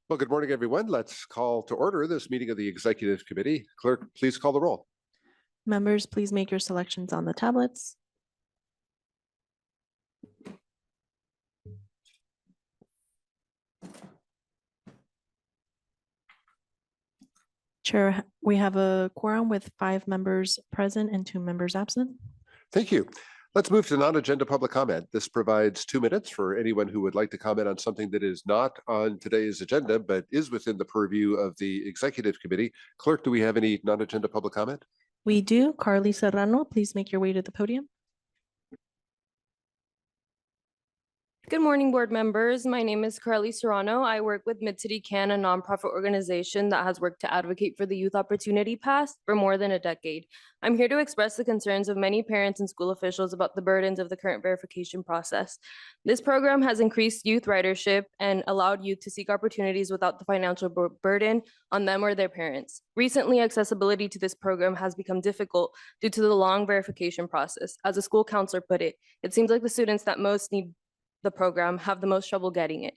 Well, good morning, everyone. Let's call to order this meeting of the Executive Committee. Clerk, please call the roll. Members, please make your selections on the tablets. Chair, we have a quorum with 5 members present and 2 members absent. Thank you. Let's move to non-agenda public comment. This provides 2 minutes for anyone who would like to comment on something that is not on today's agenda, but is within the purview of the Executive Committee. Clerk, do we have any non-agenda public comment? We do. Carly Serrano, please make your way to the podium. Good morning, board members. My name is Carly Serrano. I work with Mid-City Can, a nonprofit organization that has worked to advocate for the Youth Opportunity Pass for more than a decade. I'm here to express the concerns of many parents and school officials about the burdens of the current verification process. This program has increased youth ridership and allowed youth to seek opportunities without the financial burden on them or their parents. Recently, accessibility to this program has become difficult due to the long verification process. As a school counselor put it seems like the students that most need the program have the most trouble getting it.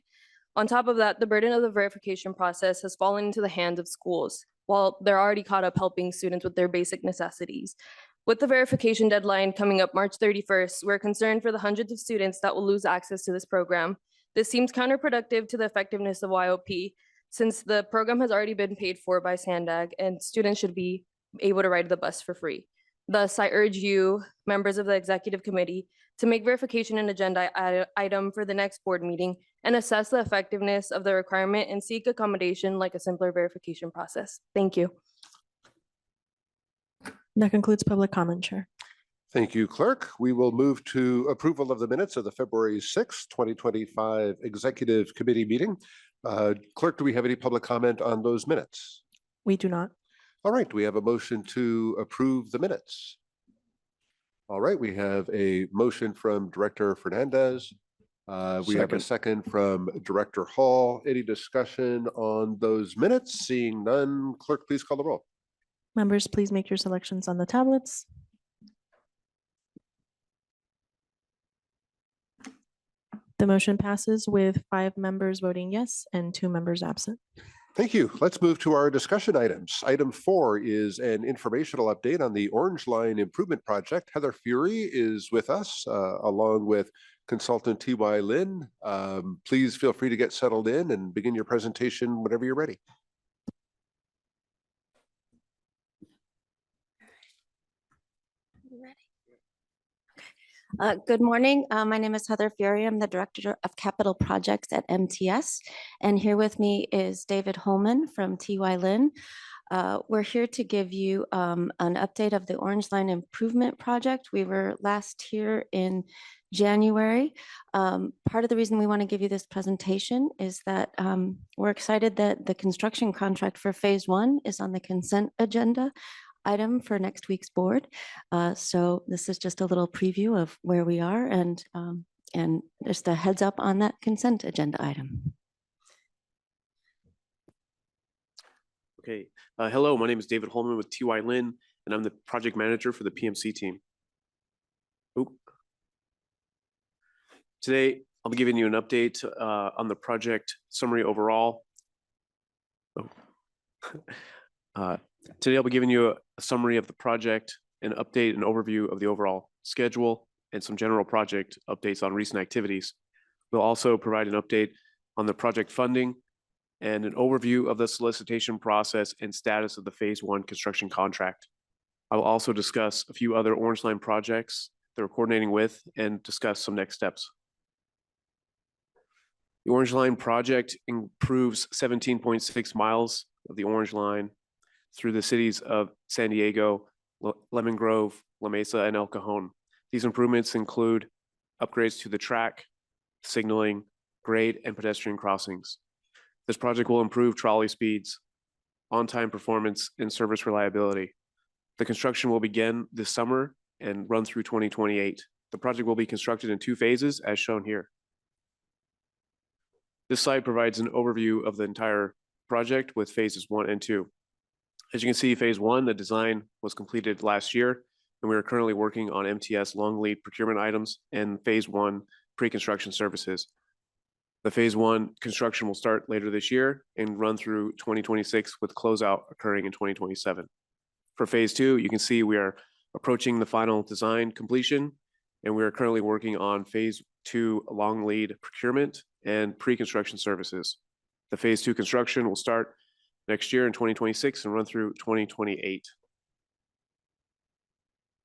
On top of that, the burden of the verification process has fallen into the hands of schools, while they're already caught up helping students with their basic necessities. With the verification deadline coming up March 31st, we're concerned for the hundreds of students that will lose access to this program. This seems counterproductive to the effectiveness of YOP, since the program has already been paid for by SANDAG and students should be able to ride the bus for free. Thus, I urge you, members of the executive committee, to make verification an agenda item for the next board meeting and assess the effectiveness of the requirement and seek accommodation like a simpler verification process. Thank you. That concludes public comment, Chair. Thank you, Clerk. We will move to approval of the minutes of the February 6, 2025 Executive Committee meeting. Clerk, do we have any public comment on those minutes? We do not. All right, we have a motion to approve the minutes. All right, we have a motion from Director Fernandez. We have a second from Director Hall. Any discussion on those minutes? Seeing none, Clerk, please call the roll. Members, please make your selections on the tablets. The motion passes with 5 members voting yes and 2 members absent. Thank you. Let's move to our discussion items. Item 4 is an informational update on the Orange Line Improvement Project. Heather Fury is with us, along with consultant T.Y. Lin. Please feel free to get settled in and begin your presentation whenever you're ready. Good morning. My name is Heather Fury. I'm the Director of Capital Projects at MTS. And here with me is David Holman from T.Y. Lin. We're here to give you an update of the Orange Line Improvement Project. We were last here in January. Part of the reason we want to give you this presentation is that we're excited that the construction contract for phase 1 is on the consent agenda item for next week's board. So this is just a little preview of where we are and just a heads up on that consent agenda item. Okay, hello, my name is David Holman with T.Y. Lin, and I'm the project manager for the PMC team. Today, I'll be giving you an update on the project summary overall. Today, I'll be giving you a summary of the project, an update and overview of the overall schedule, and some general project updates on recent activities. We'll also provide an update on the project funding and an overview of the solicitation process and status of the phase 1 construction contract. I will also discuss a few other Orange Line projects that we're coordinating with and discuss some next steps. The Orange Line project improves 17.6 miles of the Orange Line through the cities of San Diego, Lemon Grove, La Mesa, and El Cajon. These improvements include upgrades to the track, signaling, grade, and pedestrian crossings. This project will improve trolley speeds, on-time performance, and service reliability. The construction will begin this summer and run through 2028. The project will be constructed in 2 phases, as shown here. This slide provides an overview of the entire project with phases 1 and 2. As you can see, phase 1, the design was completed last year, and we are currently working on MTS long lead procurement items and phase 1 pre-construction services. The phase one construction will start later this year and run through 2026 with closeout occurring in 2027. For phase two, you can see we are approaching the final design completion, and we are currently working on phase two long lead procurement and pre-construction services. The phase two construction will start next year in 2026 and run through 2028.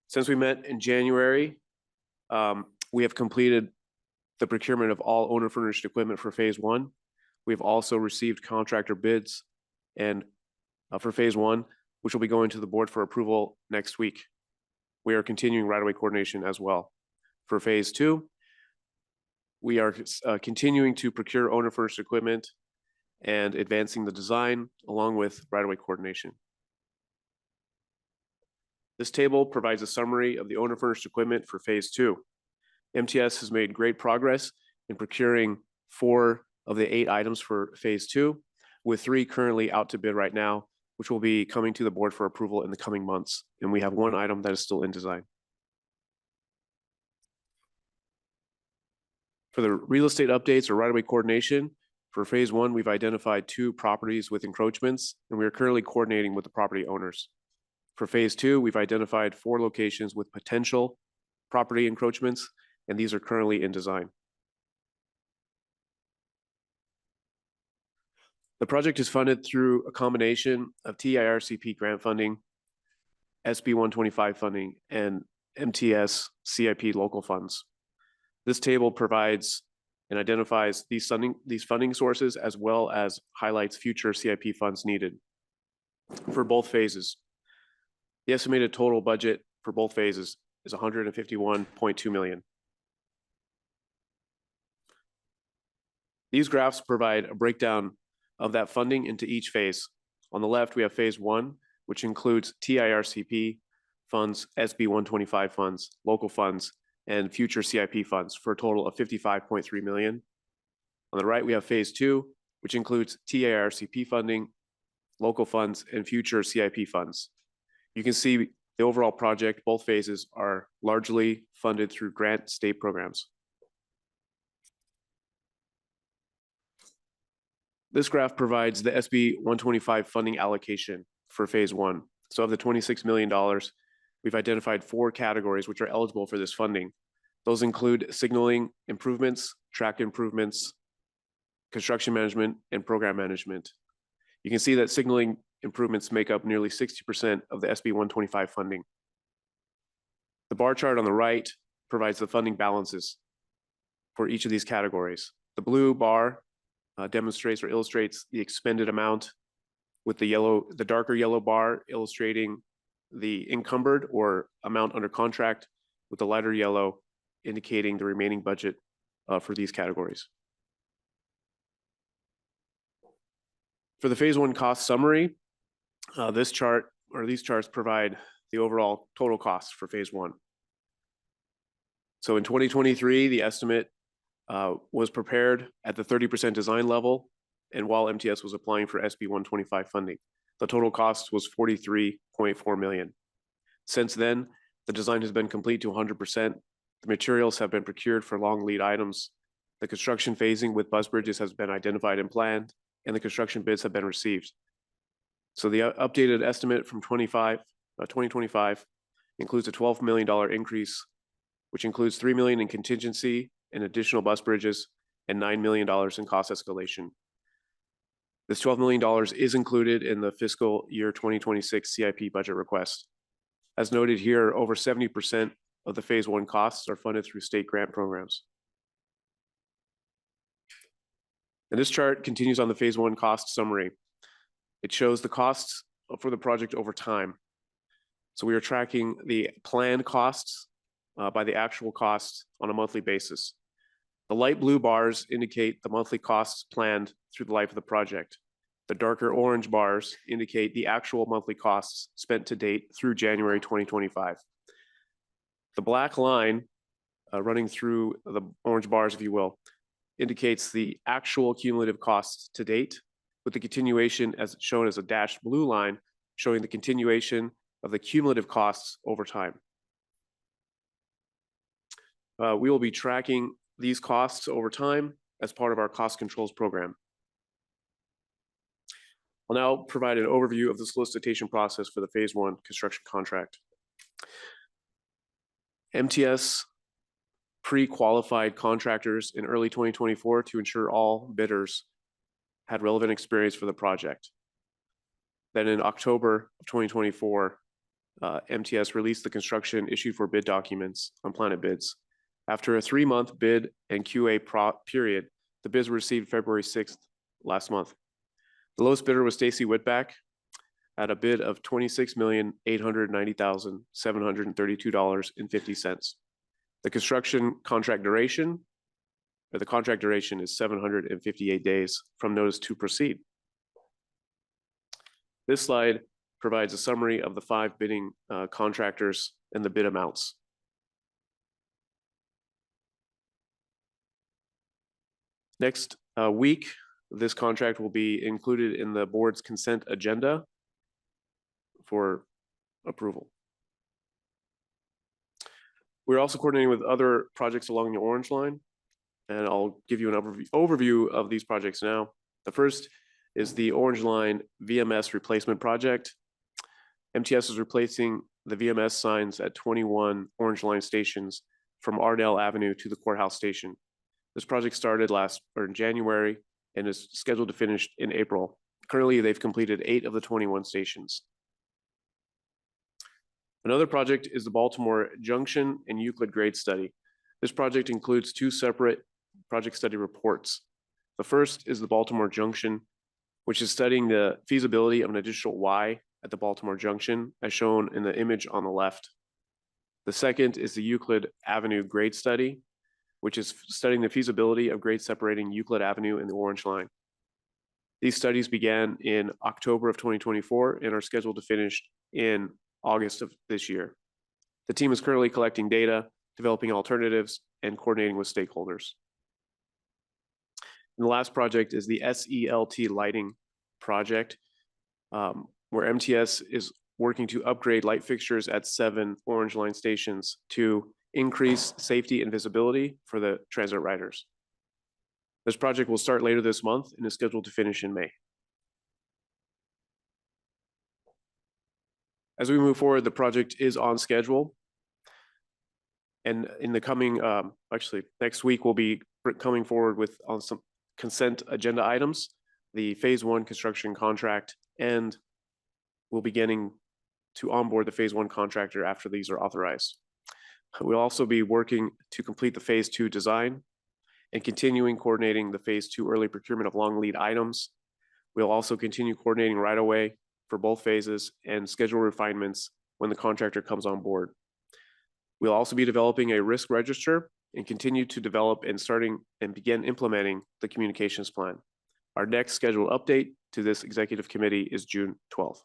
Since we met in January, we have completed the procurement of all owner furnished equipment for phase one. We've also received contractor bids and for phase one, which will be going to the board for approval next week. We are continuing right-of-way coordination as well. For phase two, we are continuing to procure owner furnished equipment and advancing the design along with right-of-way coordination. This table provides a summary of the owner furnished equipment for phase two. MTS has made great progress in procuring 4 of the 8 items for phase two, with 3 currently out to bid right now, which will be coming to the board for approval in the coming months. And we have 1 item that is still in design. For the real estate updates or right-of-way coordination, for phase one, we've identified 2 properties with encroachments, and we are currently coordinating with the property owners. For phase two, we've identified 4 locations with potential property encroachments, and these are currently in design. The project is funded through a combination of TIRCP grant funding, SB 125 funding, and MTS CIP local funds. This table provides and identifies these funding sources, as well as highlights future CIP funds needed for both phases. The estimated total budget for both phases is $151.2 million. These graphs provide a breakdown of that funding into each phase. On the left, we have phase one, which includes TIRCP funds, SB 125 funds, local funds, and future CIP funds for a total of $55.3 million. On the right, we have phase two, which includes TIRCP funding, local funds, and future CIP funds. You can see the overall project, both phases are largely funded through grant state programs. This graph provides the SB 125 funding allocation for phase one. So of the $26 million, we've identified 4 categories which are eligible for this funding. Those include signaling improvements, track improvements, construction management, and program management. You can see that signaling improvements make up nearly 60% of the SB 125 funding. The bar chart on the right provides the funding balances for each of these categories. The blue bar demonstrates or illustrates the expended amount, with the darker yellow bar illustrating the encumbered or amount under contract, with the lighter yellow indicating the remaining budget for these categories. For the phase one cost summary, this chart or these charts provide the overall total cost for phase one. So in 2023, the estimate was prepared at the 30% design level, and while MTS was applying for SB 125 funding, the total cost was $43.4 million. Since then, the design has been complete to 100%. The materials have been procured for long lead items. The construction phasing with bus bridges has been identified and planned, and the construction bids have been received. So the updated estimate from 2025 includes a $12 million increase, which includes $3 million in contingency and additional bus bridges and $9 million in cost escalation. This $12 million is included in the fiscal year 2026 CIP budget request. As noted here, over 70% of the phase one costs are funded through state grant programs. And this chart continues on the phase one cost summary. It shows the costs for the project over time. So we are tracking the planned costs by the actual costs on a monthly basis. The light blue bars indicate the monthly costs planned through the life of the project. The darker orange bars indicate the actual monthly costs spent to date through January 2025. The black line running through the orange bars, if you will, indicates the actual cumulative costs to date, with the continuation as shown as a dashed blue line showing the continuation of the cumulative costs over time. We will be tracking these costs over time as part of our cost controls program. I'll now provide an overview of the solicitation process for the Phase 1 construction contract. MTS pre-qualified contractors in early 2024 to ensure all bidders had relevant experience for the project. Then in October of 2024, MTS released the construction issued for bid documents on Planet Bids. After a 3-month bid and QA period, the bids were received February 6th last month. The lowest bidder was Stacy Whitback at a bid of $26,890,732.50. The construction contract duration, or the contract duration, is 758 days from notice to proceed. This slide provides a summary of the 5 bidding contractors and the bid amounts. Next week, this contract will be included in the board's consent agenda for approval. We're also coordinating with other projects along the Orange Line, and I'll give you an overview of these projects now. The first is the Orange Line VMS replacement project. MTS is replacing the VMS signs at 21 Orange Line stations from Ardell Avenue to the courthouse station. This project started in January and is scheduled to finish in April. Currently, they've completed 8 of the 21 stations. Another project is the Baltimore Junction and Euclid grade study. This project includes 2 separate project study reports. The first is the Baltimore Junction, which is studying the feasibility of an additional Y at the Baltimore Junction, as shown in the image on the left. The second is the Euclid Avenue grade study, which is studying the feasibility of grade separating Euclid Avenue and the Orange Line. These studies began in October of 2024 and are scheduled to finish in August of this year. The team is currently collecting data, developing alternatives, and coordinating with stakeholders. And the last project is the SELT lighting project, where MTS is working to upgrade light fixtures at 7 Orange Line stations to increase safety and visibility for the transit riders. This project will start later this month and is scheduled to finish in May. As we move forward, the project is on schedule. And in the coming, actually next week, we'll be coming forward with on some consent agenda items, the Phase 1 construction contract, and we'll be beginning to onboard the Phase 1 contractor after these are authorized. We'll also be working to complete the Phase 2 design and continuing coordinating the Phase 2 early procurement of long lead items. We'll also continue coordinating right away for both phases and schedule refinements when the contractor comes on board. We'll also be developing a risk register and continue to develop and begin implementing the communications plan. Our next scheduled update to this executive committee is June 12th.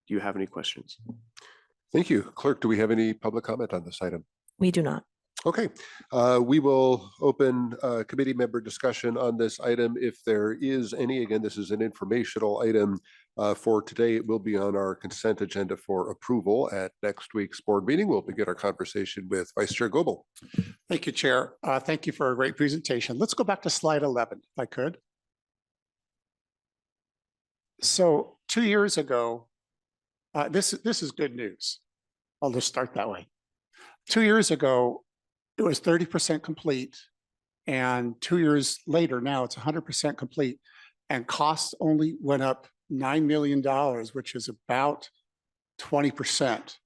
Do you have any questions? Thank you. Clerk, do we have any public comment on this item? We do not. Okay, we will open committee member discussion on this item if there is any. Again, this is an informational item for today. It will be on our consent agenda for approval at next week's board meeting. We'll begin our conversation with Vice Chair Goebel. Thank you, Chair. Thank you for a great presentation. Let's go back to slide 11, if I could. So 2 years ago, this is good news. I'll just start that way. 2 years ago, it was 30% complete, and 2 years later, now it's 100% complete, and costs only went up $9 million, which is about 20%.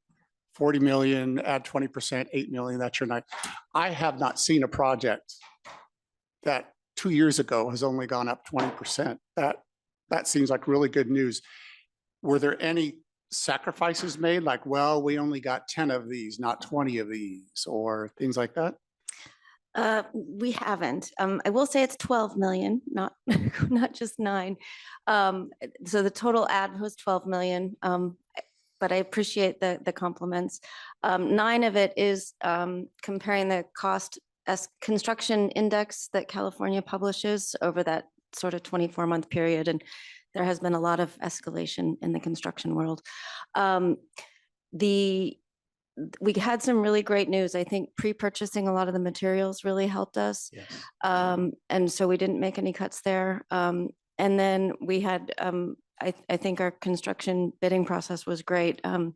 40 million, add 20%, 8 million, that's your nine. I have not seen a project that 2 years ago has only gone up 20%. That seems like really good news. Were there any sacrifices made, like, well, we only got 10 of these, not 20 of these, or things like that? We haven't. I will say it's 12 million, not just 9. So the total ad was 12 million, but I appreciate the compliments. 9 of it is comparing the cost as construction index that California publishes over that sort of 24-month period, and there has been a lot of escalation in the construction world. The we had some really great news. I think pre-purchasing a lot of the materials really helped us. Yes. And so we didn't make any cuts there. And then we had, I think our construction bidding process was great. The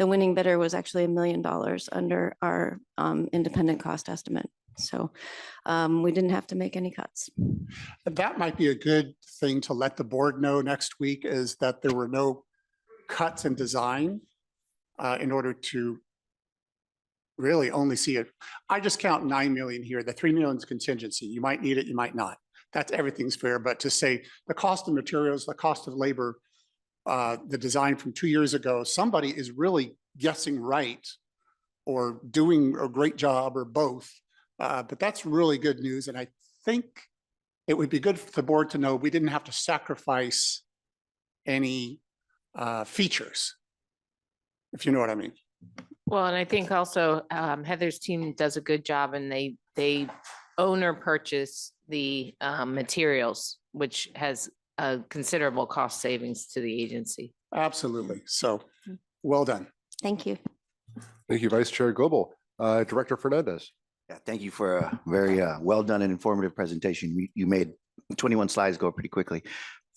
winning bidder was actually $1 million under our independent cost estimate. So we didn't have to make any cuts. That might be a good thing to let the board know next week, is that there were no cuts in design in order to really only see it. I just count 9 million here. The 3 million is contingency. You might need it, you might not. That's, everything's fair. But to say the cost of materials, the cost of labor, the design from 2 years ago, somebody is really guessing right or doing a great job or both. But that's really good news. And I think it would be good for the board to know we didn't have to sacrifice any features, if you know what I mean. Well, and I think also Heather's team does a good job, and they own or purchase the materials, which has a considerable cost savings to the agency. Absolutely. So well done. Thank you. Thank you, Vice Chair Goebel. Director Fernandez. Yeah, thank you for a very well done and informative presentation. You made 21 slides go pretty quickly.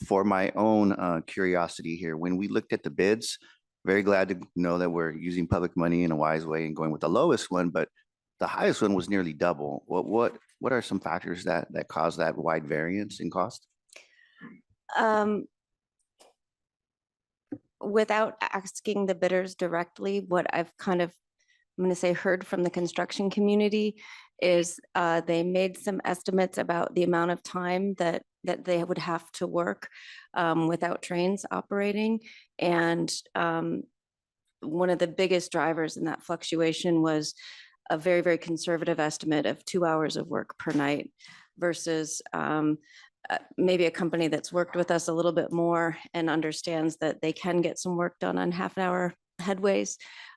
For my own curiosity here, when we looked at the bids, very glad to know that we're using public money in a wise way and going with the lowest one, but the highest one was nearly double. What are some factors that cause that wide variance in cost? Without asking the bidders directly, what I've kind of, I'm going to say, heard from the construction community is they made some estimates about the amount of time that they would have to work without trains operating. And one of the biggest drivers in that fluctuation was a very, very conservative estimate of 2 hours of work per night versus maybe a company that's worked with us a little bit more and understands that they can get some work done on half-an-hour headways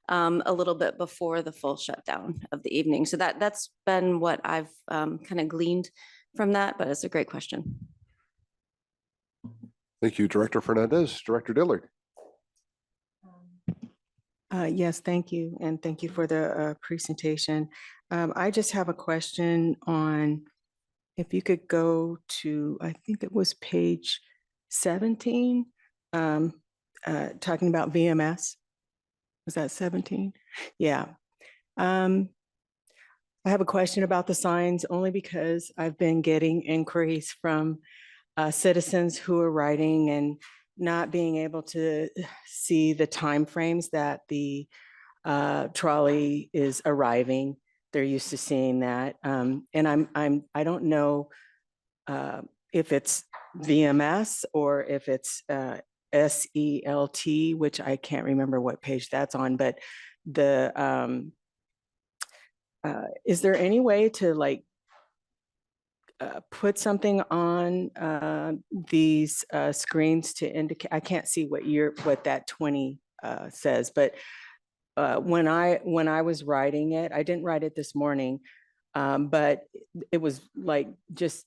a little bit before the full shutdown of the evening. So that's been what I've kind of gleaned from that, but it's a great question. Thank you, Director Fernandez. Director Dillard. Yes, thank you. And thank you for the presentation. I just have a question on, if you could go to, I think it was page 17, talking about VMS. Was that 17? Yeah. I have a question about the signs only because I've been getting inquiries from citizens who are writing and not being able to see the timeframes that the trolley is arriving. They're used to seeing that, and I don't know if it's VMS or if it's SELT, which I can't remember what page that's on. But the is there any way to like put something on these screens to indicate? I can't see what that 20 says, but when I was writing it, I didn't write it this morning, but it was like just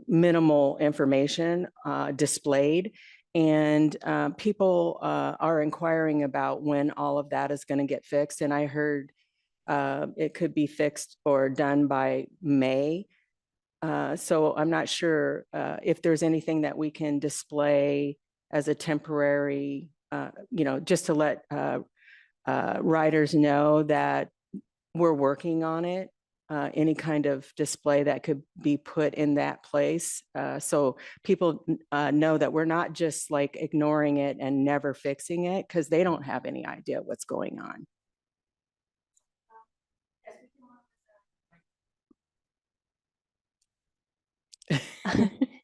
minimal information displayed, and people are inquiring about when all of that is going to get fixed. And I heard it could be fixed or done by May. So I'm not sure if there's anything that we can display as a temporary, just to let riders know that we're working on it. Any kind of display that could be put in that place, so people know that we're not just like ignoring it and never fixing it, because they don't have any idea what's going on.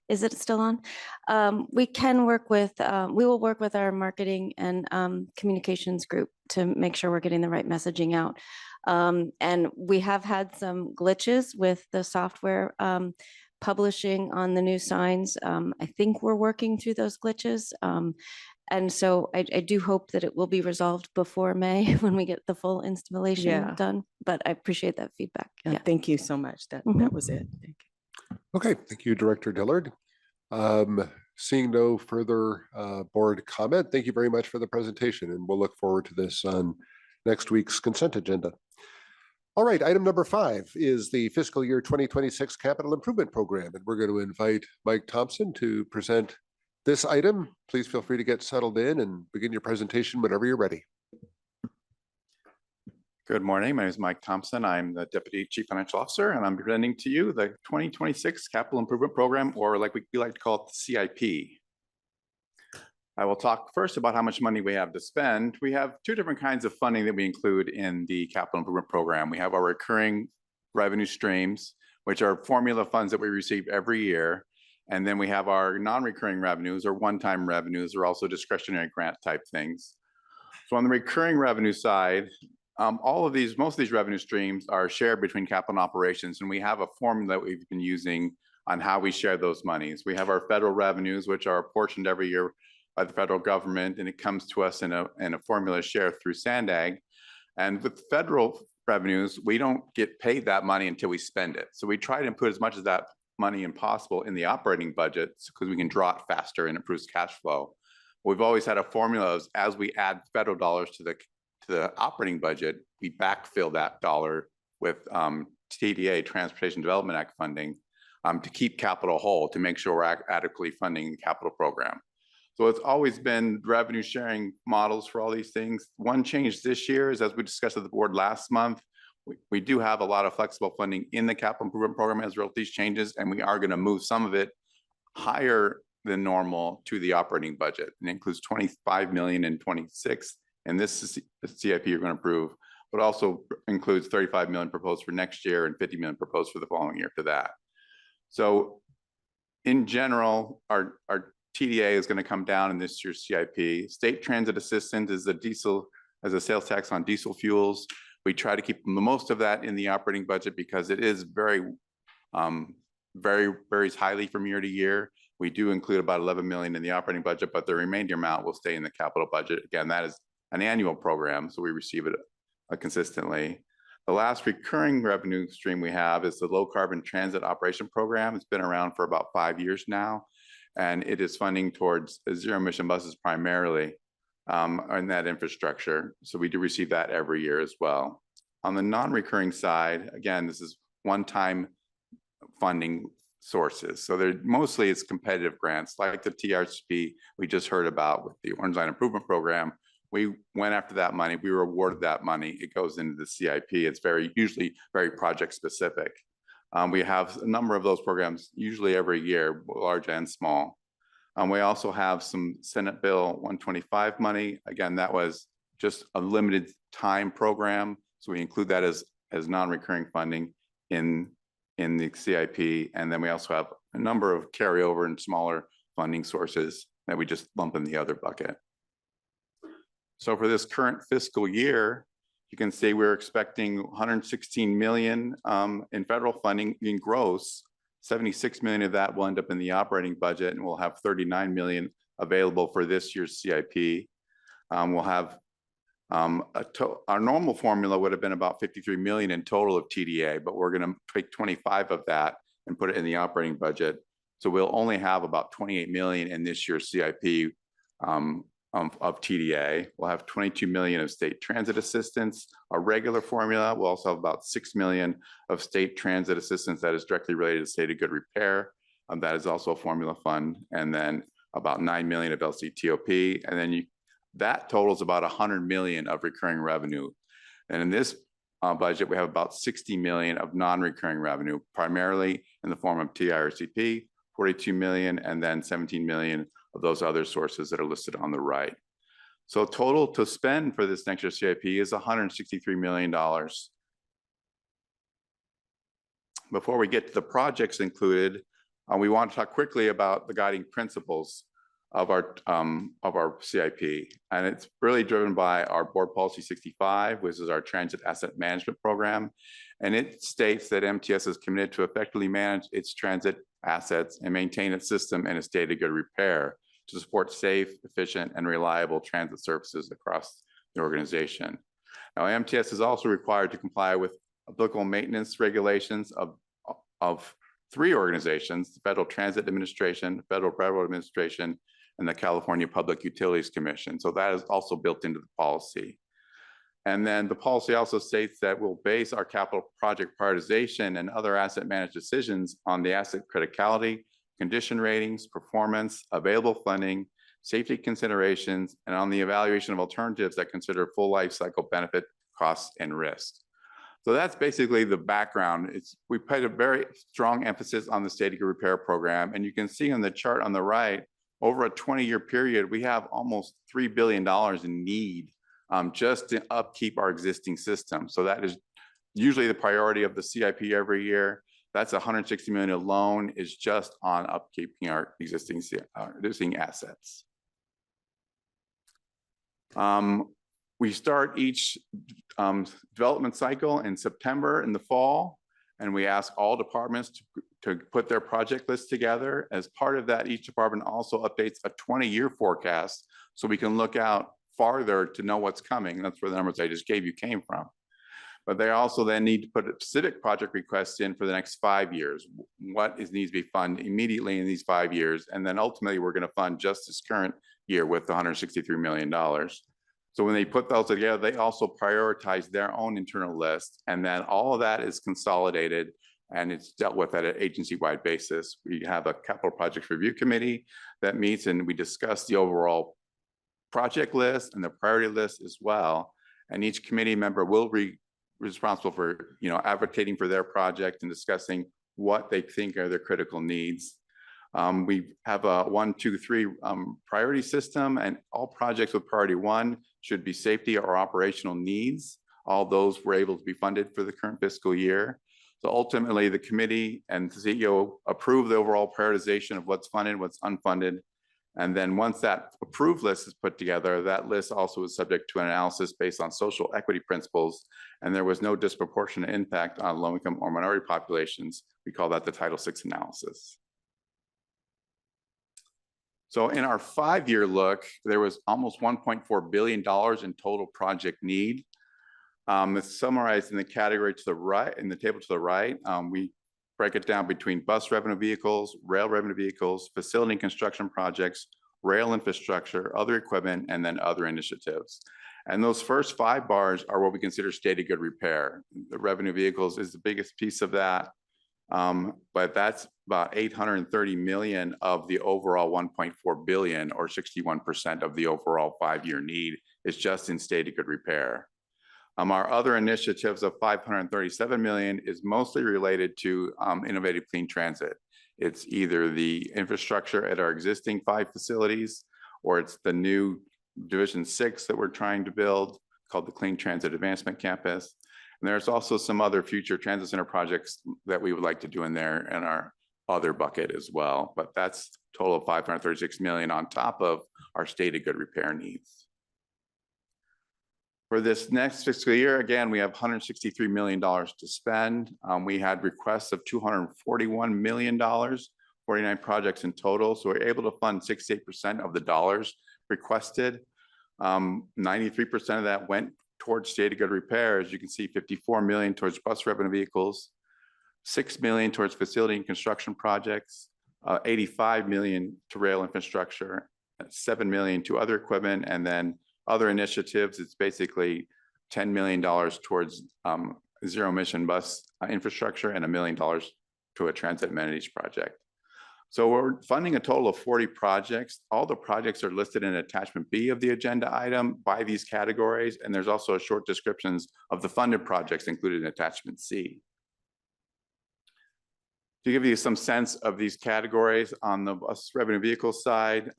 Is it still on? We can work with, we will work with our marketing and communications group to make sure we're getting the right messaging out. And we have had some glitches with the software publishing on the new signs. I think we're working through those glitches. And so I do hope that it will be resolved before May when we get the full installation done. But I appreciate that feedback. Yeah. Thank you so much. That was it. Thank you. Okay, thank you, Director Dillard. Seeing no further board comment, thank you very much for the presentation, and we'll look forward to this on next week's consent agenda. All right, item number 5 is the fiscal year 2026 capital improvement program, and we're going to invite Mike Thompson to present this item. Please feel free to get settled in and begin your presentation whenever you're ready. Good morning. My name is Mike Thompson. I'm the Deputy Chief Financial Officer, and I'm presenting to you the 2026 Capital Improvement Program, or like we like to call it, the CIP. I will talk first about how much money we have to spend. We have 2 different kinds of funding that we include in the Capital Improvement Program. We have our recurring revenue streams, which are formula funds that we receive every year. And then we have our non-recurring revenues, or one-time revenues, or also discretionary grant type things. So on the recurring revenue side, most of these revenue streams are shared between capital and operations, and we have a formula that we've been using on how we share those monies. We have our federal revenues, which are apportioned every year by the federal government, and it comes to us in a formula share through SANDAG. And with federal revenues, we don't get paid that money until we spend it. So we try to put as much of that money as possible in the operating budget because we can draw it faster and improves cash flow. We've always had a formula of, as we add federal dollars to the operating budget, we backfill that dollar with TDA, Transportation Development Act funding, to keep capital whole, to make sure we're adequately funding the capital program. So it's always been revenue sharing models for all these things. One change this year is, as we discussed at the board last month, we do have a lot of flexible funding in the capital improvement program as a result of these changes, and we are going to move some of it higher than normal to the operating budget. And it includes $25 million in 26. And this is the CIP you're going to approve, but also includes $35 million proposed for next year and $50 million proposed for the following year to that. So in general, our TDA is going to come down in this year's CIP. State transit assistance is a sales tax on diesel fuels. We try to keep the most of that in the operating budget because it is varies highly from year to year. We do include about $11 million in the operating budget, but the remainder amount will stay in the capital budget. Again, that is an annual program, so we receive it consistently. The last recurring revenue stream we have is the low carbon transit operation program. It's been around for about 5 years now, and it is funding towards zero emission buses primarily in that infrastructure. So we do receive that every year as well. On the non-recurring side, again, this is one-time funding sources. So mostly it's competitive grants like the TRCP we just heard about with the Orange Line Improvement Program. We went after that money. We were awarded that money. It goes into the CIP. It's usually very project specific. We have a number of those programs, usually every year, large and small. We also have some Senate Bill 125 money. Again, that was just a limited time program. So we include that as non-recurring funding in the CIP. And then we also have a number of carryover and smaller funding sources that we just lump in the other bucket. So for this current fiscal year, you can see we're expecting $116 million in federal funding in gross. 76 million of that will end up in the operating budget, and we'll have 39 million available for this year's CIP. We'll have our normal formula would have been about 53 million in total of TDA, but we're going to take 25 of that and put it in the operating budget. So we'll only have about 28 million in this year's CIP of TDA. We'll have 22 million of state transit assistance, a regular formula. We'll also have about 6 million of state transit assistance that is directly related to state of good repair. That is also a formula fund. And then about 9 million of LCTOP. And then that totals about 100 million of recurring revenue. And in this budget, we have about 60 million of non-recurring revenue, primarily in the form of TIRCP, 42 million, and then 17 million of those other sources that are listed on the right. So total to spend for this next year's CIP is $163 million. Before we get to the projects included, we want to talk quickly about the guiding principles of our CIP. And it's really driven by our Board Policy 65, which is our Transit Asset Management Program. And it states that MTS is committed to effectively manage its transit assets and maintain its system in a state of good repair to support safe, efficient, and reliable transit services across the organization. Now, MTS is also required to comply with applicable maintenance regulations of 3 organizations: the Federal Transit Administration, the Federal Railroad Administration, and the California Public Utilities Commission. So that is also built into the policy. And then the policy also states that we'll base our capital project prioritization and other asset managed decisions on the asset criticality, condition ratings, performance, available funding, safety considerations, and on the evaluation of alternatives that consider full life cycle benefit, costs, and risk. So that's basically the background. We put a very strong emphasis on the static repair program. And you can see on the chart on the right, over a 20-year period, we have almost $3 billion in need just to upkeep our existing system. So that is usually the priority of the CIP every year. That's 160 million alone is just on upkeeping our existing assets. We start each development cycle in September in the fall, and we ask all departments to put their project list together. As part of that, each department also updates a 20-year forecast so we can look out farther to know what's coming. That's where the numbers I just gave you came from. But they also then need to put specific project requests in for the next 5 years. What needs to be funded immediately in these 5 years? And then ultimately, we're going to fund just this current year with the $163 million. So when they put those together, they also prioritize their own internal list. And then all of that is consolidated and it's dealt with at an agency-wide basis. We have a capital projects review committee that meets and we discuss the overall project list and the priority list as well. And each committee member will be responsible for, advocating for their project and discussing what they think are their critical needs. We have a 1, 2, 3 priority system, and all projects with priority 1 should be safety or operational needs. All those were able to be funded for the current fiscal year. So ultimately, the committee and the CEO approve the overall prioritization of what's funded, what's unfunded. And then once that approved list is put together, that list also is subject to an analysis based on social equity principles. And there was no disproportionate impact on low-income or minority populations. We call that the Title VI analysis. So in our 5-year look, there was almost $1.4 billion in total project need. It's summarized in the category to the right, in the table to the right. We break it down between bus revenue vehicles, rail revenue vehicles, facility and construction projects, rail infrastructure, other equipment, and then other initiatives. And those first 5 bars are what we consider state of good repair. The revenue vehicles is the biggest piece of that. But that's about 830 million of the overall 1.4 billion, or 61% of the overall 5-year need is just in state of good repair. Our other initiatives of 537 million is mostly related to innovative clean transit. It's either the infrastructure at our existing 5 facilities, or it's the new Division 6 that we're trying to build called the Clean Transit Advancement Campus. And there's also some other future transit center projects that we would like to do in there in our other bucket as well. But that's a total of 536 million on top of our state of good repair needs. For this next fiscal year, again, we have $163 million to spend. We had requests of $241 million, 49 projects in total. So we're able to fund 68% of the dollars requested. 93% of that went towards state of good repair. As you can see, 54 million towards bus revenue vehicles, 6 million towards facility and construction projects, 85 million to rail infrastructure, 7 million to other equipment, and then other initiatives. It's basically $10 million towards zero emission bus infrastructure and $1 million to a transit amenities project. So we're funding a total of 40 projects. All the projects are listed in attachment B of the agenda item by these categories. And there's also a short descriptions of the funded projects included in attachment C. To give you some sense of these categories on the bus revenue vehicle side,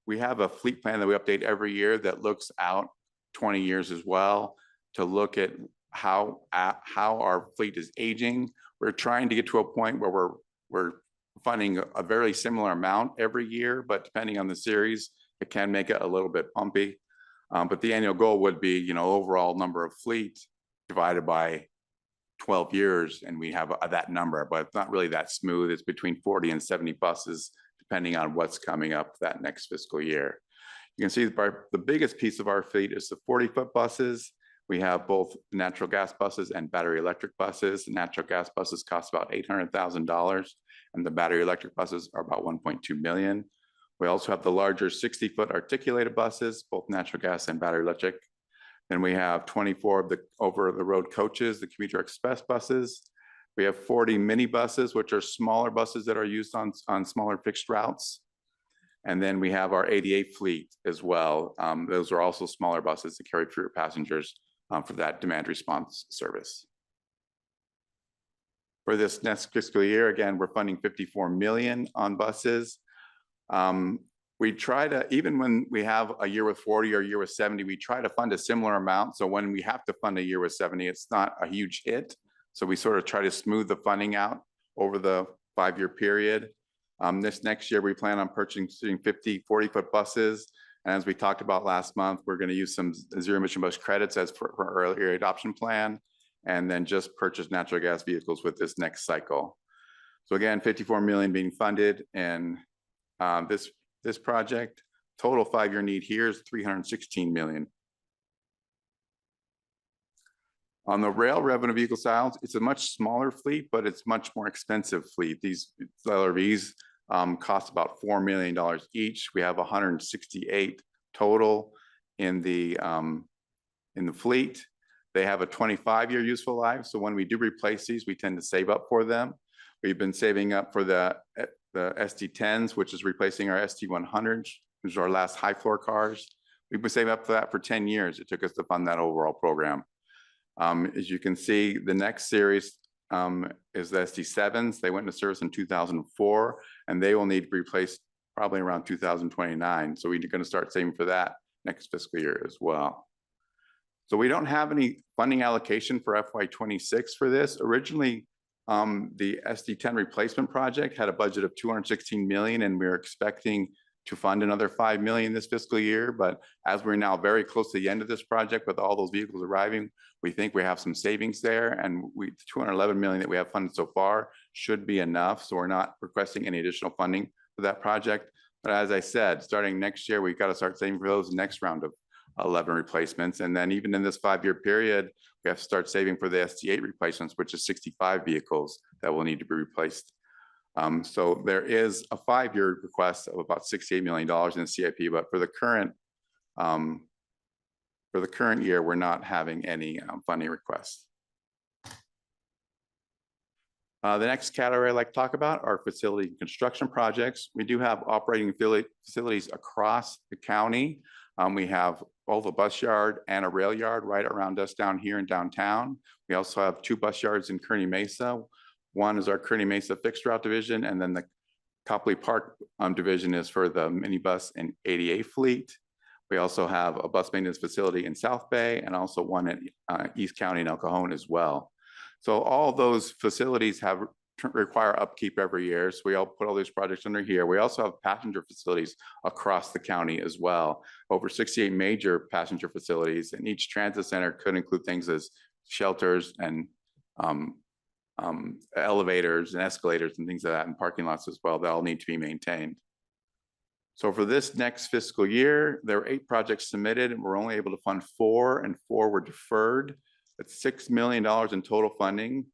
we have a fleet plan that we update every year that looks out 20 years as well to look at how our fleet is aging. We're trying to get to a point where we're funding a very similar amount every year, but depending on the series, it can make it a little bit bumpy. But the annual goal would be, overall number of fleet divided by 12 years, and we have that number, but it's not really that smooth. It's between 40 and 70 buses, depending on what's coming up that next fiscal year. You can see the biggest piece of our fleet is the 40-foot buses. We have both natural gas buses and battery electric buses. Natural gas buses cost about $800,000, and the battery electric buses are about 1.2 million. We also have the larger 60-foot articulated buses, both natural gas and battery electric. Then we have 24 of the over-the-road coaches, the commuter express buses. We have 40 minibuses, which are smaller buses that are used on smaller fixed routes. And then we have our 88 fleet as well. Those are also smaller buses that carry fewer passengers for that demand response service. For this next fiscal year, again, we're funding 54 million on buses. We try to, even when we have a year with 40 or a year with 70, we try to fund a similar amount. So when we have to fund a year with 70, it's not a huge hit. So we sort of try to smooth the funding out over the 5-year period. This next year, we plan on purchasing 50 40-foot buses. And as we talked about last month, we're going to use some zero emission bus credits as for our earlier adoption plan, and then just purchase natural gas vehicles with this next cycle. So again, 54 million being funded, and this project, total 5-year need here is 316 million. On the rail revenue vehicle side, it's a much smaller fleet, but it's much more expensive fleet. These LRVs cost about $4 million each. We have 168 total in the fleet. They have a 25-year useful life. So when we do replace these, we tend to save up for them. We've been saving up for the SD10s, which is replacing our SD100s, which is our last high floor cars. We've been saving up for that for 10 years. It took us to fund that overall program. As you can see, the next series is the SD7s. They went into service in 2004, and they will need to be replaced probably around 2029. So we're going to start saving for that next fiscal year as well. So we don't have any funding allocation for FY26 for this. Originally, the SD10 replacement project had a budget of 216 million, and we were expecting to fund another 5 million this fiscal year. But as we're now very close to the end of this project with all those vehicles arriving, we think we have some savings there, and the 211 million that we have funded so far should be enough. So we're not requesting any additional funding for that project. But as I said, starting next year, we've got to start saving for those next round of 11 replacements. And then even in this 5-year period, we have to start saving for the SD8 replacements, which is 65 vehicles that will need to be replaced. So there is a 5-year request of about $68 million in the CIP, but for the current year, we're not having any funding requests. The next category I'd like to talk about are facility and construction projects. We do have operating facilities across the county. We have both a bus yard and a rail yard right around us down here in downtown. We also have 2 bus yards in Kearney Mesa. One is our Kearney Mesa fixed route division, and then the Copley Park division is for the minibus and ADA fleet. We also have a bus maintenance facility in South Bay, and also one in East County in El Cajon as well. So all those facilities require upkeep every year. So we all put all these projects under here. We also have passenger facilities across the county as well. Over 68 major passenger facilities, and each transit center could include things as shelters and elevators and escalators and things like that, and parking lots as well, that all need to be maintained. So for this next fiscal year, there were 8 projects submitted, and we're only able to fund 4, and 4 were deferred. That's $6 million in total funding.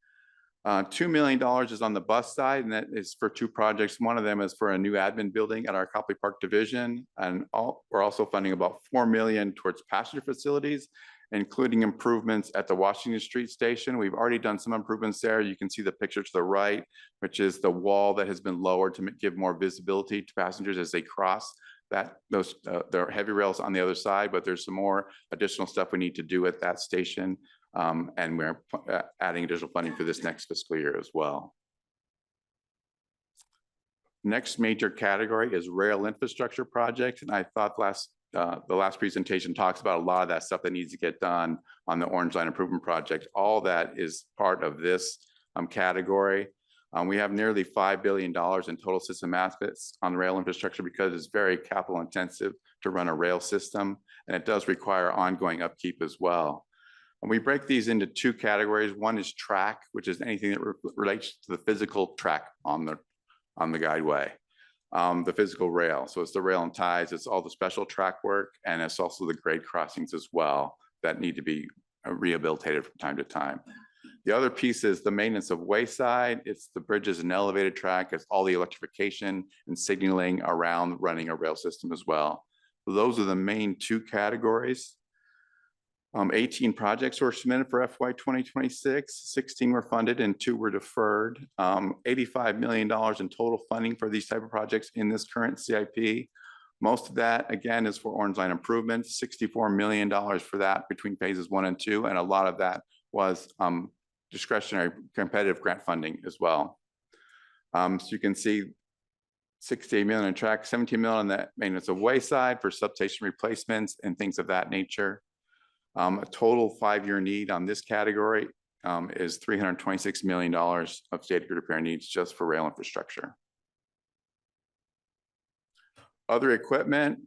$2 million is on the bus side, and that is for 2 projects. One of them is for a new admin building at our Copley Park division, and we're also funding about $4 million towards passenger facilities, including improvements at the Washington Street station. We've already done some improvements there. You can see the picture to the right, which is the wall that has been lowered to give more visibility to passengers as they cross that. There are heavy rails on the other side, but there's some more additional stuff we need to do at that station. And we're adding additional funding for this next fiscal year as well. Next major category is rail infrastructure project. And I thought the last presentation talks about a lot of that stuff that needs to get done on the Orange Line Improvement Project. All that is part of this category. We have nearly $5 billion in total system assets on rail infrastructure because it's very capital intensive to run a rail system, and it does require ongoing upkeep as well. And we break these into 2 categories. One is track, which is anything that relates to the physical track on the guideway, the physical rail. So it's the rail and ties, it's all the special track work, and it's also the grade crossings as well that need to be rehabilitated from time to time. The other piece is the maintenance of wayside. It's the bridges and elevated track. It's all the electrification and signaling around running a rail system as well. So those are the main 2 categories. 18 projects were submitted for FY 2026, 16 were funded and 2 were deferred. $85 million in total funding for these type of projects in this current CIP. Most of that, again, is for Orange Line improvements, $64 million for that between phases 1 and 2, and a lot of that was discretionary competitive grant funding as well. So you can see 68 million in track, 17 million on that maintenance of wayside for substation replacements and things of that nature. A total 5-year need on this category is $326 million of state grid repair needs just for rail infrastructure. Other equipment,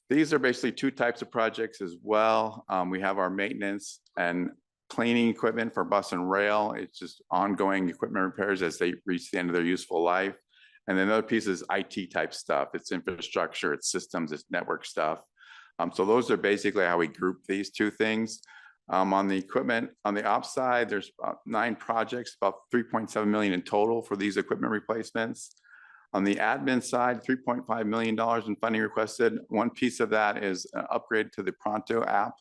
these are basically 2 types of projects as well. We have our maintenance and cleaning equipment for bus and rail. It's just ongoing equipment repairs as they reach the end of their useful life. And then another piece is IT type stuff. It's infrastructure, it's systems, it's network stuff. So those are basically how we group these 2 things. On the equipment, on the ops side, there's about 9 projects, about 3.7 million in total for these equipment replacements. On the admin side, $3.5 million in funding requested. One piece of that is an upgrade to the Pronto app.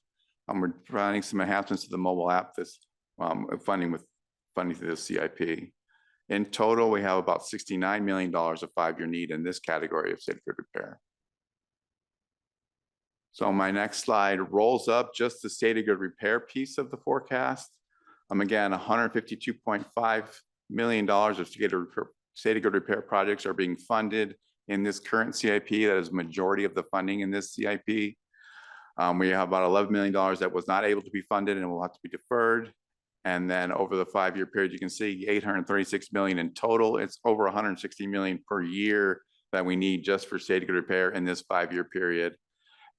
We're providing some enhancements to the mobile app that's funding through the CIP. In total, we have about $69 million of 5-year need in this category of state grid repair. So my next slide rolls up just the state grid repair piece of the forecast. Again, $152.5 million of state grid repair projects are being funded in this current CIP. That is majority of the funding in this CIP. We have about $11 million that was not able to be funded and will have to be deferred. And then over the 5-year period, you can see $836 million in total. It's over $160 million per year that we need just for state grid repair in this 5-year period.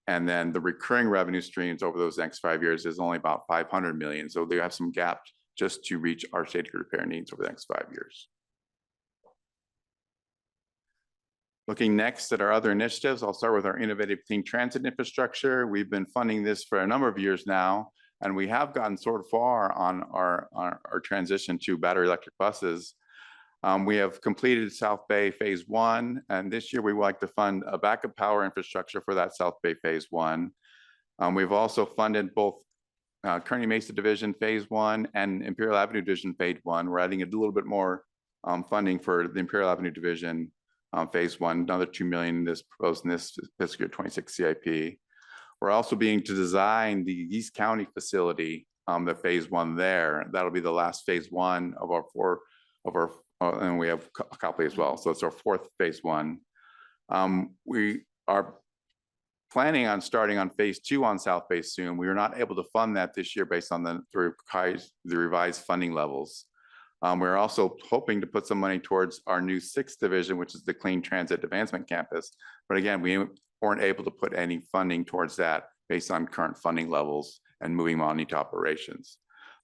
And then the recurring revenue streams over those next 5 years is only about $500 million. So they have some gaps just to reach our state grid repair needs over the next 5 years. Looking next at our other initiatives, I'll start with our innovative clean transit infrastructure. We've been funding this for a number of years now, and we have gotten sort of far on our transition to battery electric buses. We have completed South Bay Phase 1, and this year we would like to fund a backup power infrastructure for that South Bay Phase 1. We've also funded both Kearny Mesa Division Phase 1 and Imperial Avenue Division Phase 1. We're adding a little bit more funding for the Imperial Avenue Division Phase 1, another $2 million in this proposed in this fiscal year 26 CIP. We're also being to design the East County facility, the Phase 1 there. That'll be the last Phase 1 of our 4 of our, and we have a copy as well. So it's our 4th Phase 1. We are planning on starting on Phase 2 on South Bay soon. We were not able to fund that this year based on the revised funding levels. We're also hoping to put some money towards our new 6th division, which is the Clean Transit Advancement Campus. But again, we weren't able to put any funding towards that based on current funding levels and moving on into operations.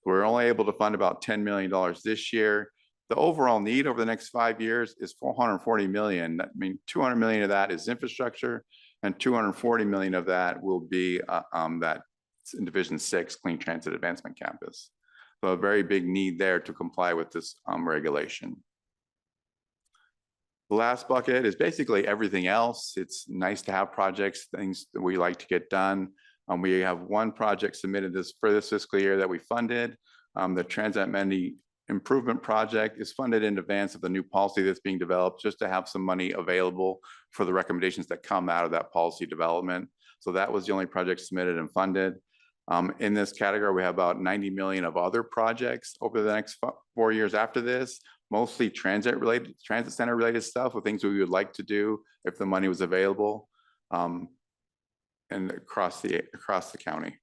We're only able to fund about $10 million this year. The overall need over the next 5 years is $440 million. That means $200 million of that is infrastructure, and $240 million of that will be that in Division 6 Clean Transit Advancement Campus. So a very big need there to comply with this regulation. The last bucket is basically everything else. It's nice to have projects, things that we like to get done. We have 1 project submitted for this fiscal year that we funded. The Transit Amenity Improvement Project is funded in advance of the new policy that's being developed, just to have some money available for the recommendations that come out of that policy development. So that was the only project submitted and funded. In this category, we have about 90 million of other projects over the next 4 years after this, mostly transit center related stuff, with things we would like to do if the money was available, and across the county.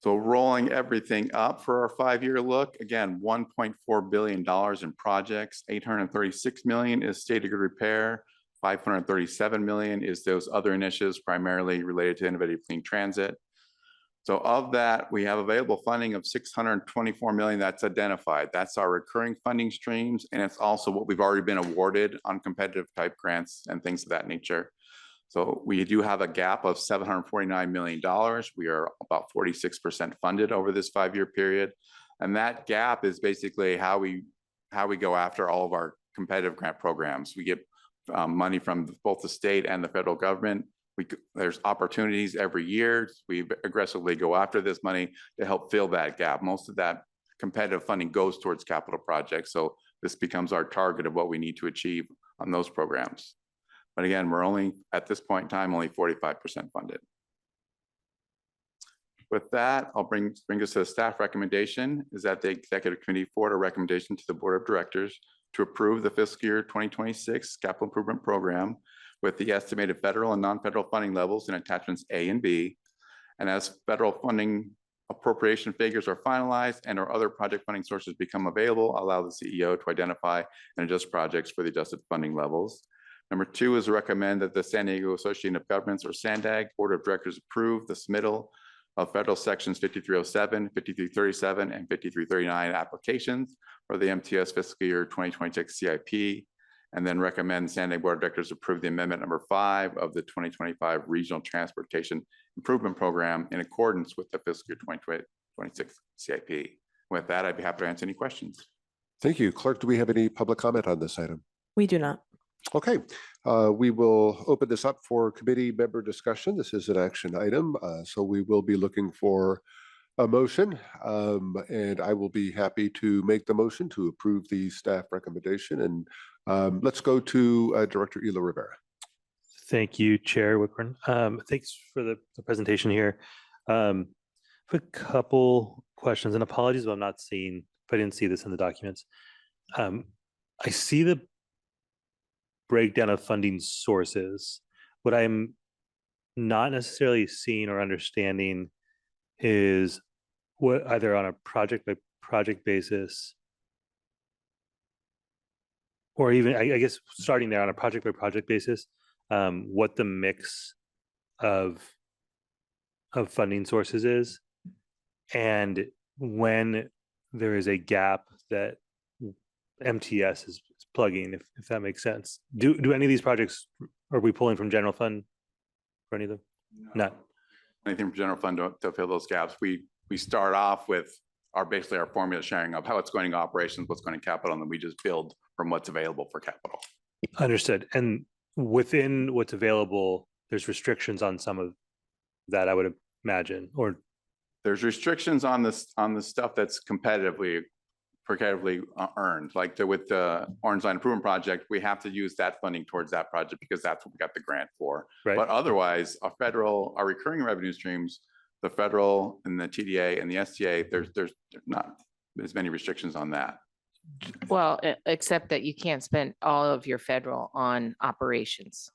So rolling everything up for our 5-year look, again, $1.4 billion in projects, 836 million is state grid repair, 537 million is those other initiatives primarily related to innovative clean transit. So of that, we have available funding of 624 million that's identified. That's our recurring funding streams, and it's also what we've already been awarded on competitive type grants and things of that nature. So we do have a gap of $749 million. We are about 46% funded over this 5-year period. And that gap is basically how we go after all of our competitive grant programs. We get money from both the state and the federal government There's opportunities every year. We aggressively go after this money to help fill that gap. Most of that competitive funding goes towards capital projects. So this becomes our target of what we need to achieve on those programs. But again, we're only, at this point in time, only 45% funded. With that, I'll bring us to the staff recommendation is that the executive committee forward a recommendation to the board of directors to approve the fiscal year 2026 capital improvement program with the estimated federal and non-federal funding levels in attachments A and B. And as federal funding appropriation figures are finalized and or other project funding sources become available, allow the CEO to identify and adjust projects for the adjusted funding levels. Number 2 is recommend that the San Diego Association of Governments, or SANDAG, Board of Directors approve the submittal of federal sections 5307, 5337, and 5339 applications for the MTS fiscal year 2026 CIP, and then recommend San Diego Board of Directors approve the amendment number 5 of the 2025 Regional Transportation Improvement Program in accordance with the fiscal year 2026 CIP. With that, I'd be happy to answer any questions. Thank you. Clerk, do we have any public comment on this item? We do not. Okay, we will open this up for committee member discussion. This is an action item, so we will be looking for a motion, and I will be happy to make the motion to approve the staff recommendation. And let's go to Director Ela Rivera. Thank you, Chair Whitburn. Thanks for the presentation here. A couple questions, and apologies if I didn't see this in the documents. I see the breakdown of funding sources. What I'm not necessarily seeing or understanding is what either on a project by project basis, or even I guess starting there on a project by project basis, what the mix of funding sources is, and when there is a gap that MTS is plugging, if that makes sense. Do any of these projects, are we pulling from general fund for any of them? No. Anything from general fund to fill those gaps. We start off with basically our formula sharing of how it's going to operations, what's going to capital, and then we just build from what's available for capital. Understood. And within what's available, there's restrictions on some of that, I would imagine, or there's restrictions on the stuff that's competitively earned, like with the Orange Line Improvement Project. We have to use that funding towards that project because that's what we got the grant for. Right. But otherwise, our recurring revenue streams, the federal and the TDA and the STA, there's not as many restrictions on that. Well, except that you can't spend all of your federal on operations.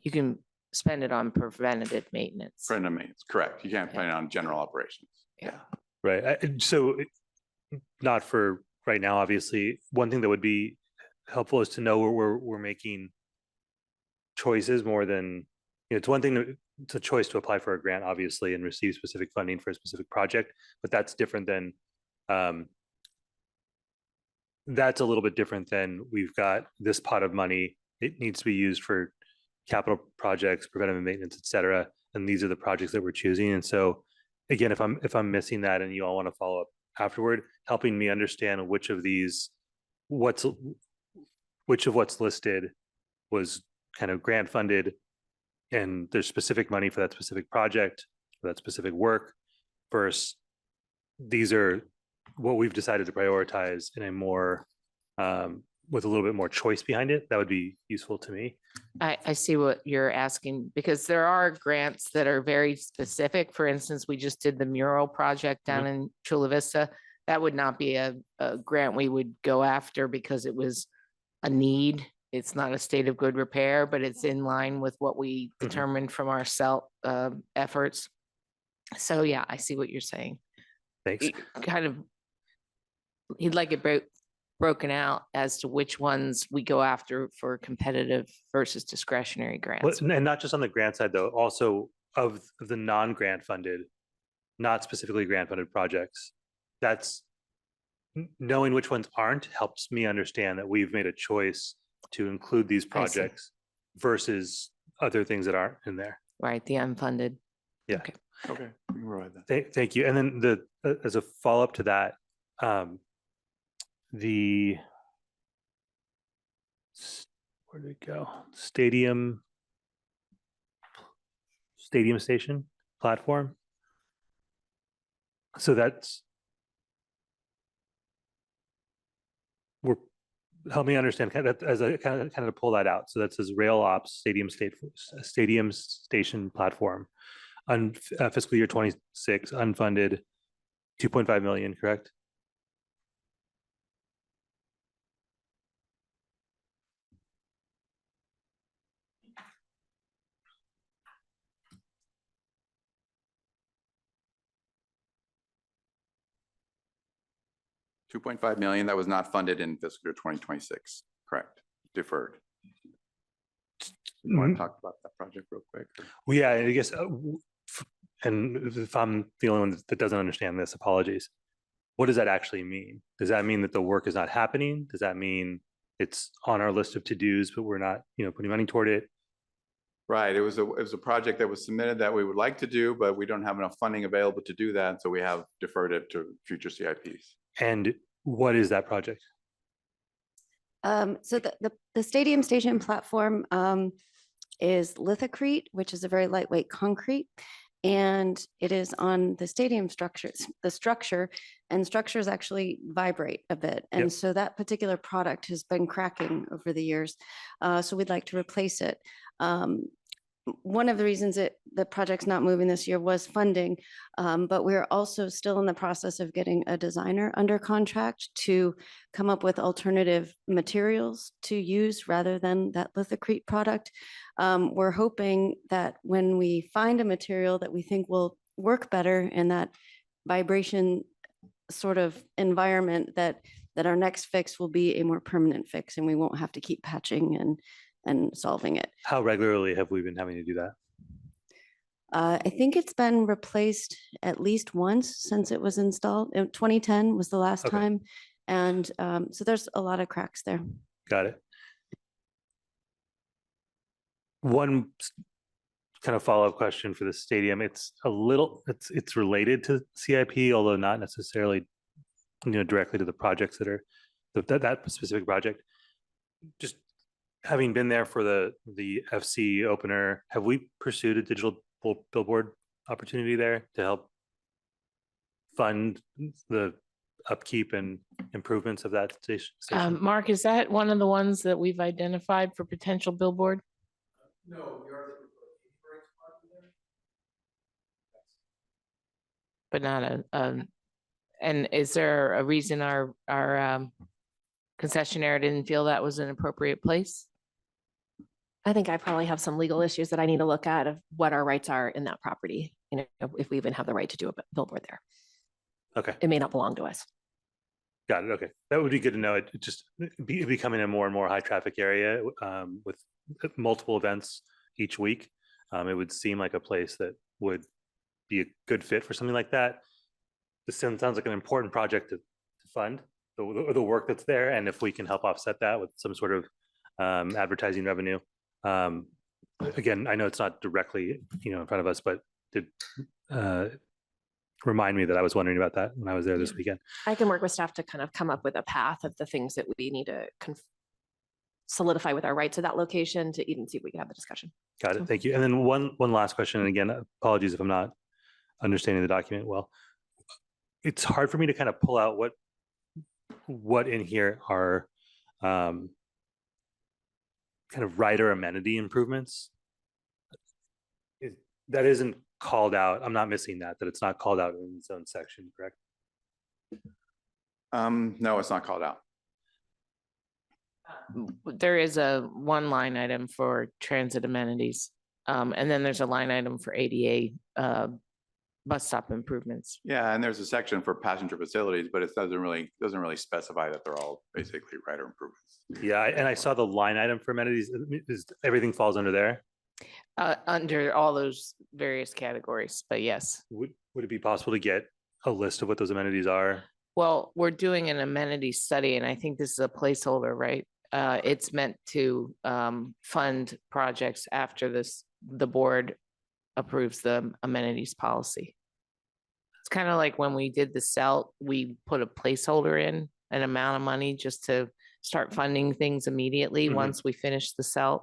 You can spend it on preventative maintenance. Preventative maintenance, correct. You can't spend it on general operations. Yeah. right. So not for right now, obviously. One thing that would be helpful is to know where we're making choices more than, it's one thing it's a choice to apply for a grant, obviously, and receive specific funding for a specific project, but that's different than that's a little bit different than we've got this pot of money. It needs to be used for capital projects, preventative maintenance, et cetera. And these are the projects that we're choosing. And so again, if I'm missing that and you all want to follow up afterward, helping me understand which of what's listed was kind of grant funded and there's specific money for that specific project, for that specific work, versus these are what we've decided to prioritize in a more with a little bit more choice behind it. That would be useful to me. I see what you're asking, because there are grants that are very specific. For instance, we just did the mural project down in Chula Vista. That would not be a grant we would go after because it was a need. It's not a state of good repair, but it's in line with what we determined from our SELT efforts. So yeah, I see what you're saying. Thanks. He'd like it broken out as to which ones we go after for competitive versus discretionary grants. And not just on the grant side, though, also of the non-grant funded, not specifically grant funded projects. That's knowing which ones aren't helps me understand that we've made a choice to include these projects versus other things that aren't in there. Right, the unfunded. Yeah. Okay. Okay, we can provide that. Thank you. And then as a follow-up to that, where did it go? Stadium stadium station platform. So that's, help me understand kind of as a kind of to pull that out. So that says rail ops stadium station platform on fiscal year 26 unfunded 2.5 million, correct? $2.5 million that was not funded in fiscal year 2026, correct, deferred. You want to talk about that project real quick? Well, yeah, I guess, and if I'm the only one that doesn't understand this, apologies. What does that actually mean? Does that mean that the work is not happening? Does that mean it's on our list of to-dos, but we're not, putting money toward it? Right, it was a project that was submitted that we would like to do, but we don't have enough funding available to do that, so we have deferred it to future CIPs. And what is that project? So the stadium station platform is lithocrete, which is a very lightweight concrete. And it is on the stadium structures, and structures actually vibrate a bit. And Yep. so that particular product has been cracking over the years. So we'd like to replace it. One of the reasons the project's not moving this year was funding, but we're also still in the process of getting a designer under contract to come up with alternative materials to use rather than that lithocrete product. We're hoping that when we find a material that we think will work better in that vibration sort of environment, that our next fix will be a more permanent fix and we won't have to keep patching and solving it. How regularly have we been having to do that? I think it's been replaced at least once since it was installed. 2010 was the last Okay. time. And so there's a lot of cracks there. Got it. One kind of follow-up question for the stadium. It's related to CIP, although not necessarily, directly to the projects that are that specific project. Just having been there for the FC opener, have we pursued a digital billboard opportunity there to help fund the upkeep and improvements of that station? Mark, is that one of the ones that we've identified for potential billboard? No, we are. But not and is there a reason our concessionaire didn't feel that was an appropriate place? I think I probably have some legal issues that I need to look at of what our rights are in that property, if we even have the right to do a billboard there. Okay. It may not belong to us. Got it. Okay. That would be good to know. It just becoming a more and more high traffic area with multiple events each week. It would seem like a place that would be a good fit for something like that. This sounds like an important project to fund the work that's there. And if we can help offset that with some sort of advertising revenue. Again, I know it's not directly, in front of us, but did remind me that I was wondering about that when I was there this weekend. I can work with staff to kind of come up with a path of the things that we need to solidify with our rights to that location to even see if we can have the discussion. Got it. Thank you. And then one last question. And again, apologies if I'm not understanding the document well. It's hard for me to kind of pull out what in here are kind of rider amenity improvements. That isn't called out. I'm not missing that it's not called out in its own section, correct? No, it's not called out. There is a one line item for transit amenities. And then there's a line item for ADA bus stop improvements. Yeah, and there's a section for passenger facilities, but it doesn't really specify that they're all basically rider improvements. Yeah, and I saw the line item for amenities. Everything falls under there? Under all those various categories, but yes. Would it be possible to get a list of what those amenities are? Well, we're doing an amenity study, and I think this is a placeholder, right? It's meant to fund projects after the board approves the amenities policy. It's kind of like when we did the CELT, we put a placeholder in an amount of money just to start funding things immediately once we finish the CELT.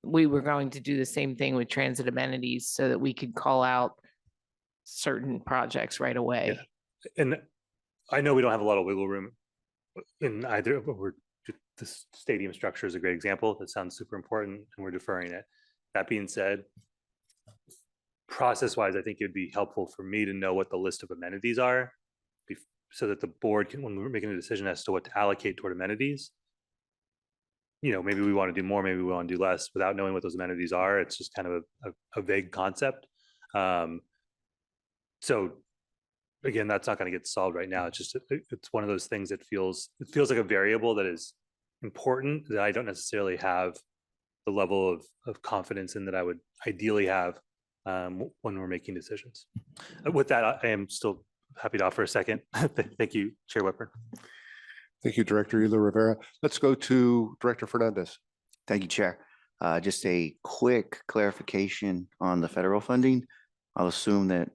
we were going to do the same thing with transit amenities so that we could call out certain projects right away. And I know we don't have a lot of wiggle room in either, but the stadium structure is a great example. That sounds super important and we're deferring it. That being said, process-wise, I think it'd be helpful for me to know what the list of amenities are so that the board can, when we're making a decision as to what to allocate toward amenities, maybe we want to do more, maybe we want to do less without knowing what those amenities are. It's just kind of a vague concept. So again, that's not going to get solved right now. It's just, it's one of those things that feels like a variable that is important that I don't necessarily have the level of confidence in that I would ideally have when we're making decisions. With that, I am still happy to offer a second. Thank you, Chair Whitburn. Thank you, Director Euler Rivera. Let's go to Director Fernandez. Thank you, Chair. Just a quick clarification on the federal funding. I'll assume that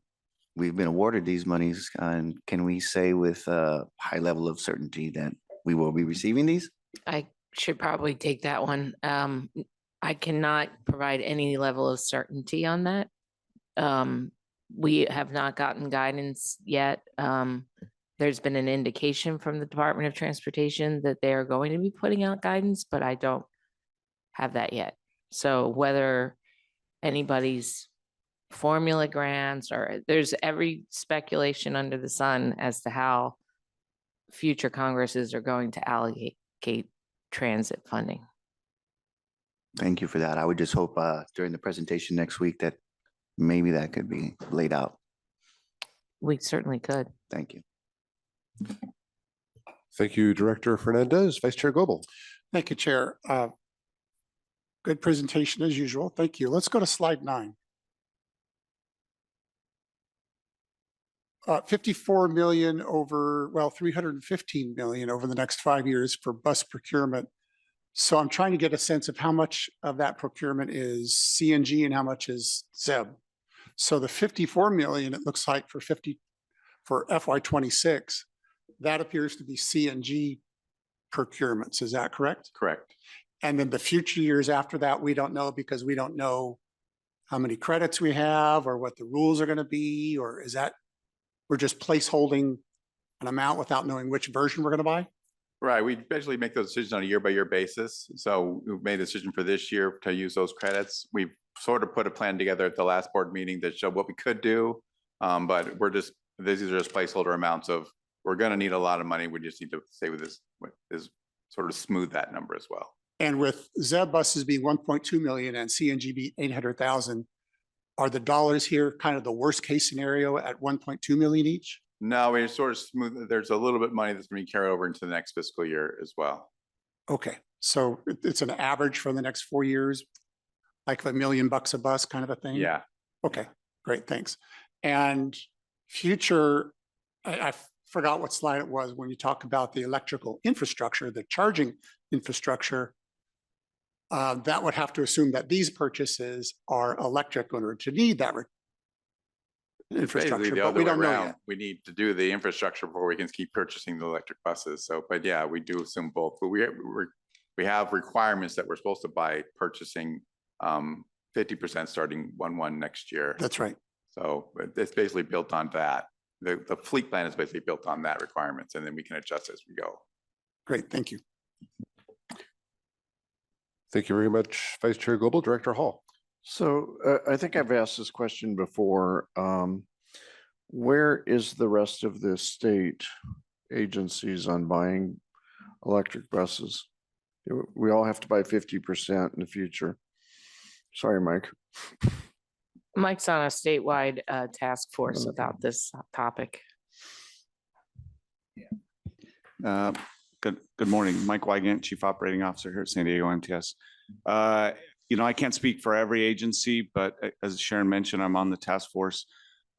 we've been awarded these monies, and can we say with a high level of certainty that we will be receiving these? I should probably take that one. I cannot provide any level of certainty on that. We have not gotten guidance yet. There's been an indication from the Department of Transportation that they are going to be putting out guidance, but I don't have that yet. So whether anybody's formula grants or there's every speculation under the sun as to how future Congresses are going to allocate transit funding. Thank you for that. I would just hope during the presentation next week that maybe that could be laid out. We certainly could. Thank you. Thank you, Director Fernandez. Vice Chair Goebel. Thank you, Chair. Good presentation as usual. Thank you. Let's go to slide 9. 54 million over, 315 million over the next 5 years for bus procurement. So I'm trying to get a sense of how much of that procurement is CNG and how much is ZEB. So the 54 million, it looks like for FY26, that appears to be CNG procurements. Is that correct? Correct. And then the future years after that, we don't know because we don't know how many credits we have or what the rules are going to be, or is that we're just placeholding an amount without knowing which version we're going to buy? Right. We basically make those decisions on a year-by-year basis. So we've made a decision for this year to use those credits. We've sort of put a plan together at the last board meeting that showed what we could do. But these are just placeholder amounts of, we're going to need a lot of money. We just need to stay with this, sort of smooth that number as well. And with ZEB buses being 1.2 million and CNG being 800,000, are the dollars here kind of the worst case scenario at 1.2 million each? No, we're sort of smooth. There's a little bit of money that's going to be carried over into the next fiscal year as well. Okay, so it's an average for the next 4 years, like $1 million a bus kind of a thing? Yeah. Okay, great, thanks. And future, I forgot what slide it was when you talk about the electrical infrastructure, the charging infrastructure. That would have to assume that these purchases are electric in order to need that infrastructure, but we don't know yet. We need to do the infrastructure before we can keep purchasing the electric buses. So, but yeah, we do assume both. But we have requirements that we're supposed to buy purchasing 50% starting 1/1 next year. That's right. So it's basically built on that. The fleet plan is basically built on that requirements, and then we can adjust as we go. Great, thank you. Thank you very much, Vice Chair Goebel. Director Hall. So I think I've asked this question before. Where is the rest of the state agencies on buying electric buses? We all have to buy 50% in the future. Sorry, Mike. Mike's on a statewide task force about this topic. Good morning. Mike Wygant, Chief Operating Officer here at San Diego MTS. I can't speak for every agency, but as Sharon mentioned, I'm on the task force.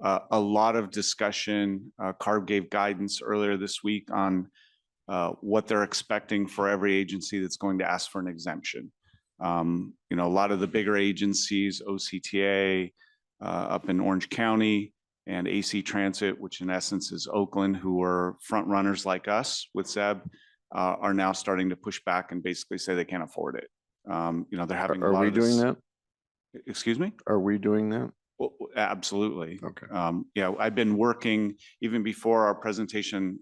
A lot of discussion. CARB gave guidance earlier this week on what they're expecting for every agency that's going to ask for an exemption. A lot of the bigger agencies, OCTA up in Orange County, and AC Transit, which in essence is Oakland, who are front runners like us with ZEB, are now starting to push back and basically say they can't afford it. They're having a Are lot we of doing this. that? Excuse me? Are we doing that? Well, absolutely. Okay. Yeah, I've been working even before our presentation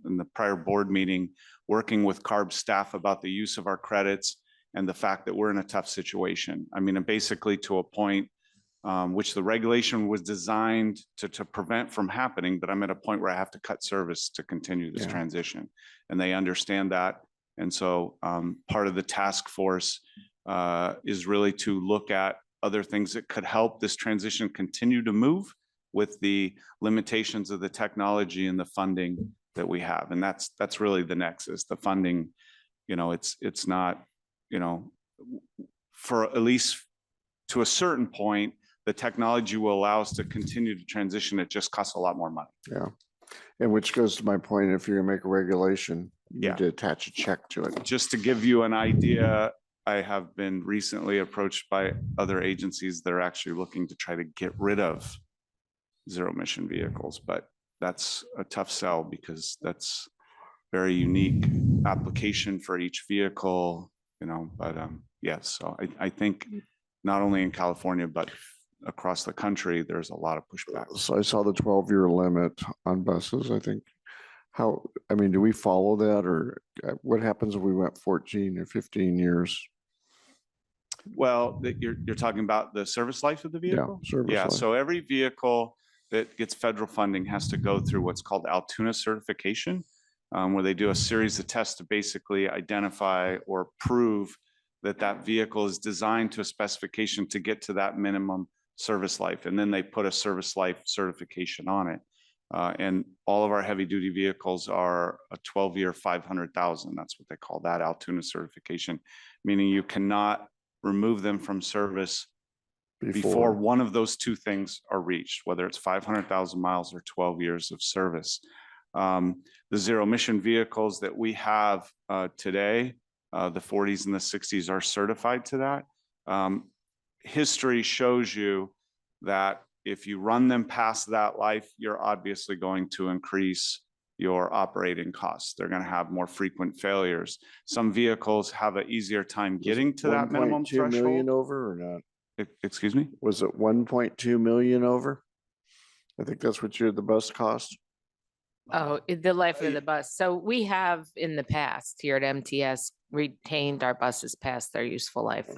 in the prior board meeting, working with CARB staff about the use of our credits and the fact that we're in a tough situation. I mean, and basically to a point which the regulation was designed to prevent from happening, but I'm at a point where I have to cut service to continue this transition. And they understand that. And so part of the task force is really to look at other things that could help this transition continue to move with the limitations of the technology and the funding that we have. And that's really the nexus, the funding. It's not, for at least to a certain point, the technology will allow us to continue to transition. It just costs a lot more money. Yeah. And which goes to my point, if you're gonna make a regulation, you need to attach a check to it. Just to give you an idea, I have been recently approached by other agencies that are actually looking to try to get rid of zero emission vehicles, but that's a tough sell because that's very unique application for each vehicle, but yes, so I think not only in California, but across the country, there's a lot of pushback. So I saw the 12-year limit on buses, I think. Do we follow that, or what happens if we went 14 or 15 years? Well, you're talking about the service life of the vehicle? Yeah, service life. So every vehicle that gets federal funding has to go through what's called Altoona certification, where they do a series of tests to basically identify or prove that that vehicle is designed to a specification to get to that minimum service life. And then they put a service life certification on it. And all of our heavy duty vehicles are a 12-year 500,000. That's what they call that Altoona certification, meaning you cannot remove them from service before one of those two things are reached, whether it's 500,000 miles or 12 years of service. The zero emission vehicles that we have today, the 40s and the 60s, are certified to that. History shows you that if you run them past that life, you're obviously going to increase your operating costs. They're going to have more frequent failures. Some vehicles have an easier time getting to that minimum 1.2 million threshold. over or not? Excuse me? Was it 1.2 million over? I think that's what the bus cost. Oh, the life of the bus. So we have in the past here at MTS retained our buses past their useful life.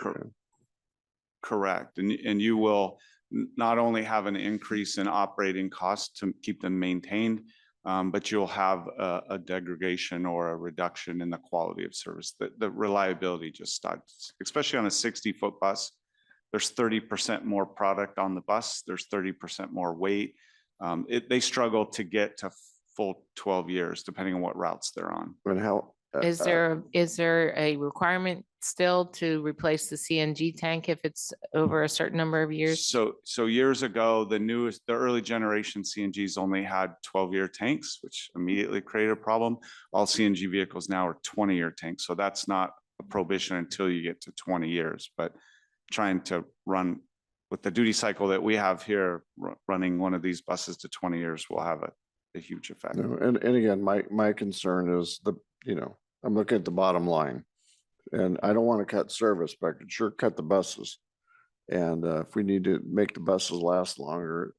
Correct. And you will not only have an increase in operating costs to keep them maintained, but you'll have a degradation or a reduction in the quality of service. The reliability just starts, especially on a 60-foot bus. There's 30% more product on the bus. There's 30% more weight. They struggle to get to full 12 years, depending on what routes they're on. And how Is there a requirement still to replace the CNG tank if it's over a certain number of years? So years ago, the early generation CNGs only had 12-year tanks, which immediately created a problem. All CNG vehicles now are 20-year tanks. So that's not a prohibition until you get to 20 years. But trying to run with the duty cycle that we have here, running one of these buses to 20 years will have a huge effect. And again, my concern is I'm looking at the bottom line, and I don't want to cut service, but I could sure cut the buses. And if we need to make the buses last longer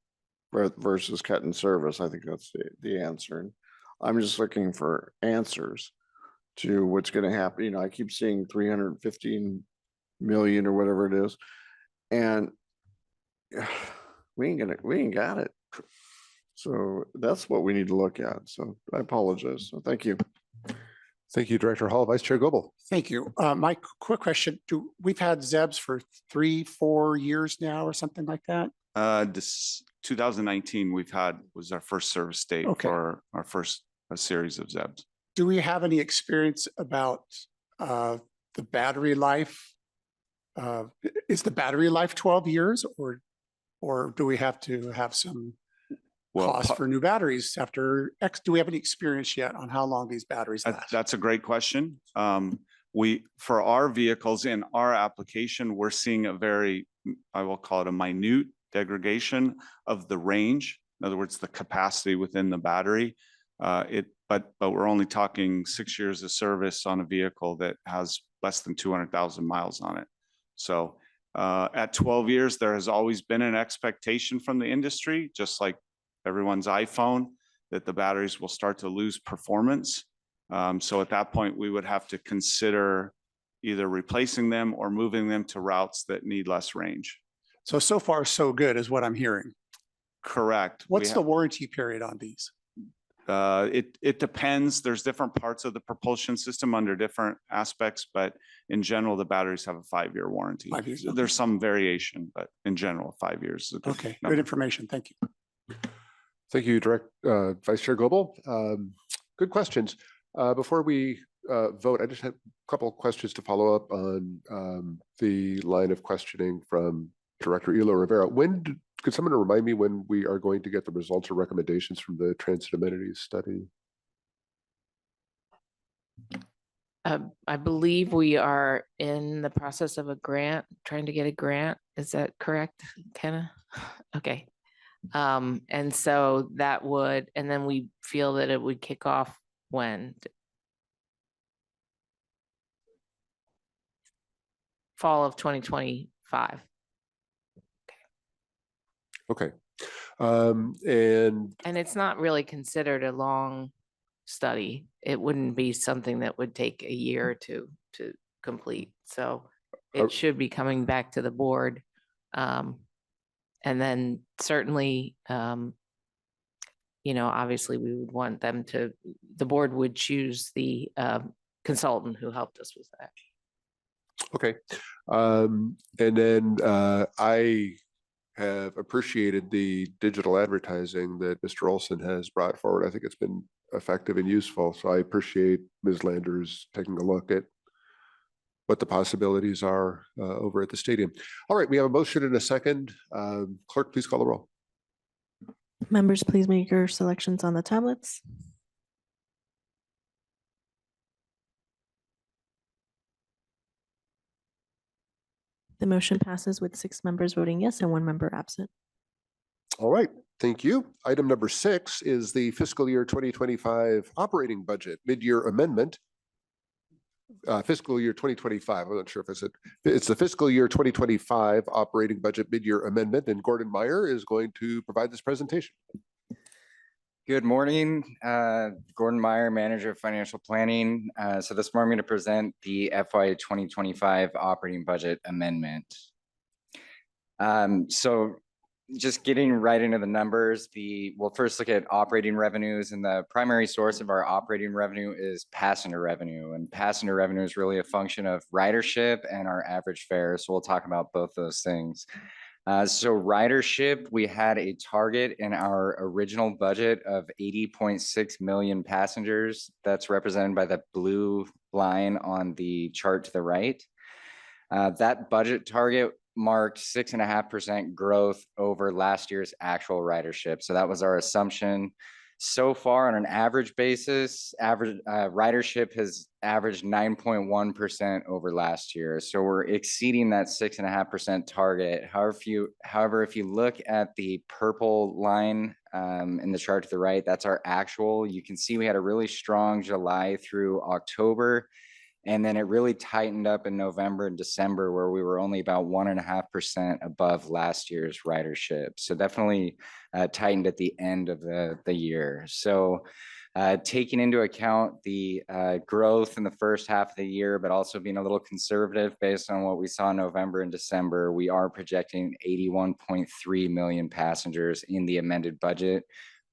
versus cutting service, I think that's the answer. And I'm just looking for answers to what's going to happen. I keep seeing 315 million or whatever it is, and we ain't got it. So that's what we need to look at. So I apologize. So thank you. Thank you, Director Hall. Vice Chair Goebel. Thank you. My quick question, we've had ZEBs for 3-4 years now or something like that? This 2019 was our first service date for our first series of ZEBs. Do we have any experience about the battery life? Is the battery life 12 years or do we have to have some cost for new batteries after X? Do we have any experience yet on how long these batteries last? That's a great question. For our vehicles in our application, we're seeing I will call it a minute degradation of the range. In other words, the capacity within the battery. But we're only talking 6 years of service on a vehicle that has less than 200,000 miles on it. So at 12 years, there has always been an expectation from the industry, just like everyone's iPhone, that the batteries will start to lose performance. So at that point, we would have to consider either replacing them or moving them to routes that need less range. So far, so good is what I'm hearing. Correct. What's the warranty period on these? It depends. There's different parts of the propulsion system under different aspects, but in general, the batteries have a 5-year warranty. 5 years. There's some variation, but in general, 5 years is a good Okay, number. good information. Thank you. Thank you, Vice Chair Goebel. Good questions. Before we vote, I just had a couple of questions to follow up on the line of questioning from Director Elo Rivera. Could someone remind me when we are going to get the results or recommendations from the transit amenities study? I believe we are in the process of trying to get a grant. Is that correct, Kenna? Okay. And so and then we feel that it would kick off when? Fall of 2025. Okay. And it's not really considered a long study. It wouldn't be something that would take a year to complete. So it should be coming back to the board. And then certainly, obviously we would want the board would choose the consultant who helped us with that. Okay. And then I have appreciated the digital advertising that Mr. Olson has brought forward. I think it's been effective and useful. So I appreciate Ms. Landers taking a look at what the possibilities are over at the stadium. All right, we have a motion and a second. Clerk, please call the roll. Members, please make your selections on the tablets. The motion passes with 6 members voting yes and 1 member absent. All right, thank you. Item number 6 is the fiscal year 2025 operating budget mid-year amendment. Fiscal year 2025. I'm not sure if it's the fiscal year 2025 operating budget mid-year amendment, and Gordon Meyer is going to provide this presentation. Good morning, Gordon Meyer, Manager of Financial Planning. So this morning I'm going to present the FY 2025 operating budget amendment. So just getting right into the numbers, we'll first look at operating revenues, and the primary source of our operating revenue is passenger revenue. And passenger revenue is really a function of ridership and our average fare. So we'll talk about both those things. So ridership, we had a target in our original budget of 80.6 million passengers. That's represented by the blue line on the chart to the right. That budget target marked 6.5% growth over last year's actual ridership. So that was our assumption. So far, on an average basis, ridership has averaged 9.1% over last year. So we're exceeding that 6.5% target. However, if you look at the purple line in the chart to the right, that's our actual. You can see we had a really strong July through October. And then it really tightened up in November and December, where we were only about 1.5% above last year's ridership. So definitely tightened at the end of the year. So taking into account the growth in the first half of the year, but also being a little conservative based on what we saw in November and December, we are projecting 81.3 million passengers in the amended budget,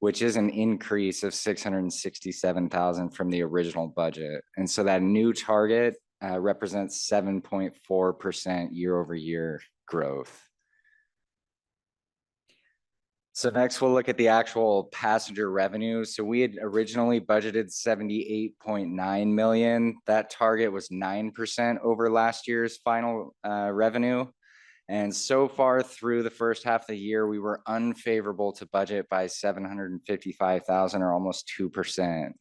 which is an increase of 667,000 from the original budget. And so that new target represents 7.4% year over year growth. So next we'll look at the actual passenger revenue. So we had originally budgeted 78.9 million. That target was 9% over last year's final revenue. And so far through the first half of the year, we were unfavorable to budget by 755,000, or almost 2%.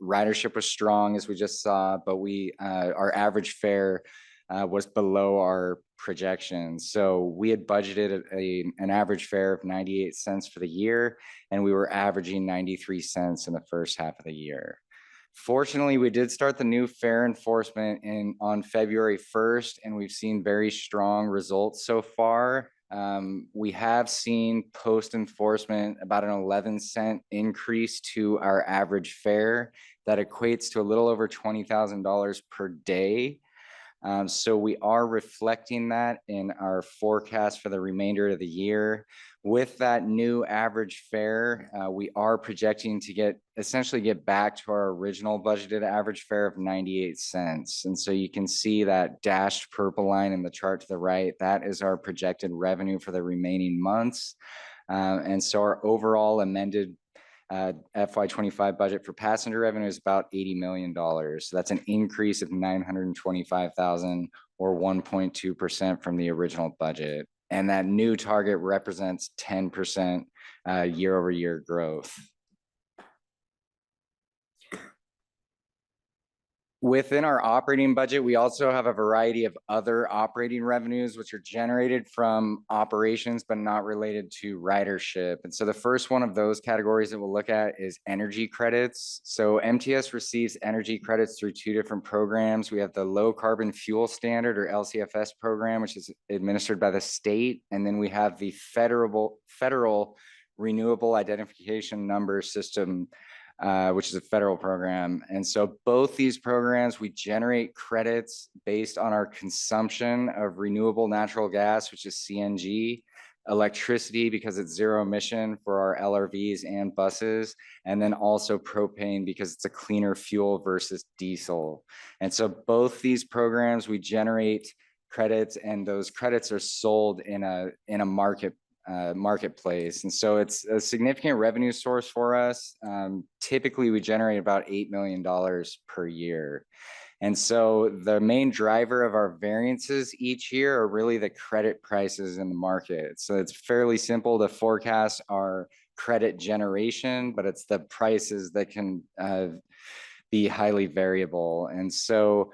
Ridership was strong, as we just saw, but our average fare was below our projections. So we had budgeted an average fare of 98 cents for the year, and we were averaging 93 cents in the first half of the year. Fortunately, we did start the new fare enforcement on February 1st, and we've seen very strong results so far. We have seen post-enforcement about an 11-cent increase to our average fare. That equates to a little over $20,000 per day. So we are reflecting that in our forecast for the remainder of the year. With that new average fare, we are projecting to essentially get back to our original budgeted average fare of 98 cents. And so you can see that dashed purple line in the chart to the right. That is our projected revenue for the remaining months. And so our overall amended FY25 budget for passenger revenue is about $80 million. So that's an increase of $925,000 or 1.2% from the original budget. And that new target represents 10% year-over-year growth. Within our operating budget, we also have a variety of other operating revenues, which are generated from operations, but not related to ridership. And so the first one of those categories that we'll look at is energy credits. So MTS receives energy credits through two different programs. We have the Low Carbon Fuel Standard, or LCFS program, which is administered by the state. And then we have the federal Renewable Identification Number System, which is a federal program. And so both these programs, we generate credits based on our consumption of renewable natural gas, which is CNG, electricity because it's zero emission for our LRVs and buses, and then also propane because it's a cleaner fuel versus diesel. And so both these programs, we generate credits, and those credits are sold in a marketplace. And so it's a significant revenue source for us. Typically, we generate about $8 million per year. And so the main driver of our variances each year are really the credit prices in the market. So it's fairly simple to forecast our credit generation, but it's the prices that can be highly variable. And so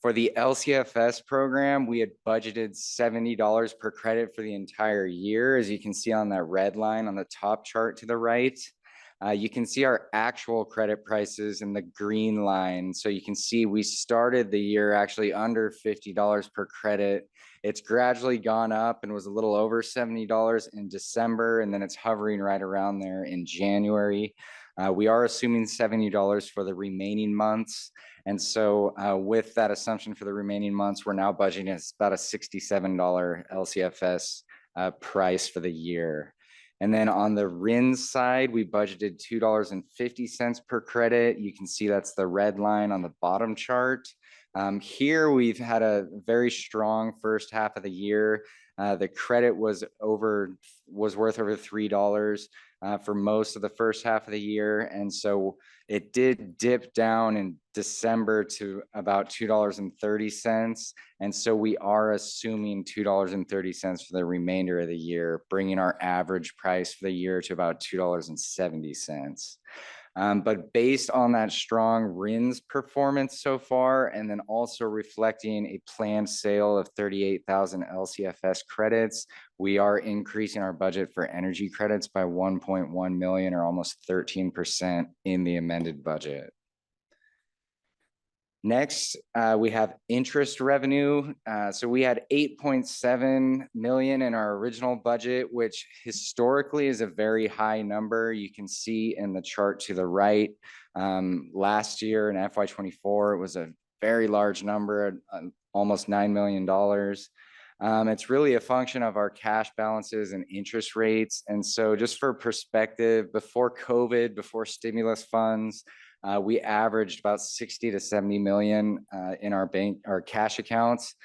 for the LCFS program, we had budgeted $70 per credit for the entire year. As you can see on that red line on the top chart to the right, you can see our actual credit prices in the green line. So you can see we started the year actually under $50 per credit. It's gradually gone up and was a little over $70 in December, and then it's hovering right around there in January. We are assuming $70 for the remaining months. And so with that assumption for the remaining months, we're now budgeting about a $67 LCFS price for the year. And then on the RINs side, we budgeted $2.50 per credit. You can see that's the red line on the bottom chart. Here we've had a very strong first half of the year. The credit was worth over $3 for most of the first half of the year. And so it did dip down in December to about $2.30. And so we are assuming $2.30 for the remainder of the year, bringing our average price for the year to about $2.70. But based on that strong RINs performance so far, and then also reflecting a planned sale of 38,000 LCFS credits, we are increasing our budget for energy credits by 1.1 million, or almost 13% in the amended budget. Next, we have interest revenue. So we had 8.7 million in our original budget, which historically is a very high number. You can see in the chart to the right, last year in FY24, it was a very large number, almost $9 million. It's really a function of our cash balances and interest rates. And so just for perspective, before COVID, before stimulus funds, we averaged about 60 to 70 million in our cash accounts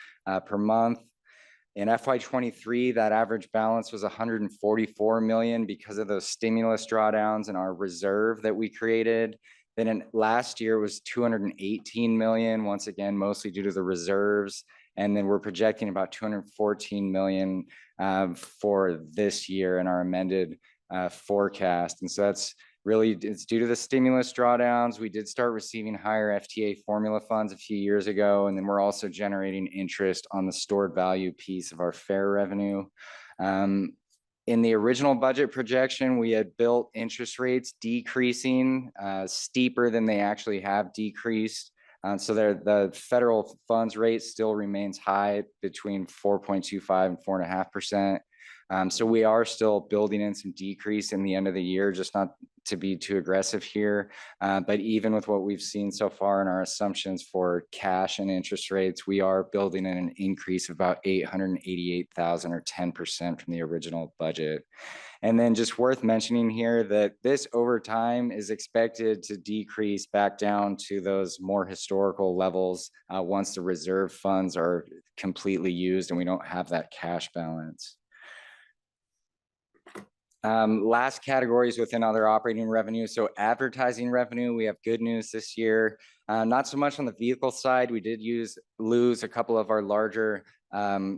per month. In FY23, that average balance was 144 million because of those stimulus drawdowns and our reserve that we created. Then last year was 218 million, once again, mostly due to the reserves. And then we're projecting about 214 million for this year in our amended forecast. And so that's really, it's due to the stimulus drawdowns. We did start receiving higher FTA formula funds a few years ago, and then we're also generating interest on the stored value piece of our fare revenue. In the original budget projection, we had built interest rates decreasing steeper than they actually have decreased. So the federal funds rate still remains high between 4.25 and 4.5%. So we are still building in some decrease in the end of the year, just not to be too aggressive here. But even with what we've seen so far in our assumptions for cash and interest rates, we are building in an increase of about 888,000 or 10% from the original budget. And then just worth mentioning here that this over time is expected to decrease back down to those more historical levels once the reserve funds are completely used and we don't have that cash balance. Last categories within other operating revenue. So advertising revenue, we have good news this year. Not so much on the vehicle side. We did lose a couple of our larger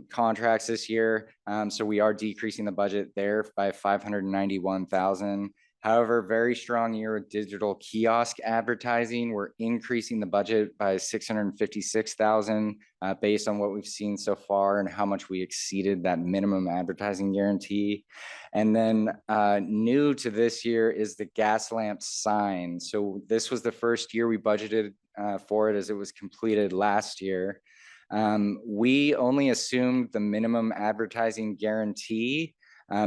contracts this year. So we are decreasing the budget there by 591,000. However, very strong year with digital kiosk advertising. We're increasing the budget by 656,000 based on what we've seen so far and how much we exceeded that minimum advertising guarantee. And then new to this year is the gas lamp sign. So this was the first year we budgeted for it as it was completed last year. We only assumed the minimum advertising guarantee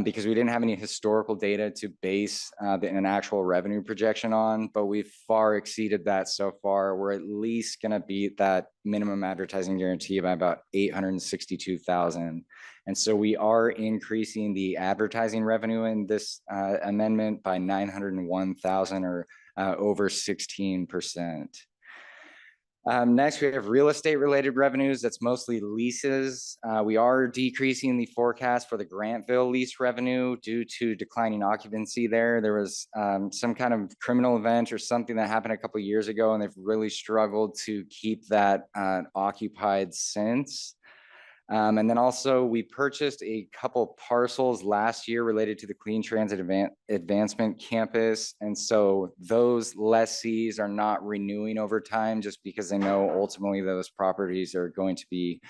because we didn't have any historical data to base an actual revenue projection on, but we've far exceeded that so far. We're at least going to beat that minimum advertising guarantee by about 862,000. And so we are increasing the advertising revenue in this amendment by 901,000 or over 16%. Next, we have real estate related revenues. That's mostly leases. We are decreasing the forecast for the Grantville lease revenue due to declining occupancy there. There was some kind of criminal event or something that happened a couple of years ago, and they've really struggled to keep that occupied since. And then also we purchased a couple parcels last year related to the Clean Transit Advancement Campus. And so those lessees are not renewing over time just because they know ultimately those properties are going to be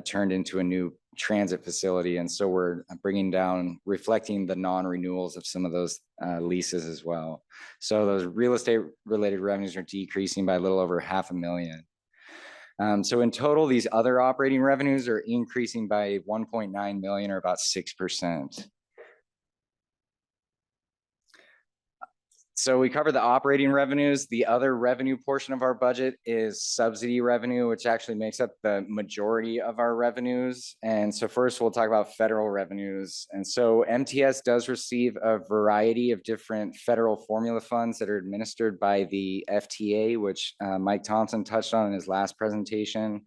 turned into a new transit facility. And so we're bringing down, reflecting the non-renewals of some of those leases as well. So those real estate related revenues are decreasing by a little over $500,000. So in total, these other operating revenues are increasing by 1.9 million or about 6%. So we covered the operating revenues. The other revenue portion of our budget is subsidy revenue, which actually makes up the majority of our revenues. And so first we'll talk about federal revenues. And so MTS does receive a variety of different federal formula funds that are administered by the FTA, which Mike Thompson touched on in his last presentation.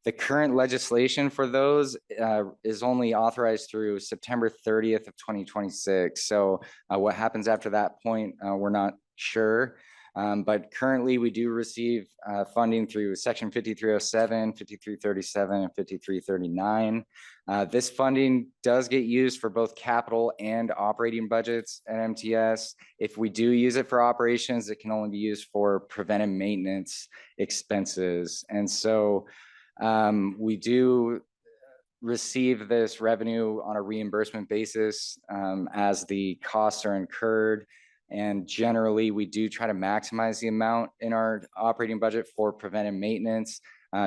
The current legislation for those is only authorized through September 30th of 2026. So what happens after that point, we're not sure. But currently we do receive funding through Section 5307, 5337, and 5339. This funding does get used for both capital and operating budgets at MTS. If we do use it for operations, it can only be used for preventive maintenance expenses. And so we do receive this revenue on a reimbursement basis as the costs are incurred. And generally, we do try to maximize the amount in our operating budget for preventive maintenance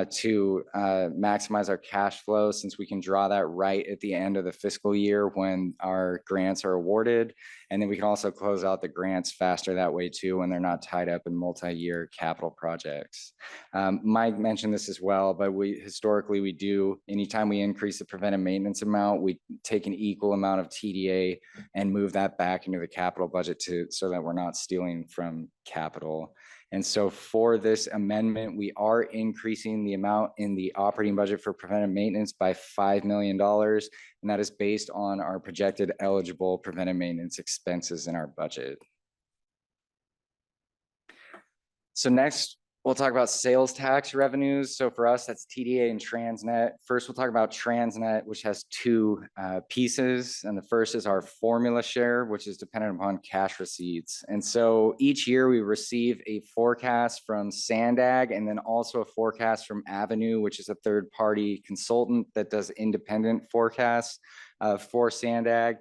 to maximize our cash flow, since we can draw that right at the end of the fiscal year when our grants are awarded. And then we can also close out the grants faster that way too, when they're not tied up in multi-year capital projects. Mike mentioned this as well, but historically we do, anytime we increase the preventive maintenance amount, we take an equal amount of TDA and move that back into the capital budget so that we're not stealing from capital. And so for this amendment, we are increasing the amount in the operating budget for preventive maintenance by $5 million. And that is based on our projected eligible preventive maintenance expenses in our budget. So next, we'll talk about sales tax revenues. So for us, that's TDA and Transnet. First, we'll talk about Transnet, which has two pieces. And the first is our formula share, which is dependent upon cash receipts. And so each year we receive a forecast from Sandag and then also a forecast from Avenue, which is a third-party consultant that does independent forecasts for Sandag.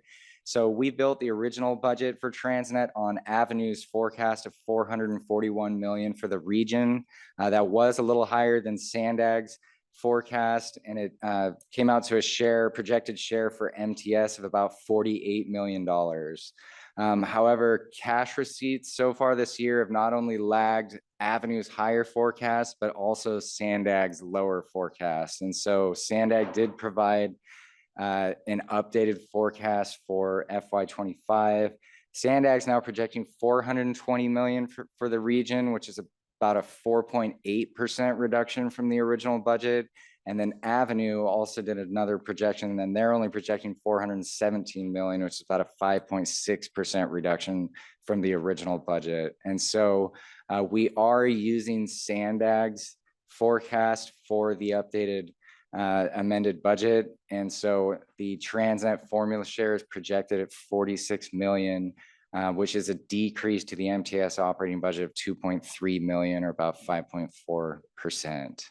So we built the original budget for Transnet on Avenue's forecast of 441 million for the region. That was a little higher than Sandag's forecast, and it came out to a projected share for MTS of about $48 million. However, cash receipts so far this year have not only lagged Avenue's higher forecast, but also Sandag's lower forecast. And so Sandag did provide an updated forecast for FY25. Sandag's now projecting 420 million for the region, which is about a 4.8% reduction from the original budget. And then Avenue also did another projection, and then they're only projecting 417 million, which is about a 5.6% reduction from the original budget. And so we are using Sandag's forecast for the updated amended budget. And so the Transnet formula share is projected at 46 million, which is a decrease to the MTS operating budget of 2.3 million, or about 5.4%.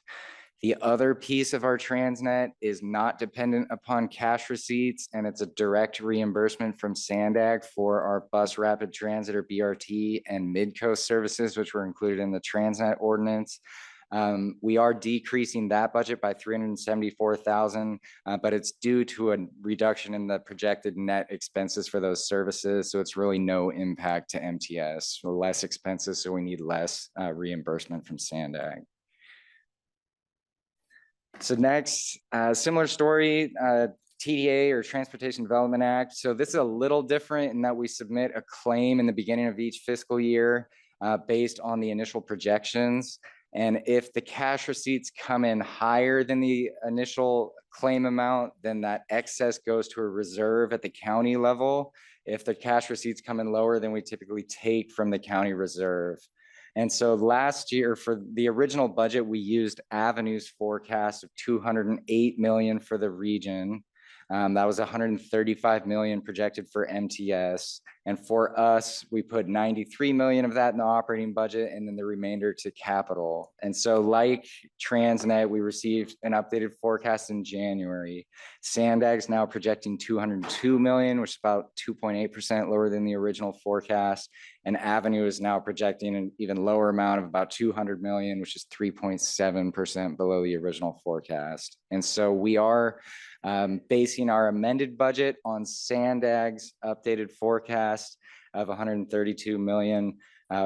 The other piece of our Transnet is not dependent upon cash receipts, and it's a direct reimbursement from Sandag for our bus rapid transit, or BRT, and Midcoast services, which were included in the Transnet ordinance. We are decreasing that budget by 374,000, but it's due to a reduction in the projected net expenses for those services. So it's really no impact to MTS, or less expenses, so we need less reimbursement from Sandag. So next, similar story, TDA, or Transportation Development Act. So this is a little different in that we submit a claim in the beginning of each fiscal year based on the initial projections. And if the cash receipts come in higher than the initial claim amount, then that excess goes to a reserve at the county level. If the cash receipts come in lower, then we typically take from the county reserve. And so last year, for the original budget, we used Avenue's forecast of 208 million for the region. That was 135 million projected for MTS. And for us, we put 93 million of that in the operating budget, and then the remainder to capital. And so like Transnet, we received an updated forecast in January. Sandag's now projecting 202 million, which is about 2.8% lower than the original forecast. And Avenue is now projecting an even lower amount of about 200 million, which is 3.7% below the original forecast. And so we are basing our amended budget on Sandag's updated forecast of 132 million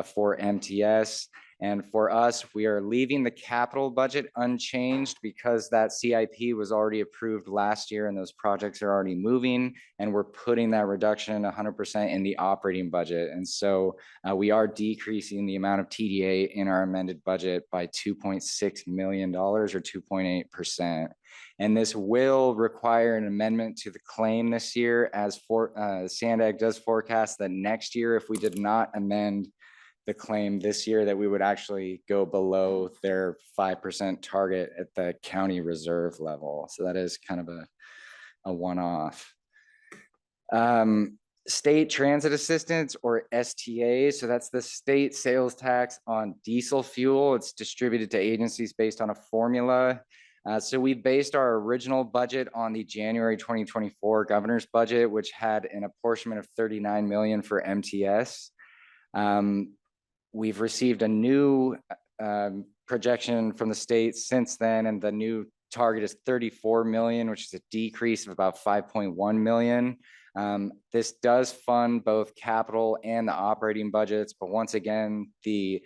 for MTS. And for us, we are leaving the capital budget unchanged because that CIP was already approved last year and those projects are already moving, and we're putting that reduction 100% in the operating budget. And so we are decreasing the amount of TDA in our amended budget by $2.6 million, or 2.8%. And this will require an amendment to the claim this year, as Sandag does forecast that next year, if we did not amend the claim this year, that we would actually go below their 5% target at the county reserve level. So that is kind of a one-off. State Transit Assistance, or STA. So that's the state sales tax on diesel fuel. It's distributed to agencies based on a formula. So we based our original budget on the January 2024 governor's budget, which had an apportionment of 39 million for MTS. We've received a new projection from the state since then, and the new target is 34 million, which is a decrease of about 5.1 million. This does fund both capital and the operating budgets, but once again, the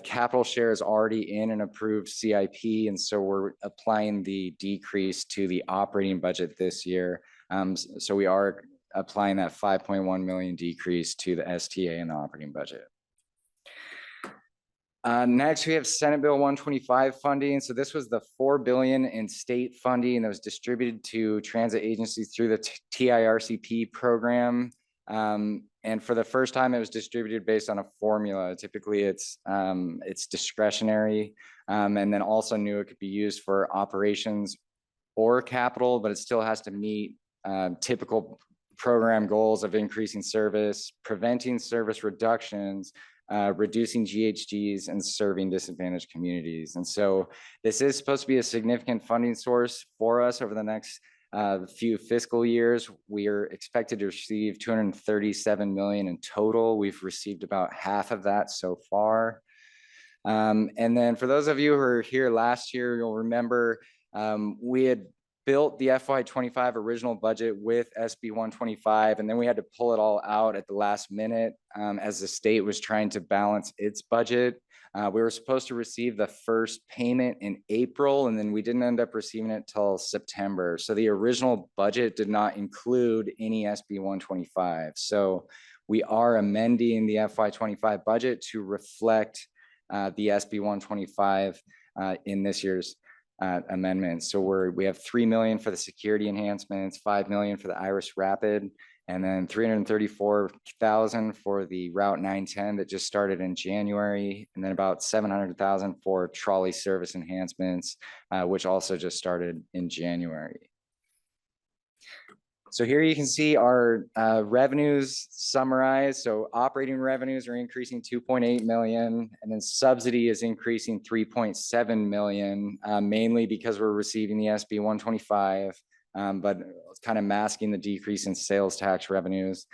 capital share is already in an approved CIP, and so we're applying the decrease to the operating budget this year. So we are applying that 5.1 million decrease to the STA and the operating budget. Next, we have Senate Bill 125 funding. So this was the $4 billion in state funding that was distributed to transit agencies through the TIRCP program. And for the first time, it was distributed based on a formula. Typically, it's discretionary, and then also knew it could be used for operations or capital, but it still has to meet typical program goals of increasing service, preventing service reductions, reducing GHGs, and serving disadvantaged communities. And so this is supposed to be a significant funding source for us over the next few fiscal years. We are expected to receive 237 million in total. We've received about half of that so far. And then for those of you who were here last year, you'll remember we had built the FY25 original budget with SB 125, and then we had to pull it all out at the last minute as the state was trying to balance its budget. We were supposed to receive the first payment in April, and then we didn't end up receiving it till September. So the original budget did not include any SB 125. So we are amending the FY25 budget to reflect the SB 125 in this year's amendment. So we have 3 million for the security enhancements, 5 million for the Iris Rapid, and then 334,000 for the Route 910 that just started in January, and then about 700,000 for trolley service enhancements, which also just started in January. So here you can see our revenues summarized. So operating revenues are increasing 2.8 million, and then subsidy is increasing 3.7 million, mainly because we're receiving the SB 125, but it's kind of masking the decrease in sales tax revenues.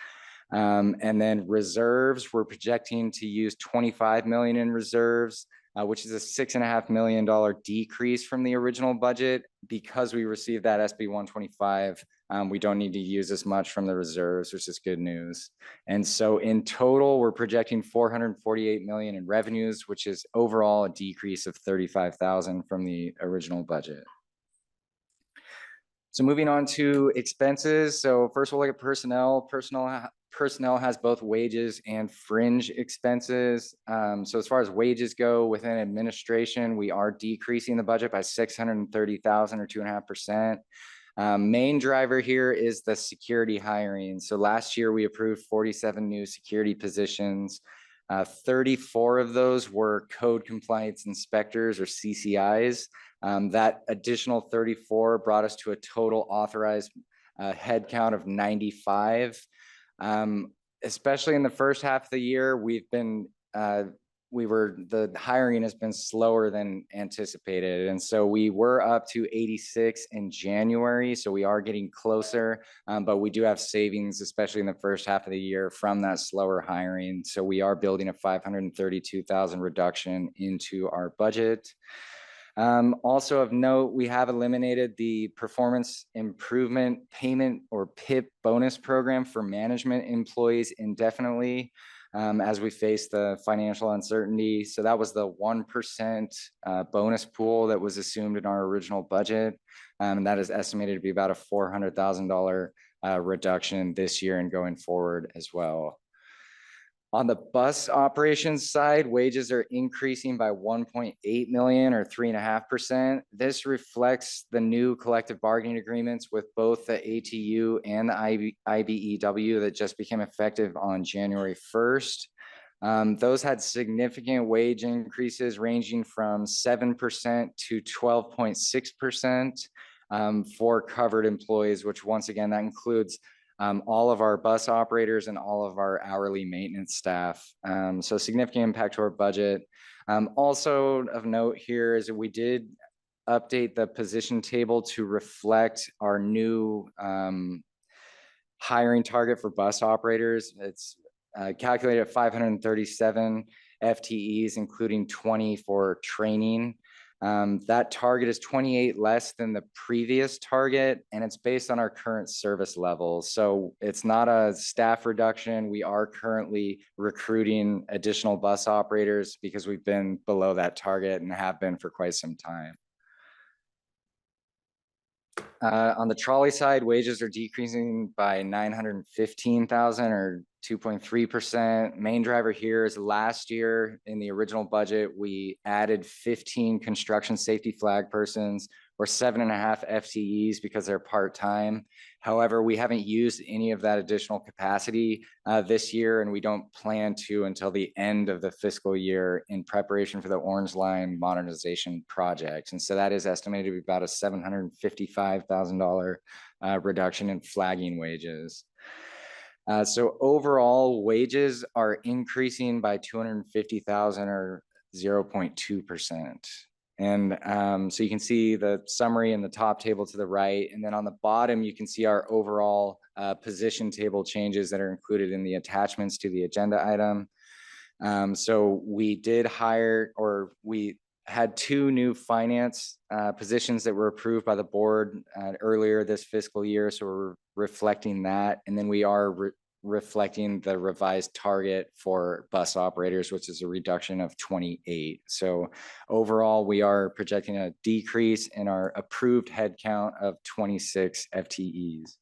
And then reserves, we're projecting to use 25 million in reserves, which is a $6.5 million decrease from the original budget. Because we received that SB 125, we don't need to use as much from the reserves, which is good news. And so in total, we're projecting 448 million in revenues, which is overall a decrease of 35,000 from the original budget. So moving on to expenses. So first we'll look at personnel. Personnel has both wages and fringe expenses. So as far as wages go, within administration, we are decreasing the budget by 630,000 or 2.5%. Main driver here is the security hiring. So last year we approved 47 new security positions. 34 of those were code compliance inspectors or CCIs. That additional 34 brought us to a total authorized head count of 95. Especially in the first half of the year, the hiring has been slower than anticipated. And so we were up to 86 in January. So we are getting closer, but we do have savings, especially in the first half of the year from that slower hiring. So we are building a 532,000 reduction into our budget. Also of note, we have eliminated the performance improvement payment or PIP bonus program for management employees indefinitely as we face the financial uncertainty. So that was the 1% bonus pool that was assumed in our original budget. And that is estimated to be about a $400,000 reduction this year and going forward as well. On the bus operations side, wages are increasing by 1.8 million or 3.5%. This reflects the new collective bargaining agreements with both the ATU and the IBEW that just became effective on January 1st. Those had significant wage increases ranging from 7% to 12.6% for covered employees, which once again, that includes all of our bus operators and all of our hourly maintenance staff. So significant impact to our budget. Also of note here is that we did update the position table to reflect our new hiring target for bus operators. It's calculated at 537 FTEs, including 20 for training. That target is 28 less than the previous target, and it's based on our current service levels. So it's not a staff reduction. We are currently recruiting additional bus operators because we've been below that target and have been for quite some time. On the trolley side, wages are decreasing by 915,000 or 2.3%. Main driver here is last year in the original budget, we added 15 construction safety flag persons or 7.5 FTEs because they're part-time. However, we haven't used any of that additional capacity this year, and we don't plan to until the end of the fiscal year in preparation for the Orange Line modernization project. And so that is estimated to be about a $755,000 reduction in flagging wages. So overall, wages are increasing by 250,000 or 0.2%. And so you can see the summary in the top table to the right. And then on the bottom, you can see our overall position table changes that are included in the attachments to the agenda item. So we did hire, or we had 2 new finance positions that were approved by the board earlier this fiscal year. So we're reflecting that. And then we are reflecting the revised target for bus operators, which is a reduction of 28. So overall, we are projecting a decrease in our approved headcount of 26 FTEs.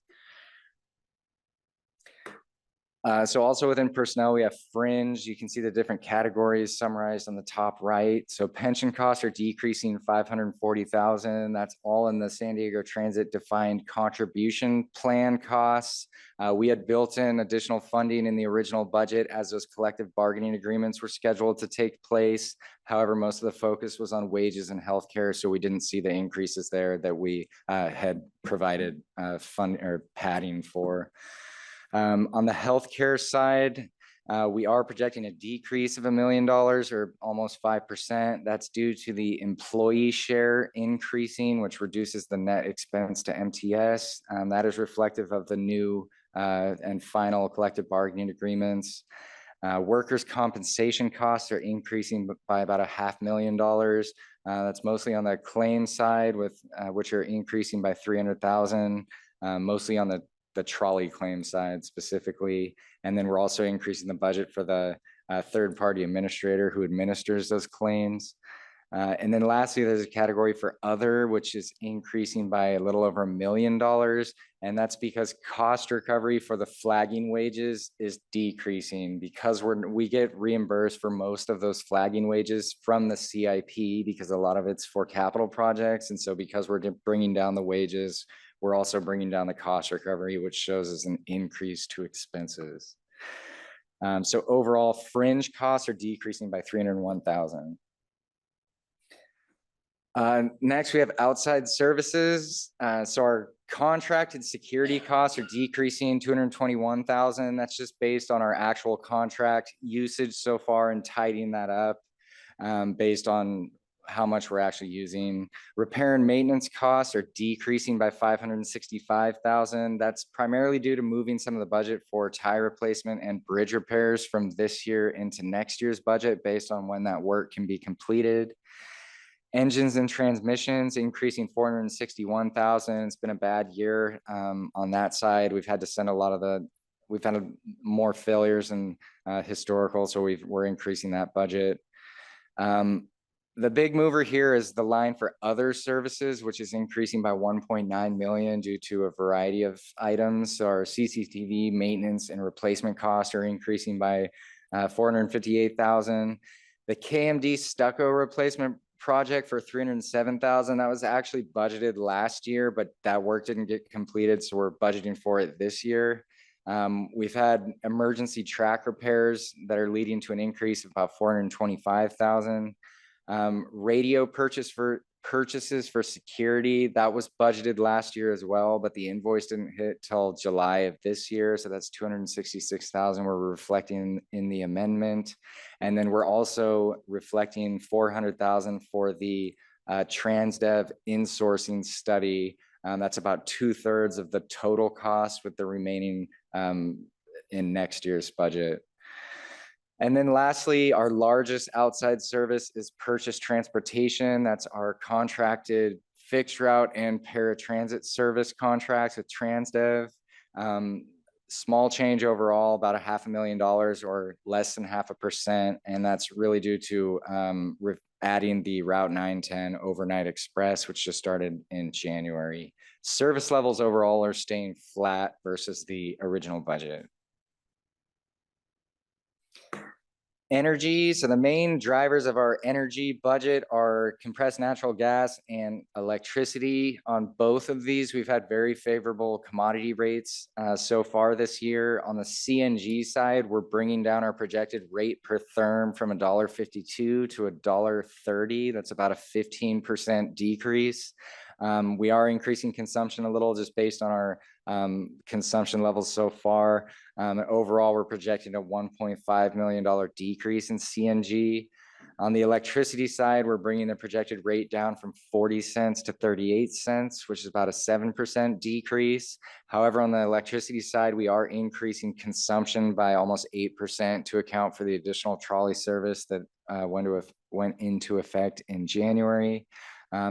So also within personnel, we have fringe. You can see the different categories summarized on the top right. So pension costs are decreasing 540,000. That's all in the San Diego Transit defined contribution plan costs. We had built in additional funding in the original budget as those collective bargaining agreements were scheduled to take place. However, most of the focus was on wages and healthcare, so we didn't see the increases there that we had provided fund or padding for. On the healthcare side, we are projecting a decrease of $1 million or almost 5%. That's due to the employee share increasing, which reduces the net expense to MTS. That is reflective of the new and final collective bargaining agreements. Workers' compensation costs are increasing by about $500,000. That's mostly on the claim side, with which are increasing by 300,000, mostly on the trolley claim side specifically. And then we're also increasing the budget for the third-party administrator who administers those claims. And then lastly, there's a category for other, which is increasing by a little over $1 million. And that's because cost recovery for the flagging wages is decreasing because we get reimbursed for most of those flagging wages from the CIP because a lot of it's for capital projects. And so because we're bringing down the wages, we're also bringing down the cost recovery, which shows as an increase to expenses. So overall, fringe costs are decreasing by 301,000. Next, we have outside services. So our contracted security costs are decreasing 221,000. That's just based on our actual contract usage so far and tidying that up based on how much we're actually using. Repair and maintenance costs are decreasing by 565,000. That's primarily due to moving some of the budget for tire replacement and bridge repairs from this year into next year's budget based on when that work can be completed. Engines and transmissions increasing 461,000. It's been a bad year on that side. We've had to send we've had more failures and historical, so we're increasing that budget. The big mover here is the line for other services, which is increasing by 1.9 million due to a variety of items. So our CCTV maintenance and replacement costs are increasing by 458,000. The KMD stucco replacement project for 307,000, that was actually budgeted last year, but that work didn't get completed, so we're budgeting for it this year. We've had emergency track repairs that are leading to an increase of about 425,000. Radio purchases for security, that was budgeted last year as well, but the invoice didn't hit till July of this year. So that's 266,000 we're reflecting in the amendment. And then we're also reflecting 400,000 for the TransDev insourcing study. That's about 2/3 of the total cost, with the remaining in next year's budget. And then lastly, our largest outside service is purchase transportation. That's our contracted fixed route and paratransit service contracts with TransDev. Small change overall, about $500,000 or less than 0.5%. And that's really due to adding the Route 910 overnight express, which just started in January. Service levels overall are staying flat versus the original budget. Energy. So the main drivers of our energy budget are compressed natural gas and electricity. On both of these, we've had very favorable commodity rates so far this year. On the CNG side, we're bringing down our projected rate per therm from $1.52 to $1.30. That's about a 15% decrease. We are increasing consumption a little just based on our consumption levels so far. Overall, we're projecting a $1.5 million decrease in CNG. On the electricity side, we're bringing the projected rate down from 40 cents to 38 cents, which is about a 7% decrease. However, on the electricity side, we are increasing consumption by almost 8% to account for the additional trolley service that went into effect in January.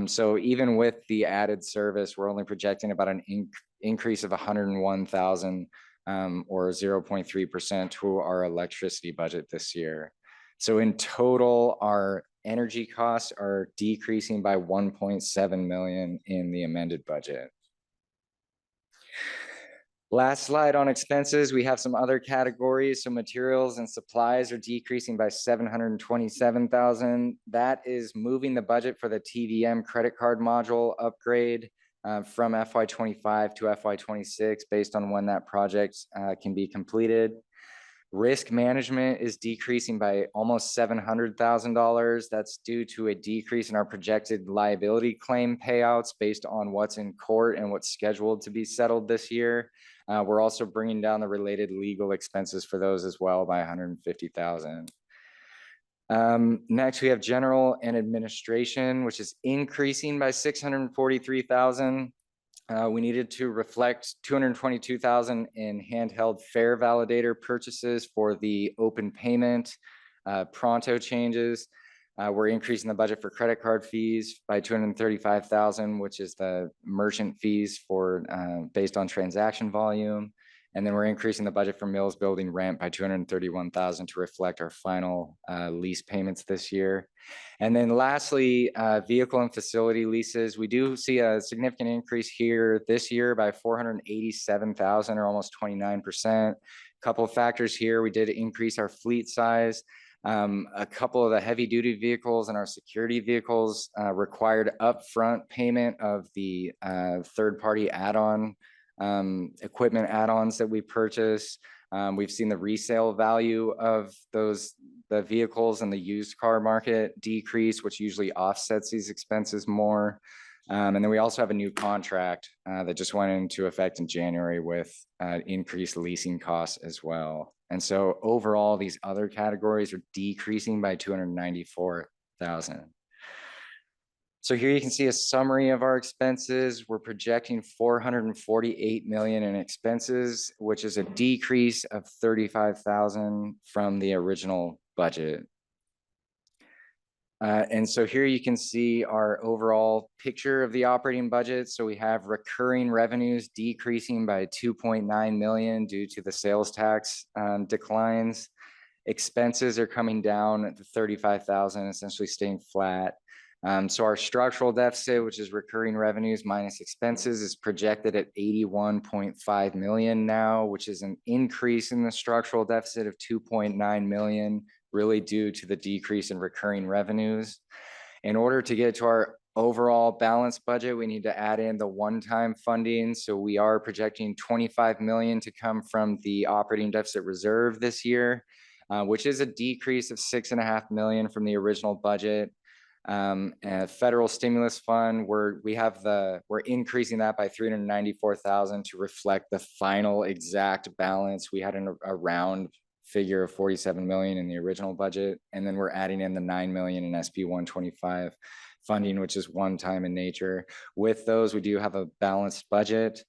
So even with the added service, we're only projecting about an increase of 101,000 or 0.3% to our electricity budget this year. So in total, our energy costs are decreasing by 1.7 million in the amended budget. Last slide on expenses, we have some other categories. So materials and supplies are decreasing by 727,000. That is moving the budget for the TVM credit card module upgrade from FY25 to FY26 based on when that project can be completed. Risk management is decreasing by almost $700,000. That's due to a decrease in our projected liability claim payouts based on what's in court and what's scheduled to be settled this year. We're also bringing down the related legal expenses for those as well by 150,000. Next, we have general and administration, which is increasing by 643,000. We needed to reflect 222,000 in handheld fare validator purchases for the open payment pronto changes. We're increasing the budget for credit card fees by 235,000, which is the merchant fees for based on transaction volume. And then we're increasing the budget for Mills Building rent by 231,000 to reflect our final lease payments this year. And then lastly, vehicle and facility leases. We do see a significant increase here this year by 487,000 or almost 29%. A couple of factors here. We did increase our fleet size. A couple of the heavy duty vehicles and our security vehicles required upfront payment of the third-party add-on equipment add-ons that we purchase. We've seen the resale value of the vehicles in the used car market decrease, which usually offsets these expenses more. And then we also have a new contract that just went into effect in January with increased leasing costs as well. And so overall, these other categories are decreasing by 294,000. So here you can see a summary of our expenses. We're projecting 448 million in expenses, which is a decrease of 35,000 from the original budget. And so here you can see our overall picture of the operating budget. So we have recurring revenues decreasing by 2.9 million due to the sales tax declines. Expenses are coming down to 35,000, essentially staying flat. So our structural deficit, which is recurring revenues minus expenses, is projected at 81.5 million now, which is an increase in the structural deficit of 2.9 million, really due to the decrease in recurring revenues. In order to get to our overall balanced budget, we need to add in the one-time funding. So we are projecting 25 million to come from the operating deficit reserve this year, which is a decrease of 6.5 million from the original budget. And federal stimulus fund, we're increasing that by 394,000 to reflect the final exact balance. We had a round figure of 47 million in the original budget, and then we're adding in the 9 million in SB 125 funding, which is one time in nature. With those, we do have a balanced budget.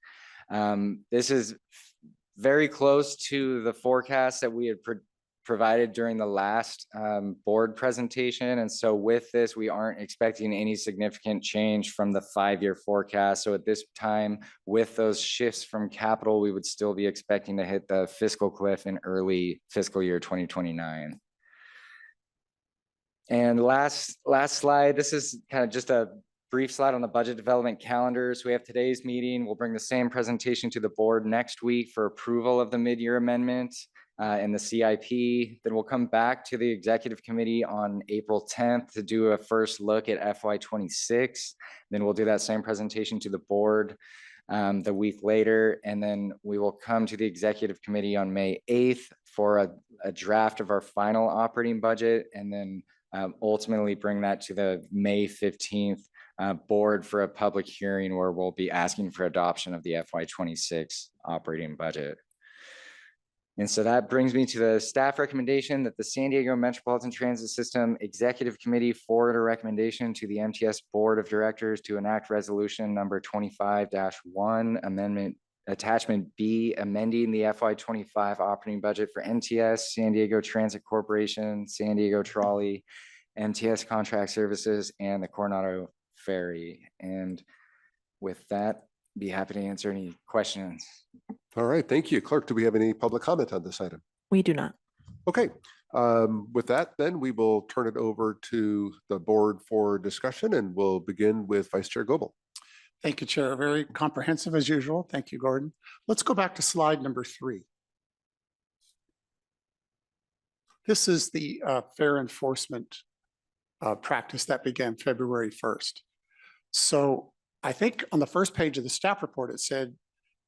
This is very close to the forecast that we had provided during the last board presentation. And so with this, we aren't expecting any significant change from the 5-year forecast. So at this time, with those shifts from capital, we would still be expecting to hit the fiscal cliff in early fiscal year 2029. And last slide, this is kind of just a brief slide on the budget development calendar. So we have today's meeting. We'll bring the same presentation to the board next week for approval of the mid-year amendment and the CIP. Then we'll come back to the executive committee on April 10th to do a first look at FY26. Then we'll do that same presentation to the board the week later. And then we will come to the executive committee on May 8th for a draft of our final operating budget, and then ultimately bring that to the May 15th board for a public hearing where we'll be asking for adoption of the FY26 operating budget. And so that brings me to the staff recommendation that the San Diego Metropolitan Transit System Executive Committee forward a recommendation to the MTS Board of Directors to enact resolution number 25-1 amendment attachment B, amending the FY25 operating budget for MTS, San Diego Transit Corporation, San Diego Trolley, MTS Contract Services, and the Coronado Ferry. And with that, be happy to answer any questions. All right, thank you. Clerk, do we have any public comment on this item? We do not. Okay, with that, then we will turn it over to the board for discussion, and we'll begin with Vice Chair Goebel. Thank you, Chair. Very comprehensive as usual. Thank you, Gordon. Let's go back to slide number 3. This is the fair enforcement practice that began February 1st. So I think on the first page of the staff report, it said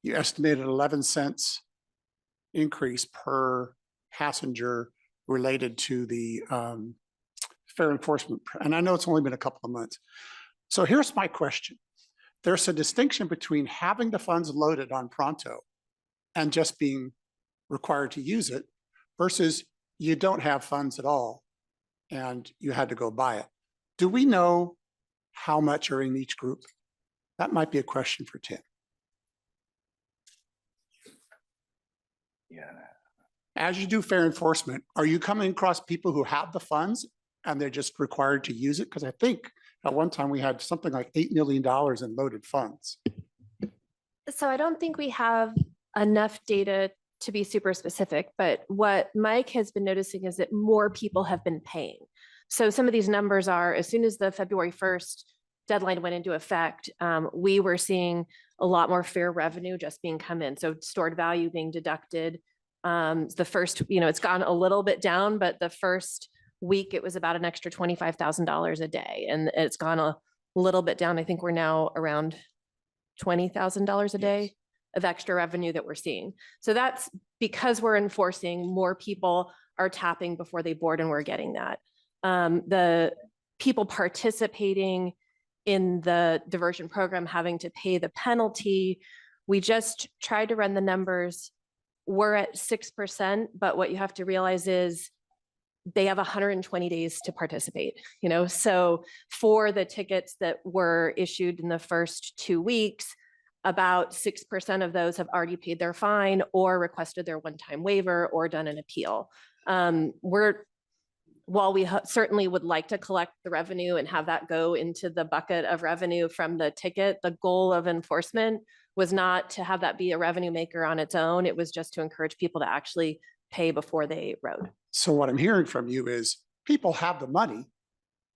you estimated 11 cents increase per passenger related to the fair enforcement. And I know it's only been a couple of months. So here's my question. There's a distinction between having the funds loaded on Pronto and just being required to use it versus you don't have funds at all and you had to go buy it. Do we know how much are in each group? That might be a question for Tim. Yeah. As you do fair enforcement, are you coming across people who have the funds and they're just required to use it? Because I think at one time we had something like $8 million in loaded funds. So I don't think we have enough data to be super specific, but what Mike has been noticing is that more people have been paying. So some of these numbers are, as soon as the February 1st deadline went into effect, we were seeing a lot more fair revenue just being come in. So stored value being deducted. The first, it's gone a little bit down, but the first week it was about an extra $25,000 a day. And it's gone a little bit down. I think we're now around $20,000 a day of extra revenue that we're seeing. So that's because we're enforcing, more people are tapping before they board, and we're getting that. The people participating in the diversion program having to pay the penalty, we just tried to run the numbers. We're at 6%, but what you have to realize is they have 120 days to participate, So for the tickets that were issued in the first 2 weeks, about 6% of those have already paid their fine or requested their one-time waiver or done an appeal. While we certainly would like to collect the revenue and have that go into the bucket of revenue from the ticket, the goal of enforcement was not to have that be a revenue maker on its own. It was just to encourage people to actually pay before they rode. So what I'm hearing from you is people have the money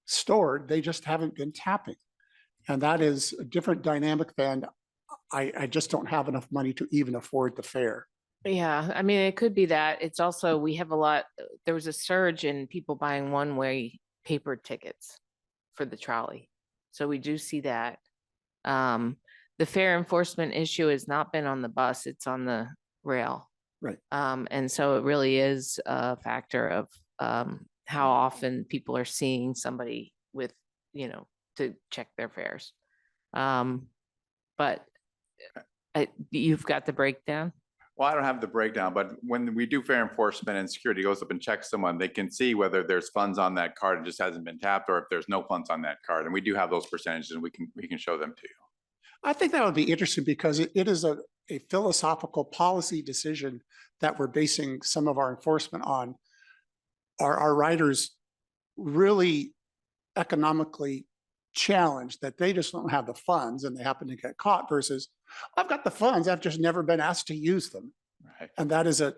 stored, they just haven't been tapping. And that is a different dynamic than I just don't have enough money to even afford the fare. Yeah, I mean, it could be that. It's also, we have there was a surge in people buying one-way paper tickets for the trolley. So we do see that. The fare enforcement issue has not been on the bus, it's on the rail. Right. And so it really is a factor of how often people are seeing somebody with, to check their fares. But you've got the breakdown? Well, I don't have the breakdown, but when we do fair enforcement and security goes up and checks someone, they can see whether there's funds on that card and just hasn't been tapped, or if there's no funds on that card. And we do have those percentages, and we can show them to you. I think that would be interesting because it is a philosophical policy decision that we're basing some of our enforcement on. Are our riders really economically challenged that they just don't have the funds and they happen to get caught versus I've got the funds, I've just never been asked to use them. Right. And that is a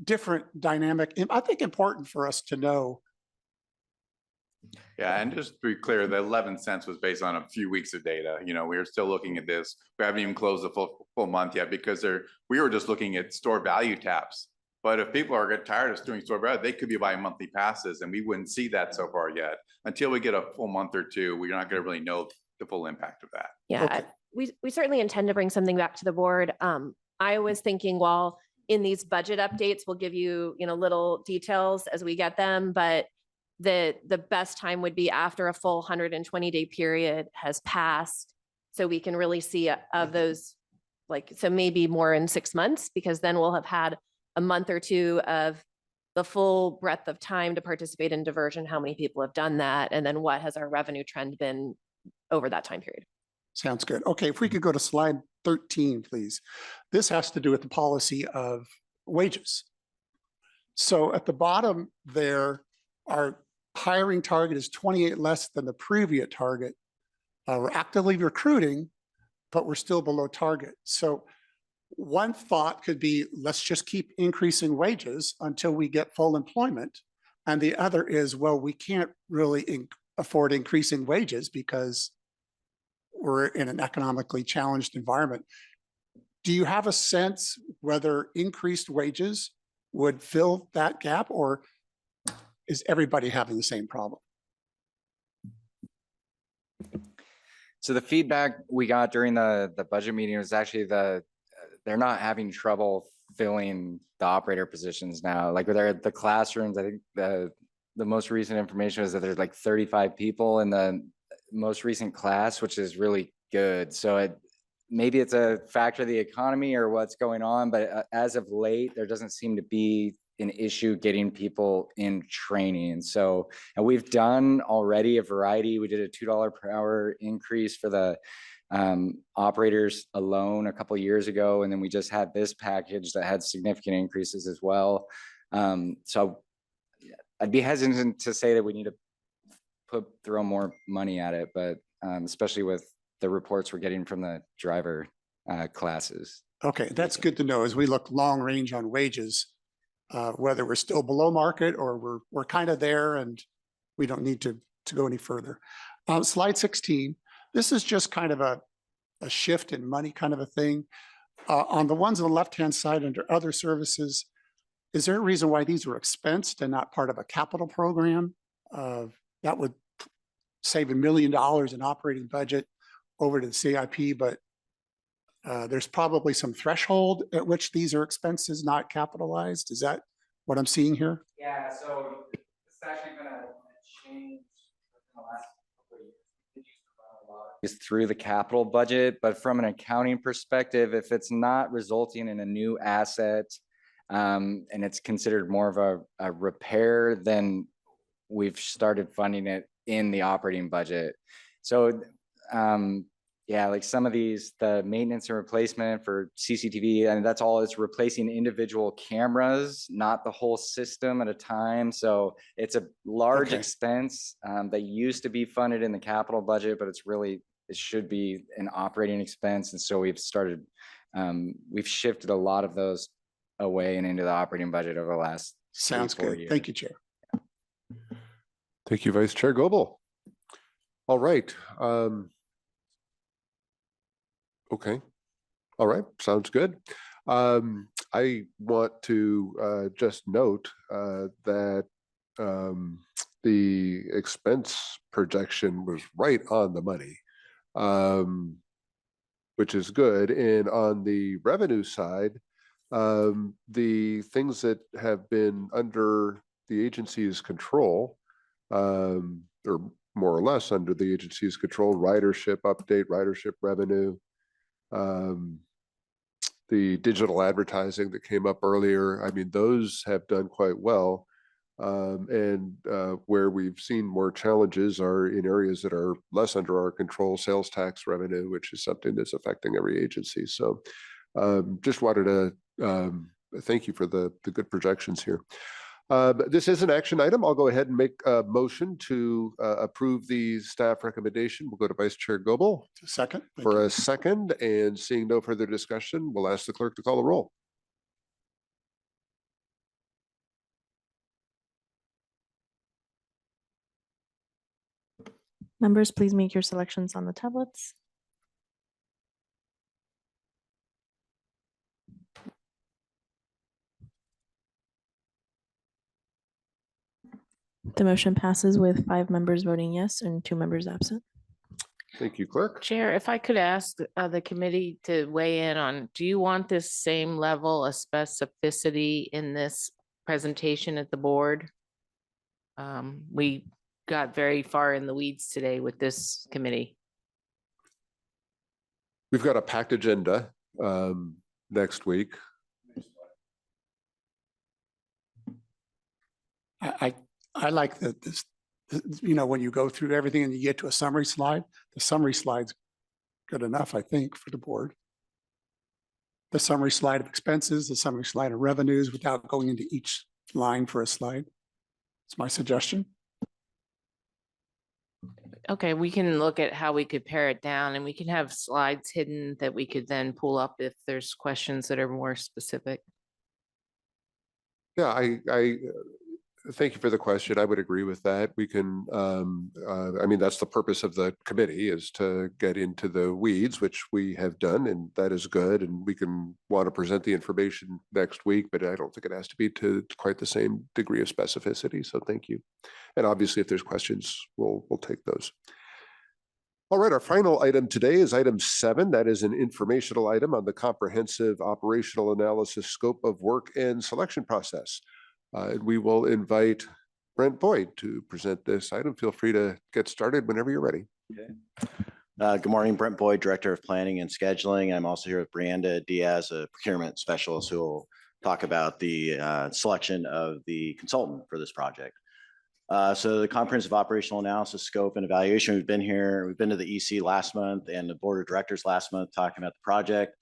different dynamic. And I think important for us to know. Yeah, and just to be clear, the 11 cents was based on a few weeks of data. We are still looking at this. We haven't even closed the full month yet because we were just looking at store value taps. But if people are tired of doing store value, they could be buying monthly passes, and we wouldn't see that so far yet. Until we get a full month or two, we're not going to really know the full impact of that. Yeah, Okay. we certainly intend to bring something back to the board. I was thinking, while in these budget updates, we'll give you, little details as we get them, but the best time would be after a full 120-day period has passed, so we can really see of those, so maybe more in 6 months, because then we'll have had a month or two of the full breadth of time to participate in diversion, how many people have done that, and then what has our revenue trend been over that time period. Sounds good. Okay, if we could go to slide 13, please. This has to do with the policy of wages. So at the bottom there, our hiring target is 28 less than the previous target. We're actively recruiting, but we're still below target. So one thought could be, let's just keep increasing wages until we get full employment. And the other is, well, we can't really afford increasing wages because we're in an economically challenged environment. Do you have a sense whether increased wages would fill that gap, or is everybody having the same problem? So the feedback we got during the budget meeting was actually they're not having trouble filling the operator positions now. Like with the classrooms, I think the most recent information is that there's like 35 people in the most recent class, which is really good. So maybe it's a factor of the economy or what's going on, but as of late, there doesn't seem to be an issue getting people in training. So, and we've done already a variety. We did a $2 per hour increase for the operators alone a couple of years ago. And then we just had this package that had significant increases as well. So I'd be hesitant to say that we need to throw more money at it, but especially with the reports we're getting from the driver classes. Okay, that's good to know as we look long range on wages, whether we're still below market or we're kind of there and we don't need to go any further. Slide 16, this is just kind of a shift in money kind of a thing. On the ones on the left-hand side under other services, is there a reason why these were expensed and not part of a capital program? That would save $1 million in operating budget over to the CIP, but there's probably some threshold at which these are expenses not capitalized. Is that what I'm seeing here? Yeah, so it's actually gonna change in the last couple of years. We used to run a lot is through the capital budget, but from an accounting perspective, if it's not resulting in a new asset and it's considered more of a repair, then we've started funding it in the operating budget. So yeah, like some of these, the maintenance and replacement for CCTV, and that's all, it's replacing individual cameras, not the whole system at a time. So it's a large expense that used to be funded in the capital budget, but it should be an operating expense. And so we've shifted a lot of those away and into the operating budget over the last Sounds good. years. Thank you, Chair. Thank you, Vice Chair Goebel. All right. Okay. All right. Sounds good. I want to just note that the expense projection was right on the money, which is good. And on the revenue side, the things that have been under the agency's control, or more or less under the agency's control, ridership update, ridership revenue, the digital advertising that came up earlier. I mean, those have done quite well. And where we've seen more challenges are in areas that are less under our control, sales tax revenue, which is something that's affecting every agency. So just wanted to thank you for the good projections here. This is an action item. I'll go ahead and make a motion to approve the staff recommendation. We'll go to Vice Chair Goebel. Second. For a second, and seeing no further discussion, we'll ask the clerk to call the roll. Members, please make your selections on the tablets. The motion passes with 5 members voting yes and 2 members absent. Thank you, Clerk. Chair, if I could ask the committee to weigh in on, do you want this same level of specificity in this presentation at the board? We got very far in the weeds today with this committee. We've got a packed agenda next week. I like this, when you go through everything and you get to a summary slide, the summary slide's good enough, I think, for the board. The summary slide of expenses, the summary slide of revenues without going into each line for a slide. It's my suggestion. Okay, we can look at how we could pare it down, and we can have slides hidden that we could then pull up if there's questions that are more specific. Yeah, I thank you for the question. I would agree with that. We can, I mean, that's the purpose of the committee, is to get into the weeds, which we have done, and that is good. And we can want to present the information next week, but I don't think it has to be to quite the same degree of specificity. So thank you. And obviously, if there's questions, we'll take those. All right, our final item today is item 7. That is an informational item on the comprehensive operational analysis scope of work and selection process. And we will invite Brent Boyd to present this item. Feel free to get started whenever you're ready. Okay. Good morning, Brent Boyd, Director of Planning and Scheduling. I'm also here with Brianda Diaz, a procurement specialist, who will talk about the selection of the consultant for this project. So the comprehensive operational analysis scope and evaluation, we've been to the EC last month and the board of directors last month talking about the project.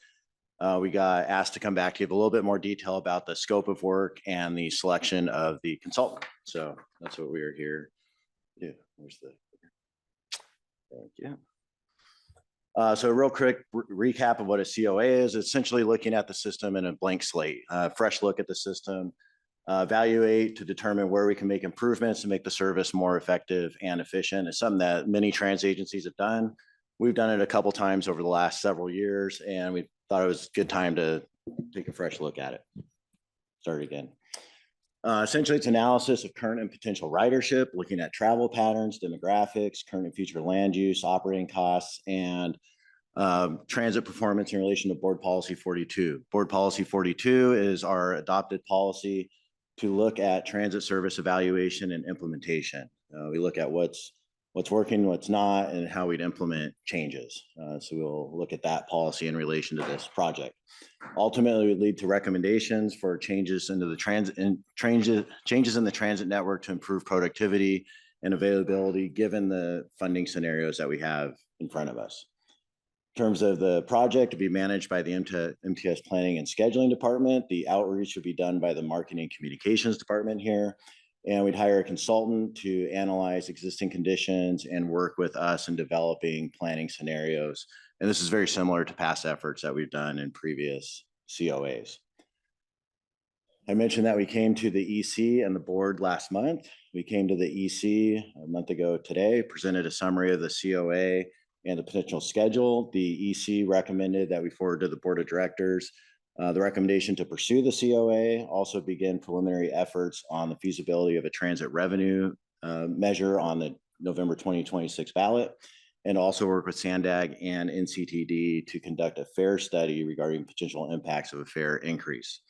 We got asked to come back to give a little bit more detail about the scope of work and the selection of the consultant. So that's what we are here to do. Where's the, thank you. So a real quick recap of what a COA is. Essentially looking at the system in a blank slate, fresh look at the system, evaluate to determine where we can make improvements to make the service more effective and efficient. It's something that many transit agencies have done. We've done it a couple times over the last several years, and we thought it was a good time to take a fresh look at it. Start again. Essentially, it's analysis of current and potential ridership, looking at travel patterns, demographics, current and future land use, operating costs, and transit performance in relation to Board Policy 42. Board Policy 42 is our adopted policy to look at transit service evaluation and implementation. We look at what's working, what's not, and how we'd implement changes. So we'll look at that policy in relation to this project. Ultimately, it would lead to recommendations for changes into the changes in the transit network to improve productivity and availability given the funding scenarios that we have in front of us. In terms of the project to be managed by the MTS Planning and Scheduling Department, the outreach would be done by the Marketing and Communications Department here. And we'd hire a consultant to analyze existing conditions and work with us in developing planning scenarios. And this is very similar to past efforts that we've done in previous COAs. I mentioned that we came to the EC and the board last month. We came to the EC a month ago today, presented a summary of the COA and the potential schedule. The EC recommended that we forward to the board of directors the recommendation to pursue the COA, also begin preliminary efforts on the feasibility of a transit revenue measure on the November 2026 ballot, and also work with SANDAG and NCTD to conduct a fare study regarding potential impacts of a fare increase.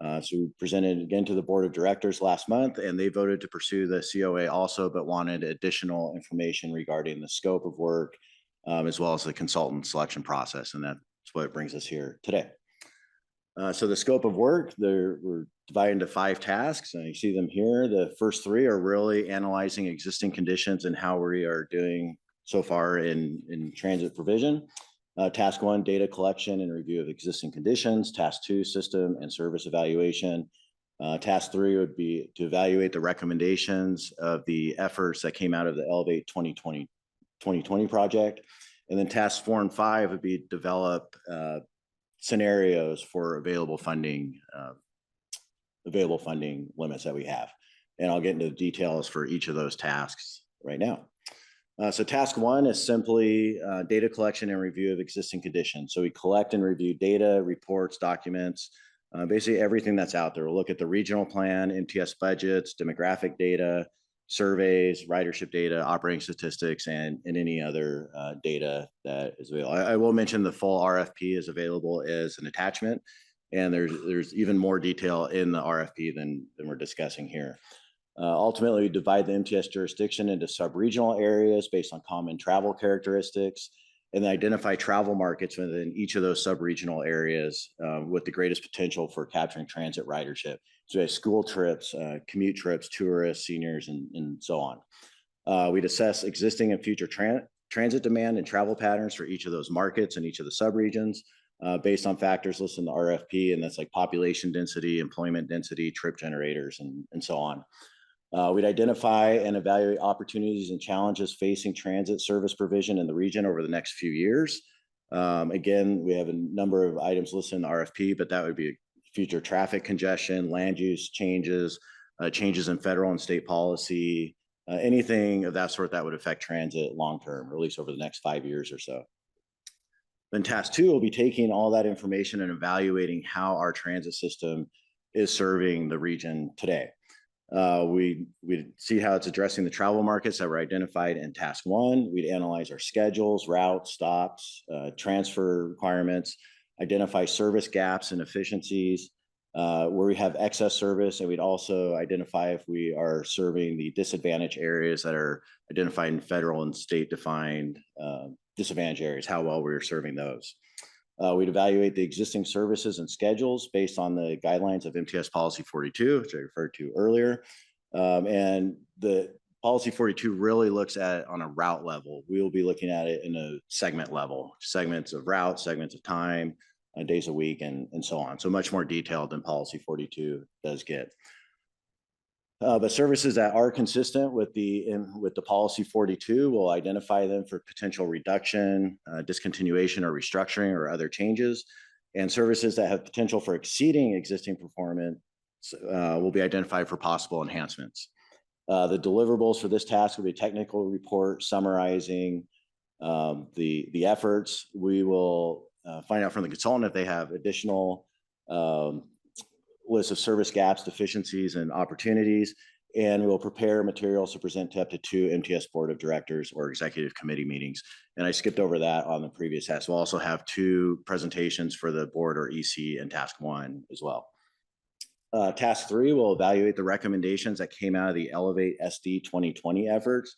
So we presented again to the board of directors last month, and they voted to pursue the COA also, but wanted additional information regarding the scope of work, as well as the consultant selection process. And that's what brings us here today. So the scope of work, we're divided into 5 tasks, and you see them here. The first 3 are really analyzing existing conditions and how we are doing so far in transit provision. Task 1, data collection and review of existing conditions. Task 2, system and service evaluation. Task 3 would be to evaluate the recommendations of the efforts that came out of the Elevate 2020 project. And then tasks 4 and 5 would be develop scenarios for available funding limits that we have. And I'll get into the details for each of those tasks right now. So task 1 is simply data collection and review of existing conditions. So we collect and review data, reports, documents, basically everything that's out there. We'll look at the regional plan, MTS budgets, demographic data, surveys, ridership data, operating statistics, and any other data that is available. I will mention the full RFP is available as an attachment, and there's even more detail in the RFP than we're discussing here. Ultimately, we divide the MTS jurisdiction into sub-regional areas based on common travel characteristics. and identify travel markets within each of those sub-regional areas with the greatest potential for capturing transit ridership. So we have school trips, commute trips, tourists, seniors, and so on. We'd assess existing and future transit demand and travel patterns for each of those markets and each of the subregions based on factors listed in the RFP, and that's like population density, employment density, trip generators, and so on. We'd identify and evaluate opportunities and challenges facing transit service provision in the region over the next few years. Again, we have a number of items listed in the RFP, but that would be future traffic congestion, land use changes, changes in federal and state policy, anything of that sort that would affect transit long-term, or at least over the next 5 years or so. Then task 2 will be taking all that information and evaluating how our transit system is serving the region today. We'd see how it's addressing the travel markets that were identified in task 1. We'd analyze our schedules, routes, stops, transfer requirements, identify service gaps and efficiencies, where we have excess service, and we'd also identify if we are serving the disadvantaged areas that are identified in federal and state defined disadvantaged areas, how well we're serving those. We'd evaluate the existing services and schedules based on the guidelines of MTS Policy 42, which I referred to earlier. And the Policy 42 really looks at it on a route level. We will be looking at it in a segment level, segments of route, segments of time, days a week, and so on. So much more detailed than Policy 42 does get. But services that are consistent with the Policy 42, we'll identify them for potential reduction, discontinuation, or restructuring, or other changes. And services that have potential for exceeding existing performance will be identified for possible enhancements. The deliverables for this task will be a technical report summarizing the efforts. We will find out from the consultant if they have additional lists of service gaps, deficiencies, and opportunities, and we'll prepare materials to present to up to 2 MTS Board of Directors or Executive Committee meetings. And I skipped over that on the previous task. We'll also have 2 presentations for the board or EC in task 1 as well. Task 3 will evaluate the recommendations that came out of the Elevate SD 2020 efforts.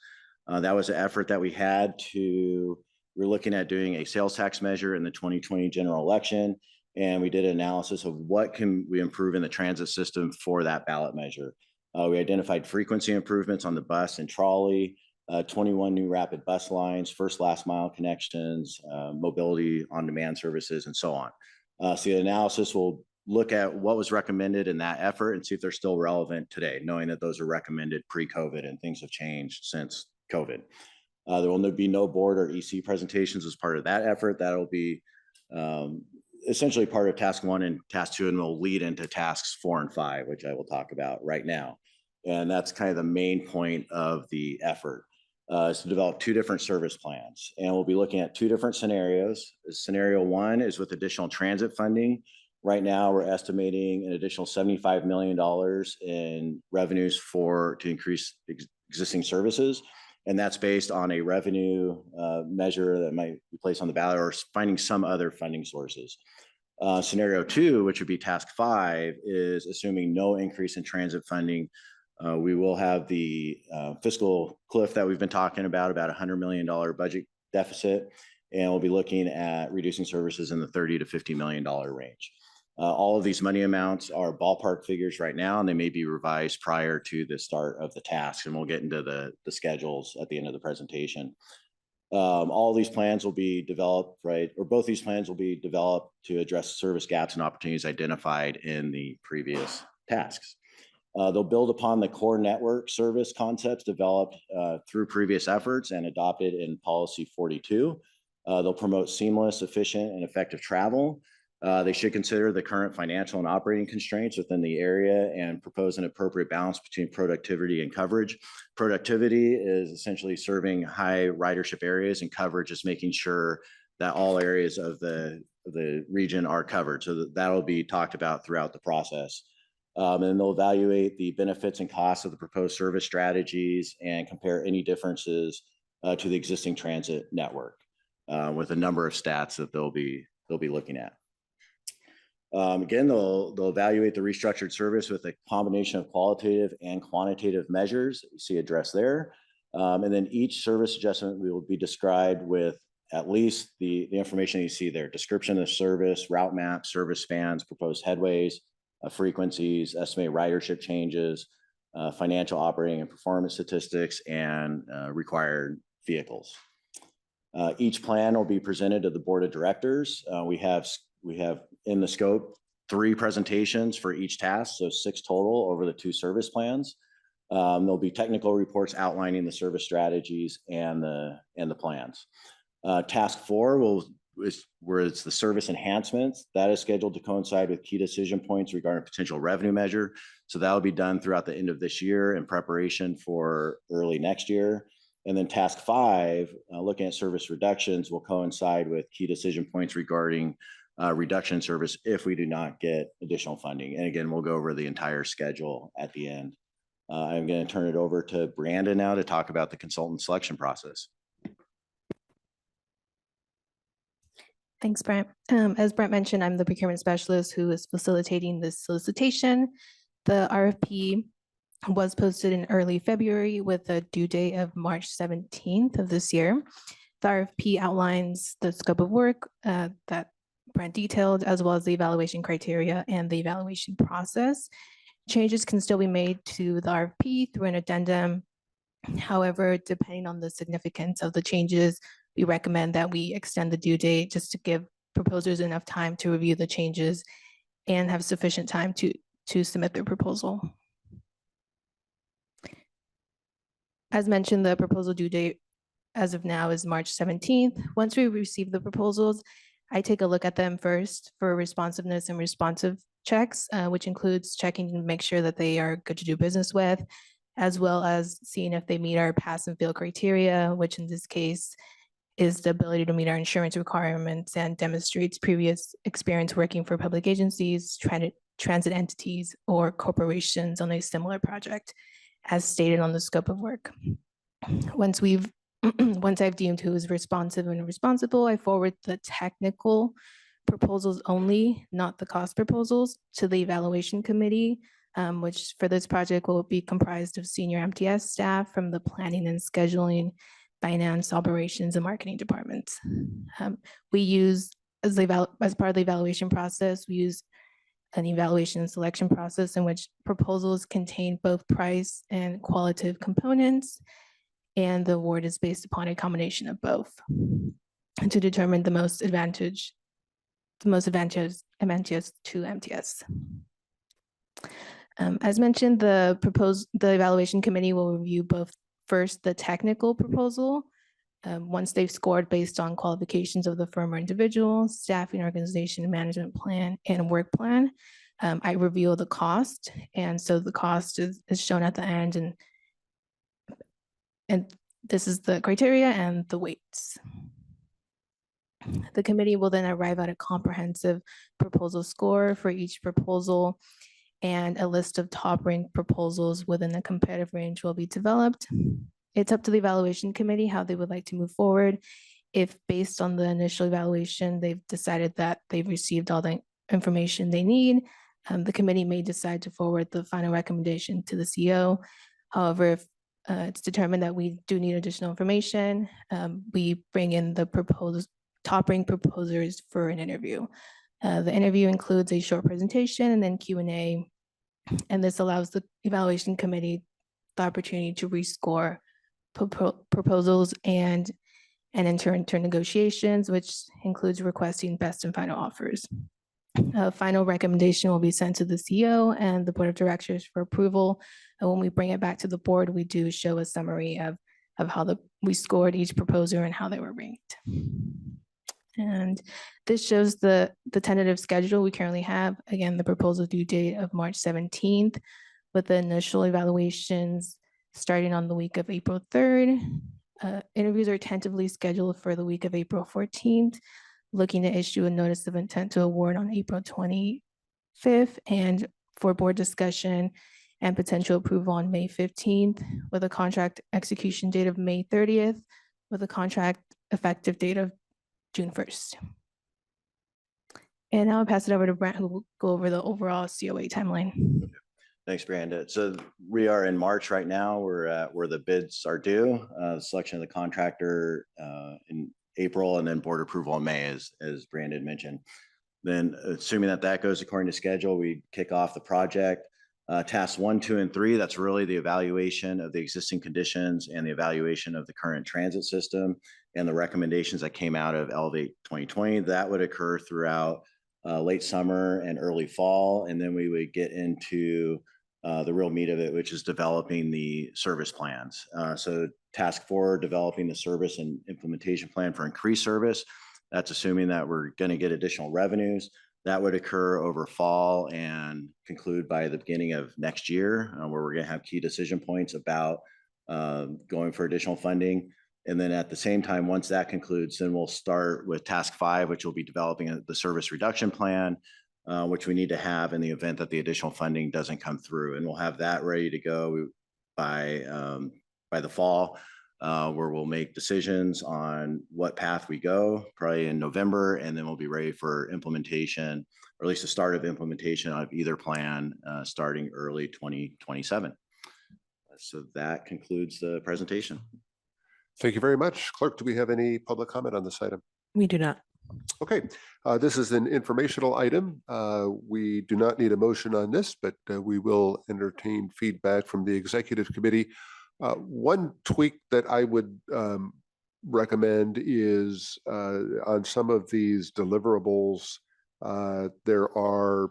That was an effort that we had we're looking at doing a sales tax measure in the 2020 general election. And we did an analysis of what can we improve in the transit system for that ballot measure. We identified frequency improvements on the bus and trolley, 21 new rapid bus lines, first last mile connections, mobility on demand services, and so on. So the analysis will look at what was recommended in that effort and see if they're still relevant today, knowing that those are recommended pre-COVID and things have changed since COVID. There will be no board or EC presentations as part of that effort. That'll be essentially part of task 1 and task 2, and will lead into tasks 4 and 5, which I will talk about right now. And that's kind of the main point of the effort, is to develop 2 different service plans. And we'll be looking at 2 different scenarios. Scenario 1 is with additional transit funding. Right now, we're estimating an additional $75 million in revenues to increase existing services. And that's based on a revenue measure that might be placed on the ballot, or finding some other funding sources. Scenario 2, which would be task 5, is assuming no increase in transit funding. We will have the fiscal cliff that we've been talking about $100 million budget deficit, and we'll be looking at reducing services in the $30 to $50 million range. All of these money amounts are ballpark figures right now, and they may be revised prior to the start of the task, and we'll get into the schedules at the end of the presentation. All these plans will be developed, both these plans will be developed to address service gaps and opportunities identified in the previous tasks. They'll build upon the core network service concepts developed through previous efforts and adopted in Policy 42. They'll promote seamless, efficient, and effective travel. They should consider the current financial and operating constraints within the area and propose an appropriate balance between productivity and coverage. Productivity is essentially serving high ridership areas, and coverage is making sure that all areas of the region are covered. So that'll be talked about throughout the process. And they'll evaluate the benefits and costs of the proposed service strategies and compare any differences to the existing transit network with a number of stats that they'll be looking at. Again, they'll evaluate the restructured service with a combination of qualitative and quantitative measures that you see addressed there. And then each service adjustment will be described with at least the information you see there: description of service, route map, service spans, proposed headways, frequencies, estimated ridership changes, financial operating and performance statistics, and required vehicles. Each plan will be presented to the board of directors. We have in the scope 3 presentations for each task, so 6 total over the 2 service plans. There'll be technical reports outlining the service strategies and the plans. Task 4 where it's the service enhancements. That is scheduled to coincide with key decision points regarding potential revenue measure. So that will be done throughout the end of this year in preparation for early next year. And then task 5, looking at service reductions, will coincide with key decision points regarding reduction in service if we do not get additional funding. And again, we'll go over the entire schedule at the end. I'm going to turn it over to Brandon now to talk about the consultant selection process. Thanks, Brent. As Brent mentioned, I'm the procurement specialist who is facilitating this solicitation. The RFP was posted in early February with a due date of March 17th of this year. The RFP outlines the scope of work that Brent detailed, as well as the evaluation criteria and the evaluation process. Changes can still be made to the RFP through an addendum. However, depending on the significance of the changes, we recommend that we extend the due date just to give proposers enough time to review the changes and have sufficient time to submit their proposal. As mentioned, the proposal due date as of now is March 17th. Once we receive the proposals, I take a look at them first for responsiveness and responsive checks, which includes checking to make sure that they are good to do business with, as well as seeing if they meet our pass and fail criteria, which in this case is the ability to meet our insurance requirements and demonstrates previous experience working for public agencies, transit entities, or corporations on a similar project, as stated on the scope of work. Once I've deemed who is responsive and responsible, I forward the technical proposals only, not the cost proposals, to the evaluation committee, which for this project will be comprised of senior MTS staff from the planning and scheduling, finance, operations, and marketing departments. We use, as part of the evaluation process, we use an evaluation and selection process in which proposals contain both price and qualitative components, and the award is based upon a combination of both to determine the most advantageous to MTS. As mentioned, the evaluation committee will review both first the technical proposal. Once they've scored based on qualifications of the firm or individual, staffing, organization, management plan, and work plan, I reveal the cost. And so the cost is shown at the end, and this is the criteria and the weights. The committee will then arrive at a comprehensive proposal score for each proposal, and a list of top ranked proposals within the competitive range will be developed. It's up to the evaluation committee how they would like to move forward. If based on the initial evaluation, they've decided that they've received all the information they need, the committee may decide to forward the final recommendation to the CEO. However, if it's determined that we do need additional information, we bring in the top ranked proposers for an interview. The interview includes a short presentation and then Q&A, and this allows the evaluation committee the opportunity to rescore proposals and enter into negotiations, which includes requesting best and final offers. A final recommendation will be sent to the CEO and the board of directors for approval. And when we bring it back to the board, we do show a summary of how we scored each proposer and how they were ranked. And this shows the tentative schedule we currently have. Again, the proposal due date of March 17th, with the initial evaluations starting on the week of April 3rd. Interviews are tentatively scheduled for the week of April 14th, looking to issue a notice of intent to award on April 25th, and for board discussion and potential approval on May 15th, with a contract execution date of May 30th, with a contract effective date of June 1st. And now I'll pass it over to Brent, who will go over the overall COA timeline. Thanks, Brandon. So we are in March right now. We're at where the bids are due. Selection of the contractor April, and then board approval in May, as Brandon mentioned. Then assuming that that goes according to schedule, we kick off the project. Tasks 1, 2, and 3, that's really the evaluation of the existing conditions and the evaluation of the current transit system and the recommendations that came out of Elevate 2020. That would occur throughout late summer and early fall. And then we would get into the real meat of it, which is developing the service plans. So task 4, developing the service and implementation plan for increased service. That's assuming that we're going to get additional revenues. That would occur over fall and conclude by the beginning of next year, where we're going to have key decision points about going for additional funding. And then at the same time, once that concludes, then we'll start with task 5, which will be developing the service reduction plan, which we need to have in the event that the additional funding doesn't come through. And we'll have that ready to go by the fall, where we'll make decisions on what path we go, probably in November, and then we'll be ready for implementation, or at least the start of implementation of either plan starting early 2027. So that concludes the presentation. Thank you very much. Clerk, do we have any public comment on this item? We do not. Okay, this is an informational item. We do not need a motion on this, but we will entertain feedback from the executive committee. One tweak that I would recommend is on some of these deliverables, there are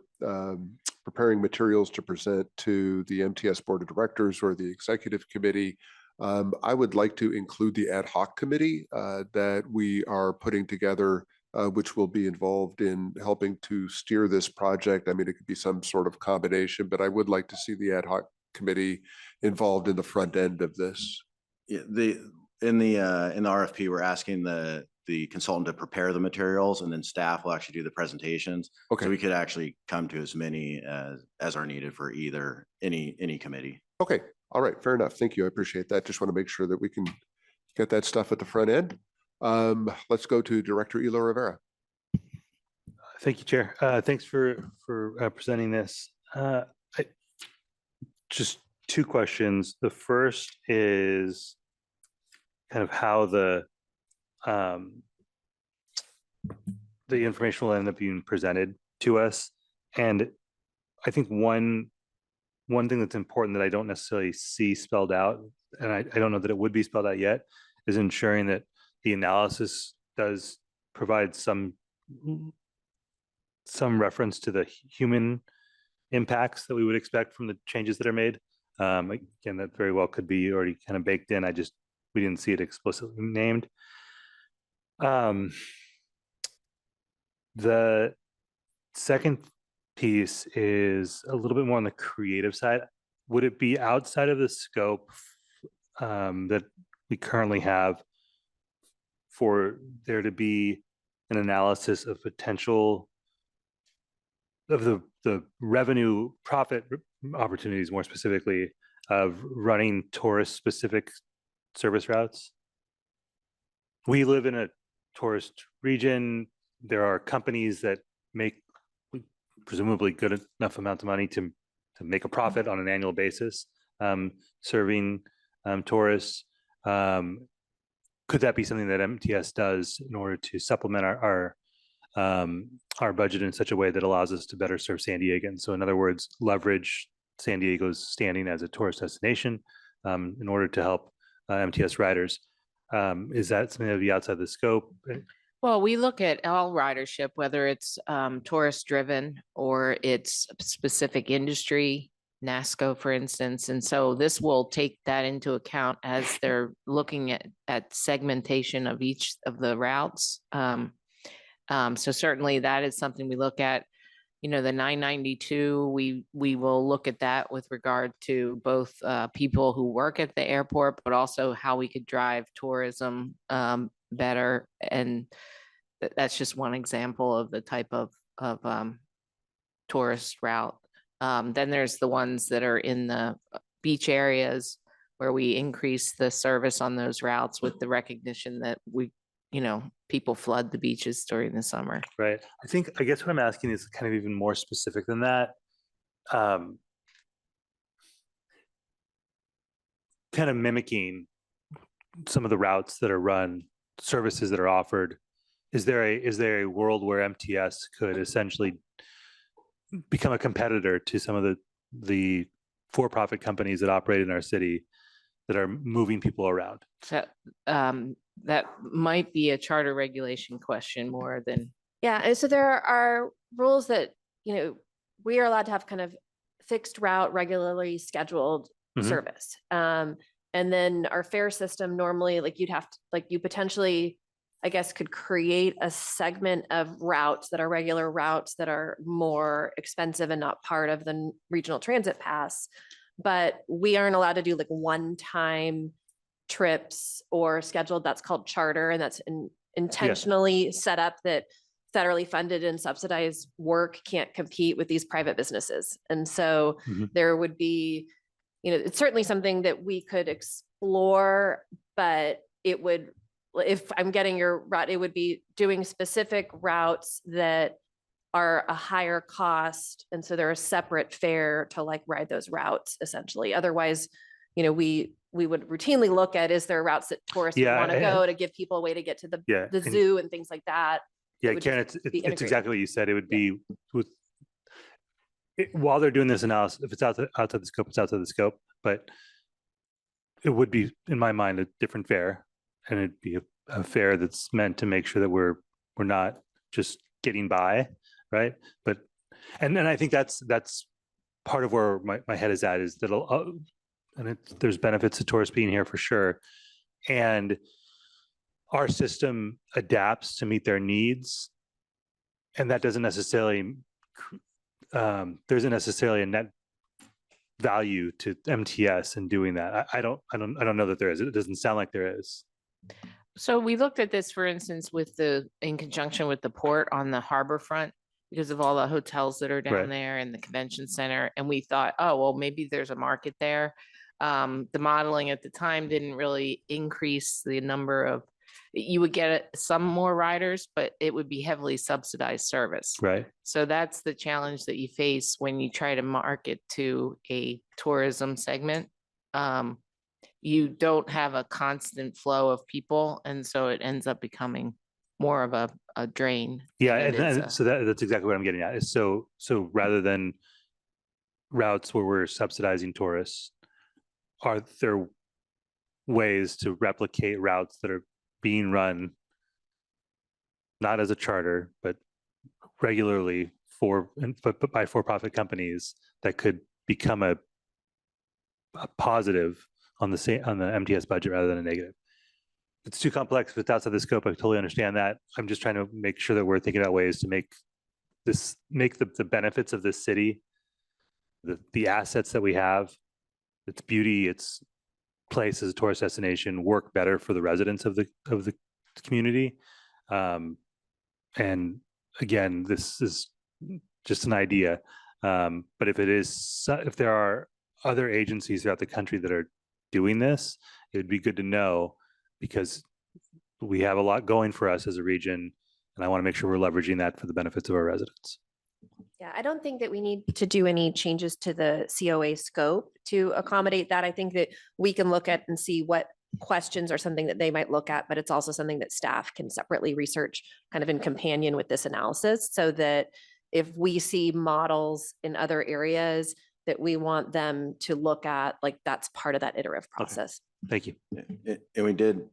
preparing materials to present to the MTS Board of Directors or the executive committee. I would like to include the ad hoc committee that we are putting together, which will be involved in helping to steer this project. I mean, it could be some sort of combination, but I would like to see the ad hoc committee involved in the front end of this. Yeah, in the RFP, we're asking the consultant to prepare the materials, and then staff will actually do the presentations. Okay. So we could actually come to as many as are needed for either any committee. Okay. All right. Fair enough. Thank you. I appreciate that. Just want to make sure that we can get that stuff at the front end. Let's go to Director Elo Rivera. Thank you, Chair. Thanks for presenting this. Just 2 questions. The first is kind of how the information will end up being presented to us. And I think one thing that's important that I don't necessarily see spelled out, and I don't know that it would be spelled out yet, is ensuring that the analysis does provide some reference to the human impacts that we would expect from the changes that are made. Again, that very well could be already kind of baked in. We didn't see it explicitly named. The second piece is a little bit more on the creative side. Would it be outside of the scope that we currently have for there to be an analysis of potential of the revenue profit opportunities, more specifically, of running tourist specific service routes? We live in a tourist region. There are companies that make presumably good enough amounts of money to make a profit on an annual basis, serving tourists. Could that be something that MTS does in order to supplement our budget in such a way that allows us to better serve San Diegans? So in other words, leverage San Diego's standing as a tourist destination in order to help MTS riders. Is that something that would be outside the scope? Well, we look at all ridership, whether it's tourist driven or it's specific industry, NASCO, for instance. And so this will take that into account as they're looking at segmentation of each of the routes. So certainly that is something we look at. You know, the 992, we will look at that with regard to both people who work at the airport, but also how we could drive tourism better. And that's just one example of the type of tourist route. Then there's the ones that are in the beach areas where we increase the service on those routes with the recognition that people flood the beaches during the summer. Right. I guess what I'm asking is kind of even more specific than that. Kind of mimicking some of the routes that are run services that are offered, is there a world where MTS could essentially become a competitor to some of the for-profit companies that operate in our city that are moving people around? So that might be a charter regulation question more than. Yeah, and so there are rules that, we are allowed to have kind of fixed route, regularly scheduled service. And then our fare system normally, like you potentially, I guess, could create a segment of routes that are regular routes that are more expensive and not part of the regional transit pass. But we aren't allowed to do like one-time trips or scheduled. That's called charter, and that's intentionally set up that federally funded and subsidized work can't compete with these private businesses. And so there would be, it's certainly something that we could explore, but it would, if I'm getting your route, it would be doing specific routes that are a higher cost. And so they're a separate fare to like ride those routes essentially. Otherwise, we would routinely look at, is there routes that tourists would want to go to give people a way to get to the zoo and things like that. Yeah, Karen, it's exactly what you said. It would be while they're doing this analysis, if it's outside the scope, it's outside the scope, but it would be, in my mind, a different fare, and it'd be a fare that's meant to make sure that we're not just getting by, right? But and I think that's part of where my head is at, is that there's benefits to tourists being here for sure, and our system adapts to meet their needs, and that doesn't necessarily there isn't necessarily a net value to MTS in doing that. I don't know that there is. It doesn't sound like there is. So we looked at this, for instance, in conjunction with the port on the harbor front, because of all the hotels that are down there and the convention center. And we thought, oh, well, maybe there's a market there. The modeling at the time didn't really increase the number of, you would get some more riders, but it would be heavily subsidized service. Right. So that's the challenge that you face when you try to market to a tourism segment. You don't have a constant flow of people, and so it ends up becoming more of a drain. Yeah, and so that's exactly what I'm getting at. Is so rather than routes where we're subsidizing tourists, are there ways to replicate routes that are being run not as a charter, but regularly by for-profit companies that could become a positive on the MTS budget rather than a negative? It's too complex. If it's outside the scope, I totally understand that. I'm just trying to make sure that we're thinking about ways to make the benefits of this city, the assets that we have, its beauty, its place as a tourist destination, work better for the residents of the community. And again, this is just an idea. But if there are other agencies throughout the country that are doing this, it would be good to know, because we have a lot going for us as a region, and I want to make sure we're leveraging that for the benefits of our residents. Yeah, I don't think that we need to do any changes to the COA scope to accommodate that. I think that we can look at and see what questions are something that they might look at, but it's also something that staff can separately research kind of in companion with this analysis, so that if we see models in other areas that we want them to look at, like that's part of that iterative process. Okay. Thank you. And we did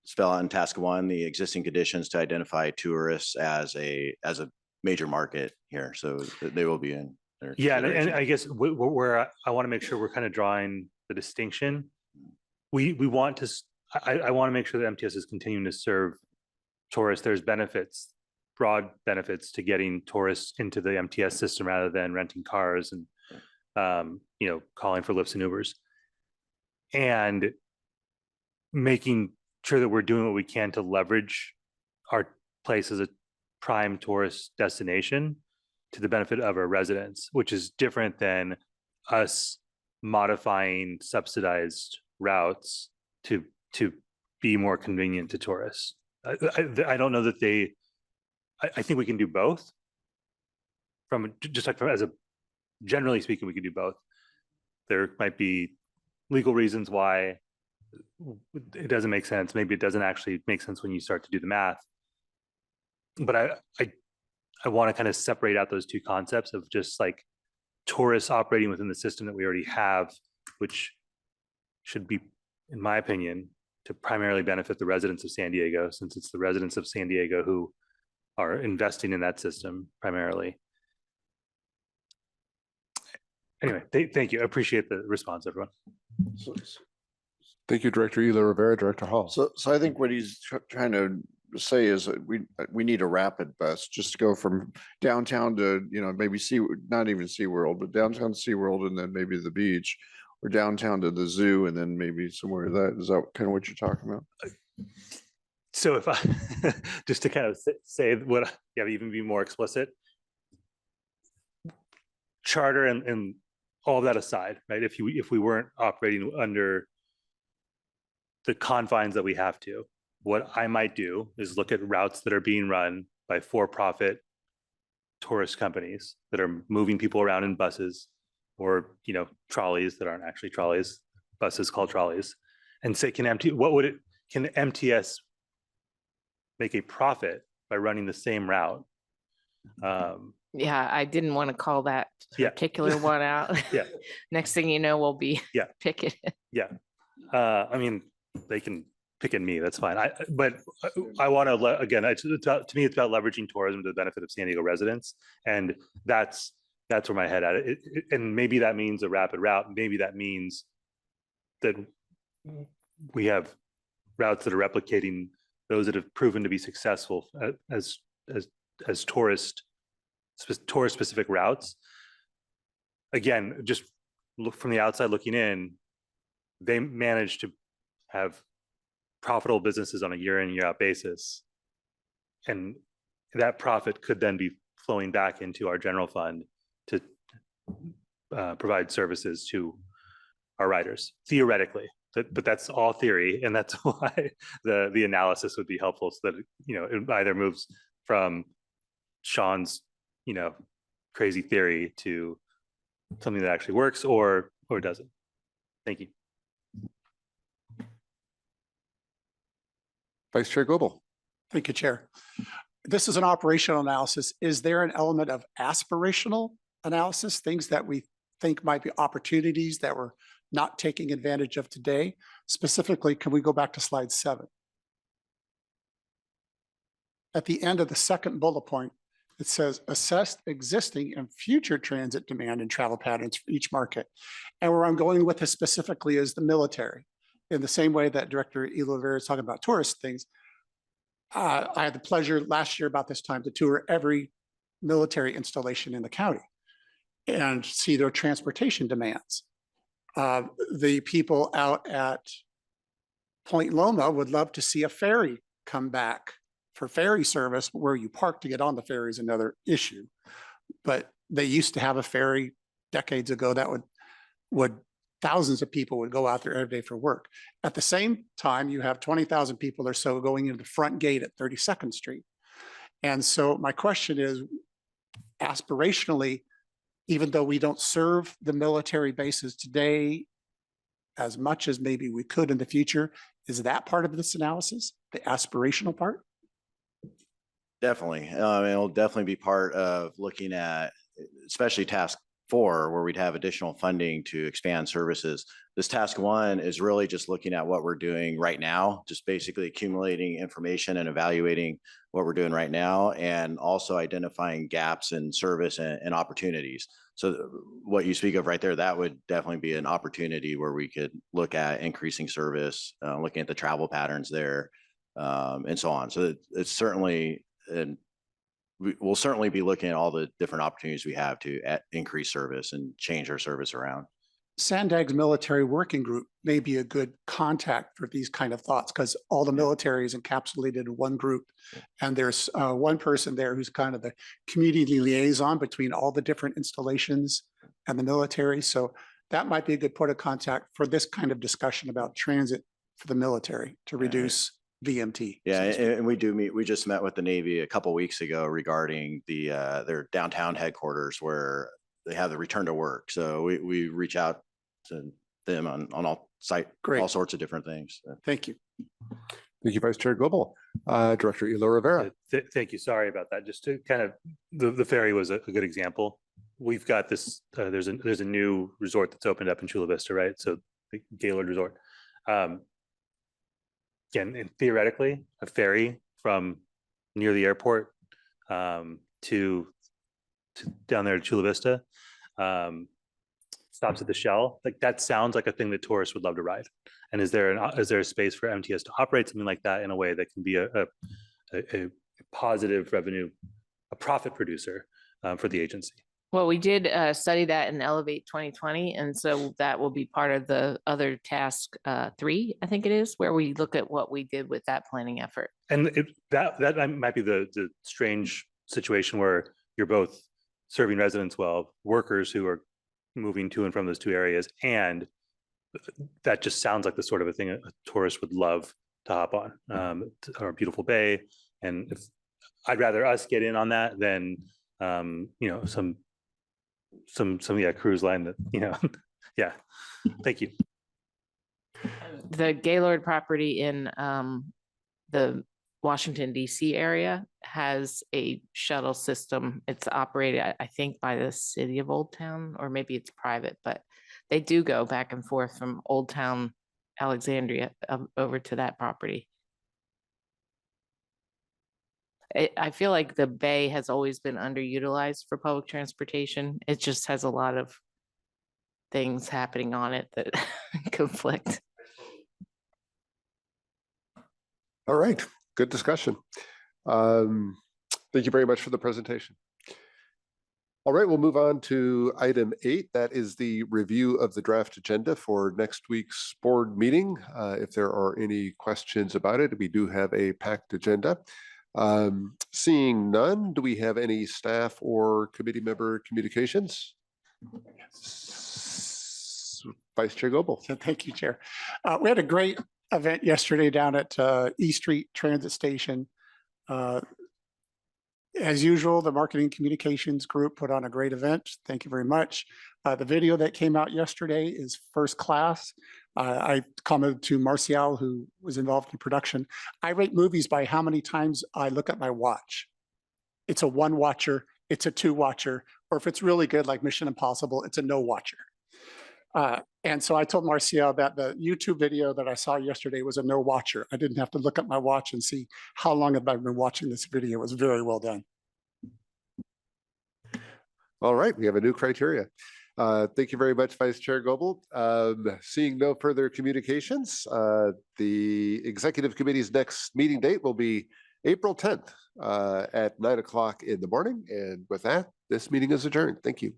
spell out in task 1 the existing conditions to identify tourists as a major market here, so they will be in there. Yeah, and I guess where I want to make sure we're kind of drawing the distinction. We want to. I want to make sure that MTS is continuing to serve tourists. There's benefits, broad benefits to getting tourists into the MTS system rather than renting cars and calling for lifts and Ubers, and making sure that we're doing what we can to leverage our place as a prime tourist destination to the benefit of our residents, which is different than us modifying subsidized routes to be more convenient to tourists. I don't know that I think we can do both. Generally speaking, we can do both. There might be legal reasons why it doesn't make sense. Maybe it doesn't actually make sense when you start to do the math. But I want to kind of separate out those two concepts of just like tourists operating within the system that we already have, which should be, in my opinion, to primarily benefit the residents of San Diego, since it's the residents of San Diego who are investing in that system primarily. Anyway, thank you. I appreciate the response, everyone. Thank you, Director Ela Rivera. Director Hall. So I think what he's trying to say is that we need a rapid bus just to go from downtown to, maybe not even SeaWorld, but downtown to SeaWorld and then maybe the beach, or downtown to the zoo and then maybe somewhere is that kind of what you're talking about? So if I, just to kind of say what, even be more explicit, charter and all that aside, right? If we weren't operating under the confines that we have to, what I might do is look at routes that are being run by for-profit tourist companies that are moving people around in buses or, trolleys that aren't actually trolleys, buses called trolleys, and say, can MTS make a profit by running the same route? Yeah, I didn't want to call that particular one out. Yeah. Next thing you know, we'll be picketed. Yeah. I mean, they can pick at me, that's fine. But I want to, again, to me, it's about leveraging tourism to the benefit of San Diego residents. And that's where my head at it. And maybe that means a rapid route. Maybe that means that we have routes that are replicating those that have proven to be successful as tourist specific routes. Again, just look from the outside looking in, they managed to have profitable businesses on a year in, year out basis. And that profit could then be flowing back into our general fund to provide services to our riders, theoretically. But that's all theory, and that's why the analysis would be helpful, so that it either moves from Sean's crazy theory to something that actually works or doesn't. Thank you. Vice Chair Goebel. Thank you, Chair. This is an operational analysis. Is there an element of aspirational analysis, things that we think might be opportunities that we're not taking advantage of today? Specifically, can we go back to slide 7? At the end of the second bullet point, it says assess existing and future transit demand and travel patterns for each market. And where I'm going with this specifically is the military. In the same way that Director Ela Rivera is talking about tourist things, I had the pleasure last year about this time to tour every military installation in the county and see their transportation demands. The people out at Point Loma would love to see a ferry come back for ferry service. Where you park to get on the ferry is another issue. But they used to have a ferry decades ago that would thousands of people would go out there every day for work. At the same time, you have 20,000 people or so going into the front gate at 32nd Street. And so my question is, aspirationally, even though we don't serve the military bases today as much as maybe we could in the future, is that part of this analysis, the aspirational part? Definitely. It'll definitely be part of looking at, especially task 4, where we'd have additional funding to expand services. This task 1 is really just looking at what we're doing right now, just basically accumulating information and evaluating what we're doing right now, and also identifying gaps in service and opportunities. So what you speak of right there, that would definitely be an opportunity where we could look at increasing service, looking at the travel patterns there, and so on. So it's certainly, and we'll certainly be looking at all the different opportunities we have to increase service and change our service around. Sandag's military working group may be a good contact for these kind of thoughts, because all the military is encapsulated in one group. And there's one person there who's kind of the community liaison between all the different installations and the military. So that might be a good point of contact for this kind of discussion about transit for the military to reduce VMT. Yeah, and we do meet. We just met with the Navy a couple of weeks ago regarding their downtown headquarters, where they have the return to work. So we reach out to them on all site, Great. all sorts of different things. Thank you. Thank you, Vice Chair Goebel. Director Elo Rivera. Thank you. Sorry about that. Just to kind of, the ferry was a good example. We've got this, there's a new resort that's opened up in Chula Vista, right? So the Gaylord Resort. Again, and theoretically, a ferry from near the airport to down there to Chula Vista stops at the Shell. Like that sounds like a thing that tourists would love to ride. And is there a space for MTS to operate something like that in a way that can be a positive revenue, a profit producer for the agency? Well, we did study that in Elevate 2020, and so that will be part of the other task 3, I think it is, where we look at what we did with that planning effort. And that might be the strange situation where you're both serving residents well, workers who are moving to and from those two areas, and that just sounds like the sort of a thing a tourist would love to hop on, our beautiful bay. And if I'd rather us get in on that than some cruise line that yeah. Thank you. The Gaylord property in the Washington DC area has a shuttle system. It's operated, I think, by the city of Old Town, or maybe it's private, but they do go back and forth from Old Town Alexandria over to that property. I feel like the bay has always been underutilized for public transportation. It just has a lot of things happening on it that conflict. All right, good discussion. Thank you very much for the presentation. All right, we'll move on to item 8. That is the review of the draft agenda for next week's board meeting. If there are any questions about it, we do have a packed agenda. Seeing none, do we have any staff or committee member communications? Vice Chair Goebel. Thank you, Chair. We had a great event yesterday down at E Street Transit Station. As usual, the marketing communications group put on a great event. Thank you very much. The video that came out yesterday is first class. I commented to Marcial, who was involved in production. I rate movies by how many times I look at my watch. It's a 1 watcher, it's a 2 watcher, or if it's really good, like Mission Impossible, it's a no watcher. And so I told Marcial that the YouTube video that I saw yesterday was a no watcher. I didn't have to look at my watch and see how long have I been watching this video. It was very well done. All right, we have a new criteria. Thank you very much, Vice Chair Goebel. Seeing no further communications, the Executive Committee's next meeting date will be April 10th at 9 o'clock in the morning. And with that, this meeting is adjourned. Thank you.